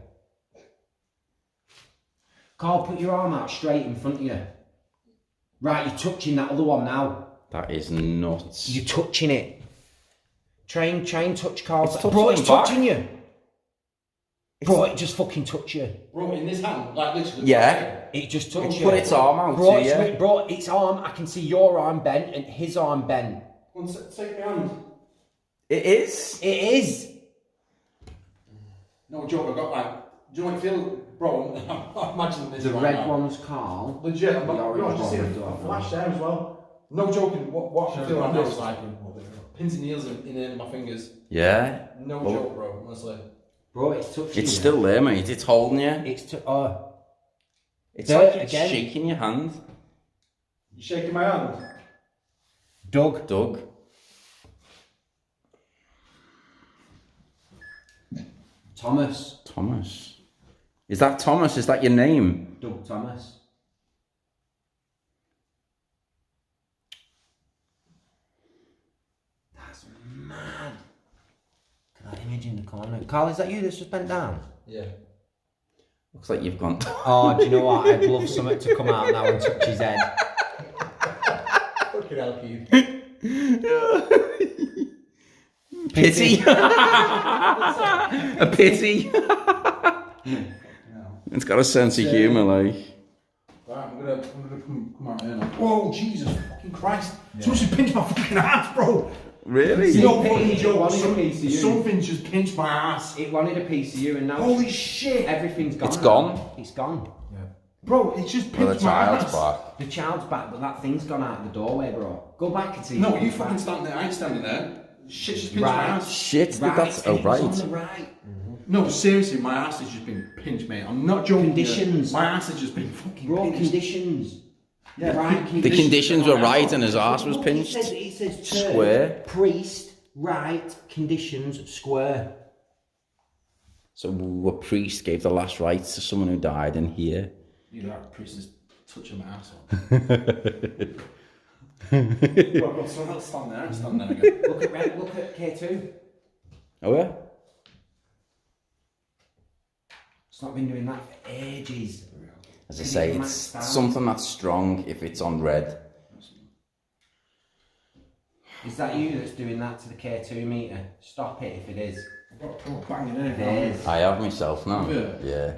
Speaker 4: Carl, put your arm out straight in front of you. Right, you're touching that other one now.
Speaker 1: That is nuts.
Speaker 4: You're touching it. Try and touch Carl's.
Speaker 1: It's touching
Speaker 4: Bro,
Speaker 1: him
Speaker 4: it's
Speaker 1: back.
Speaker 4: touching you. Bro, it just fucking touched you.
Speaker 2: Bro, in this hand, like literally.
Speaker 1: Yeah.
Speaker 4: It just touched you.
Speaker 1: Put its arm out
Speaker 4: Bro,
Speaker 1: to you.
Speaker 4: bro, its arm, I can see your arm bent and his arm bent.
Speaker 2: One sec, take my hand.
Speaker 1: It is.
Speaker 4: It is.
Speaker 2: No joke, I got like, do you know what it feels? Bro, I'm imagining this
Speaker 4: The
Speaker 2: right
Speaker 4: red
Speaker 2: now.
Speaker 4: one's Carl.
Speaker 2: Legit, I'm
Speaker 4: The
Speaker 2: not,
Speaker 4: orange
Speaker 2: I just see
Speaker 4: one,
Speaker 2: a
Speaker 4: I don't know.
Speaker 2: flash there as well. No joking, what I feel right now is like pins and needles in the end of my fingers.
Speaker 1: Yeah.
Speaker 2: No
Speaker 1: Well-
Speaker 2: joke, bro, honestly.
Speaker 4: Bro, it's touching you.
Speaker 1: It's still there, mate. It's holding you.
Speaker 4: It's
Speaker 1: It's
Speaker 4: there
Speaker 1: like it's
Speaker 4: again.
Speaker 1: shaking your hand.
Speaker 2: You shaking my hand?
Speaker 4: Doug.
Speaker 1: Doug.
Speaker 4: Thomas.
Speaker 1: Thomas. Is that Thomas? Is that your name?
Speaker 4: Doug Thomas. That's mad. Can I image in the corner? Carl, is that you that's just bent down?
Speaker 2: Yeah.
Speaker 1: Looks like you've gone.
Speaker 4: Oh, do you know what? I'd love something to come out now and touch his head.
Speaker 2: Fucking help you.
Speaker 1: Pity. A pity. It's got a sense of humour, like.
Speaker 2: Right, I'm gonna come out here now. Whoa, Jesus fucking Christ. Someone just pinched my fucking ass, bro.
Speaker 1: Really?
Speaker 2: No
Speaker 4: It
Speaker 2: fucking joke.
Speaker 4: wanted a piece of you.
Speaker 2: Something just pinched my ass.
Speaker 4: It wanted a piece of you and now
Speaker 2: Holy shit.
Speaker 4: everything's gone.
Speaker 1: It's
Speaker 4: now.
Speaker 1: gone?
Speaker 4: It's gone.
Speaker 2: Bro, it just
Speaker 1: Well, the
Speaker 2: pinched my
Speaker 1: child's
Speaker 2: ass.
Speaker 1: back.
Speaker 4: The child's back, but that thing's gone out of the doorway, bro. Go back and see.
Speaker 2: No,
Speaker 4: if
Speaker 2: you
Speaker 4: it's
Speaker 2: fucking
Speaker 4: back.
Speaker 2: stand there. I ain't standing there. Shit just pinched
Speaker 4: Right.
Speaker 2: my ass.
Speaker 1: Shit,
Speaker 4: Right,
Speaker 1: that's.
Speaker 4: and
Speaker 1: Oh,
Speaker 4: it was
Speaker 1: right.
Speaker 4: on the right.
Speaker 2: No, seriously, my ass has just been pinched, mate. I'm not joking.
Speaker 4: Conditions.
Speaker 2: My ass has just been fucking
Speaker 4: Bro,
Speaker 2: pinched.
Speaker 4: conditions.
Speaker 2: Yeah,
Speaker 4: Right,
Speaker 1: The conditions were right and his arse was
Speaker 4: Look,
Speaker 1: pinched.
Speaker 4: It says turn,
Speaker 1: Square.
Speaker 4: priest, right, conditions, square.
Speaker 1: So a priest gave the last rites to someone who died in here.
Speaker 2: You know, that priest is touching my ass on. Well, go someone else stand there and stand there again.
Speaker 4: Look at red, look at K2.
Speaker 1: Oh yeah?
Speaker 4: It's not been doing that for ages.
Speaker 1: As I say, it's something that's strong if it's on red.
Speaker 4: Is that you that's doing that to the K2 meter? Stop it if it is.
Speaker 2: I've got a proper banging in
Speaker 4: It
Speaker 2: it.
Speaker 4: is.
Speaker 1: I have myself now.
Speaker 2: Yeah.
Speaker 1: Yeah.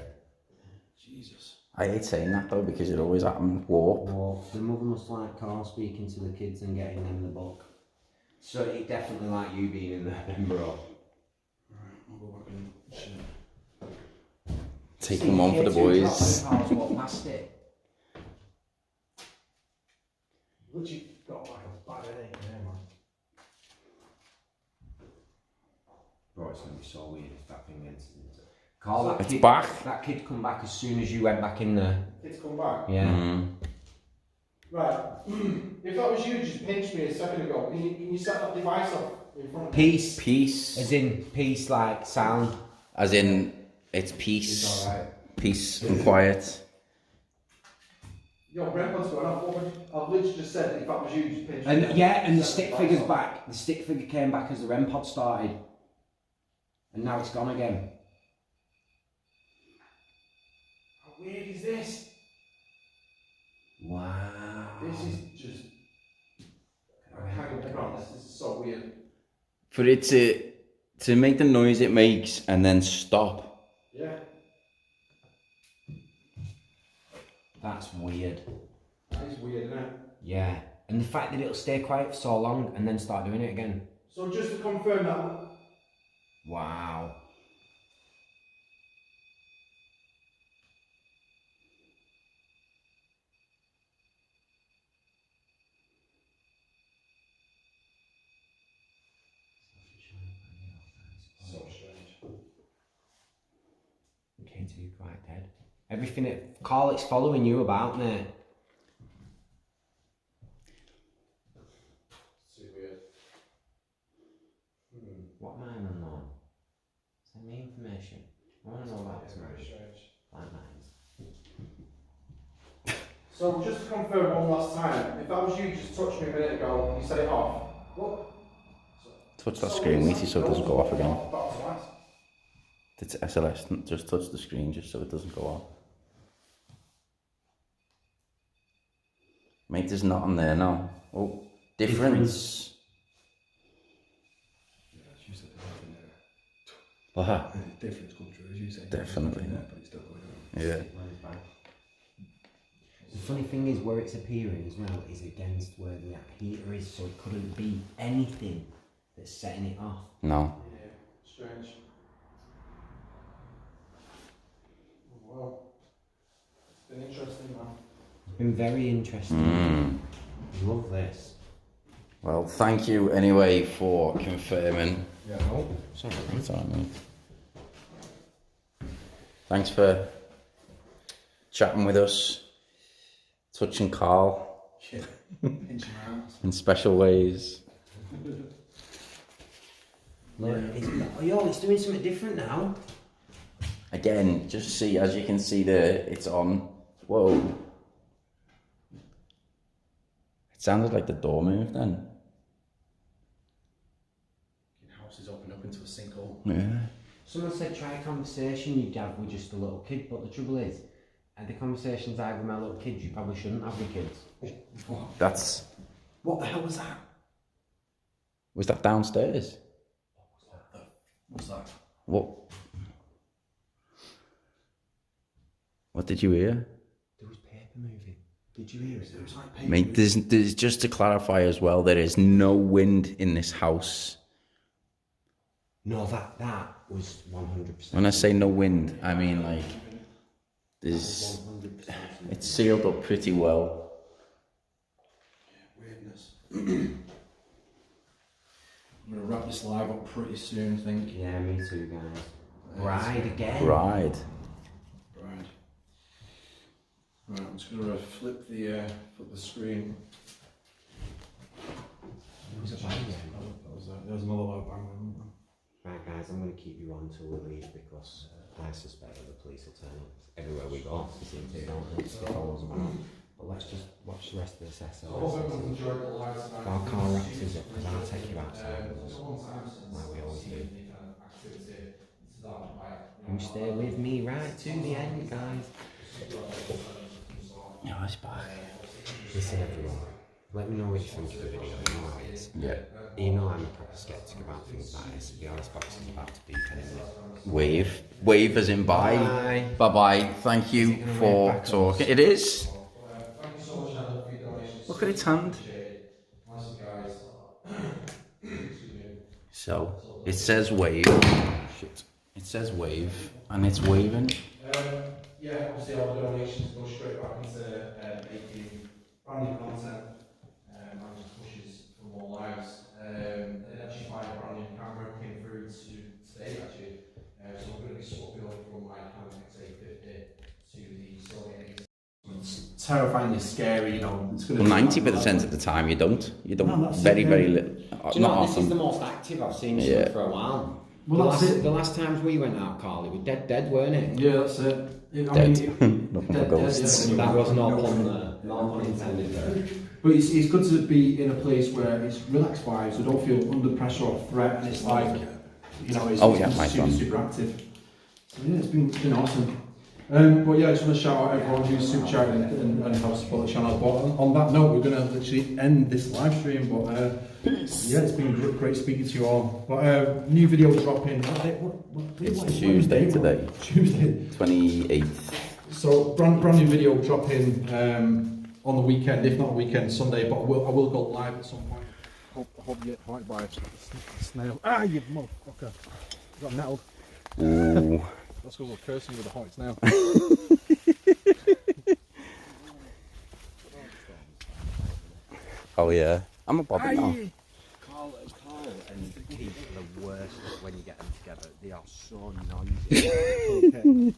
Speaker 2: Jesus.
Speaker 1: I hate saying that though because it always happens warp.
Speaker 4: Well, the mother must like Carl speaking to the kids and getting them the book. So it definitely like you being in there, then, bro.
Speaker 2: Right, I'll go back and shit.
Speaker 1: Take them on for the boys.
Speaker 4: Carl's walked past it.
Speaker 2: Literally got like a bad headache there, man.
Speaker 4: Bro, it's gonna be so weird if that thing gets. Carl, that
Speaker 1: It's
Speaker 4: kid,
Speaker 1: back.
Speaker 4: That kid come back as soon as you went back in there.
Speaker 2: It's come back.
Speaker 4: Yeah.
Speaker 1: Mm.
Speaker 2: Right. If that was you, just pinched me a second ago. Can you set that device up in front of me?
Speaker 4: Peace.
Speaker 1: Peace.
Speaker 4: As in peace, like sound.
Speaker 1: As in, it's peace.
Speaker 2: It's alright.
Speaker 1: Peace and quiet.
Speaker 2: Yo, Brent, what's going on? I've literally just said that if that was you, just pinched me.
Speaker 4: And yeah, and the
Speaker 2: Set
Speaker 4: stick
Speaker 2: device
Speaker 4: figure's
Speaker 2: up.
Speaker 4: back. The stick figure came back as the REM pod started. And now it's gone again.
Speaker 2: How weird is this?
Speaker 4: Wow.
Speaker 2: This is just. I can't get around this. This is so weird.
Speaker 1: For it to make the noise it makes and then stop.
Speaker 2: Yeah.
Speaker 4: That's weird.
Speaker 2: That is weird, isn't it?
Speaker 4: Yeah. And the fact that it'll stay quiet for so long and then start doing it again.
Speaker 2: So just to confirm that.
Speaker 4: Wow.
Speaker 2: So strange.
Speaker 4: Okay, so you're quite dead. Everything Carl, it's following you about, mate. want to know about this
Speaker 2: Very
Speaker 4: man.
Speaker 2: strange.
Speaker 4: Like mines.
Speaker 3: So just to confirm one last time, if that was you just touched me a minute ago, you set it off. What?
Speaker 1: Touch that screen, Weetie, so it doesn't go off again.
Speaker 3: That was nice.
Speaker 1: It's SLS, just touch the screen just so it doesn't go off. Mate, there's nothing there now. Oh, difference.
Speaker 5: Yeah, as you said, there's nothing there.
Speaker 1: Wow.
Speaker 5: Difference come through, as you said.
Speaker 1: Definitely.
Speaker 5: There's nothing there, but it's still going on.
Speaker 1: Yeah.
Speaker 4: The funny thing is, where it's appearing as well is against where the heater is, so it couldn't be anything that's setting it off.
Speaker 1: No.
Speaker 2: Yeah, strange. Well, it's been interesting, man.
Speaker 4: It's been very interesting. Love this.
Speaker 1: Well, thank you anyway for confirming.
Speaker 5: Yeah, no.
Speaker 4: Sorry.
Speaker 1: It's all right, mate. Thanks for chatting with us, touching Karl
Speaker 3: Yeah. Pinch your arms.
Speaker 1: in special ways.
Speaker 4: Look, it's doing something different now.
Speaker 1: Again, just see, as you can see there, it's on. Whoa. It sounded like the door moved then.
Speaker 3: Your house is opened up into a sinkhole.
Speaker 1: Yeah.
Speaker 4: Someone said try a conversation you'd have with just a little kid, but the trouble is, the conversations I have with my little kids, you probably shouldn't have with kids.
Speaker 1: That's.
Speaker 3: What the hell was that?
Speaker 1: Was that downstairs?
Speaker 3: What's that?
Speaker 1: What? What did you hear?
Speaker 4: There was paper moving. Did you hear it?
Speaker 3: It was like paper.
Speaker 1: Mate, there's just to clarify as well, there is no wind in this house.
Speaker 4: No, that was 100%.
Speaker 1: When I say no wind, I mean like there's
Speaker 4: 100%.
Speaker 1: it's sealed up pretty well.
Speaker 3: Weirdness. I'm gonna wrap this live up pretty soon, I think.
Speaker 4: Yeah, me too, guys. Bride again.
Speaker 1: Bride.
Speaker 3: Right. Right, I'm just gonna flip the screen.
Speaker 4: Was it bang again?
Speaker 3: There was another low bang.
Speaker 4: Right, guys, I'm going to keep you on till we leave because I suspect that the police will turn up everywhere we go. They seem to, don't they? They follow us about. But let's just watch the rest of this SLS. While Karl wraps us up, because I'll take you outside with us, like we always do. You stay with me right to the end, guys.
Speaker 1: Yeah, it's back.
Speaker 4: Listen, everyone. Let me know what you think of the video. You know how it is.
Speaker 1: Yeah.
Speaker 4: You know I'm a proper skeptic about things like this. The honest box is about to be anyway.
Speaker 1: Wave. Wave as in bye.
Speaker 4: Bye.
Speaker 1: Bye bye. Thank you for talking. It is.
Speaker 2: Thank you so much, Alan, for your donations.
Speaker 1: Look at its hand.
Speaker 2: Awesome, guys. Excuse me.
Speaker 1: So it says wave. Shit. It says wave and it's waving.
Speaker 2: Yeah, obviously all the donations go straight back into making brand new content and just pushes for more lives. I did actually find a brand new camera came through today actually. So we're going to be swapping over from my Canon X850 to the Sony A7.
Speaker 3: It's terrifyingly scary, you know. It's
Speaker 1: Well, 90% of the time you don't. You don't.
Speaker 3: No, that's
Speaker 1: Very,
Speaker 3: it,
Speaker 1: very
Speaker 3: yeah.
Speaker 1: little.
Speaker 4: Do you know
Speaker 1: Not
Speaker 4: what? This is
Speaker 1: often.
Speaker 4: the most active I've seen
Speaker 1: Yeah.
Speaker 4: for a while.
Speaker 3: Well, that's it.
Speaker 4: The last times we went out, Carl, it was dead, weren't it?
Speaker 3: Yeah, that's it.
Speaker 1: Dead. Nothing for ghosts.
Speaker 3: yeah.
Speaker 4: That was not pun there. Not pun intended there.
Speaker 3: But it's good to be in a place where it's relaxed vibes, so don't feel under pressure or threat, and it's like, you know, it's,
Speaker 1: Oh, yeah,
Speaker 3: it's
Speaker 1: my
Speaker 3: super,
Speaker 1: son.
Speaker 3: super active. So yeah, it's been awesome. But yeah, I just want to shout out everyone who's super chatting and helped support the channel. But on that note, we're going to literally end this live stream. But yeah, it's been great speaking to you all. But new video dropping.
Speaker 1: It's Tuesday today.
Speaker 3: Tuesday.
Speaker 1: 28th.
Speaker 3: So brand new video dropping on the weekend, if not the weekend, Sunday. But I will go live at some point. Hope you get hit by a snail. Ah, you motherfucker! You got nettled.
Speaker 1: Ooh.
Speaker 3: Let's go cursing with the heights now.
Speaker 1: Oh yeah. I'm a bobby now.
Speaker 4: Carl and Keith are the worst when you get them together. They are so noisy.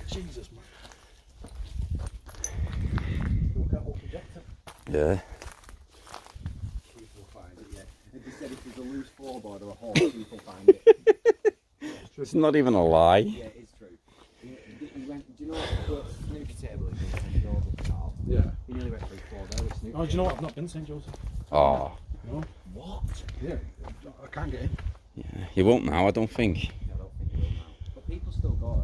Speaker 3: Jesus, man. Look at what projector.
Speaker 1: Yeah.
Speaker 3: Keith will find it, yeah. They just said if there's a loose floorboard or a hole, Keith will find it.
Speaker 1: It's not even a lie.
Speaker 4: Yeah, it is true. He went, do you know what the snooker table is in St. Joseph, Carl?
Speaker 3: Yeah.
Speaker 4: He nearly went through 4 there with snooker.
Speaker 2: Oh, do you know what? I've not been to St. Joseph.
Speaker 1: Oh,
Speaker 2: No.
Speaker 4: What?
Speaker 3: Yeah. I can't get in.
Speaker 1: yeah. You won't now, I don't think.
Speaker 4: I don't think he will now. But people still go.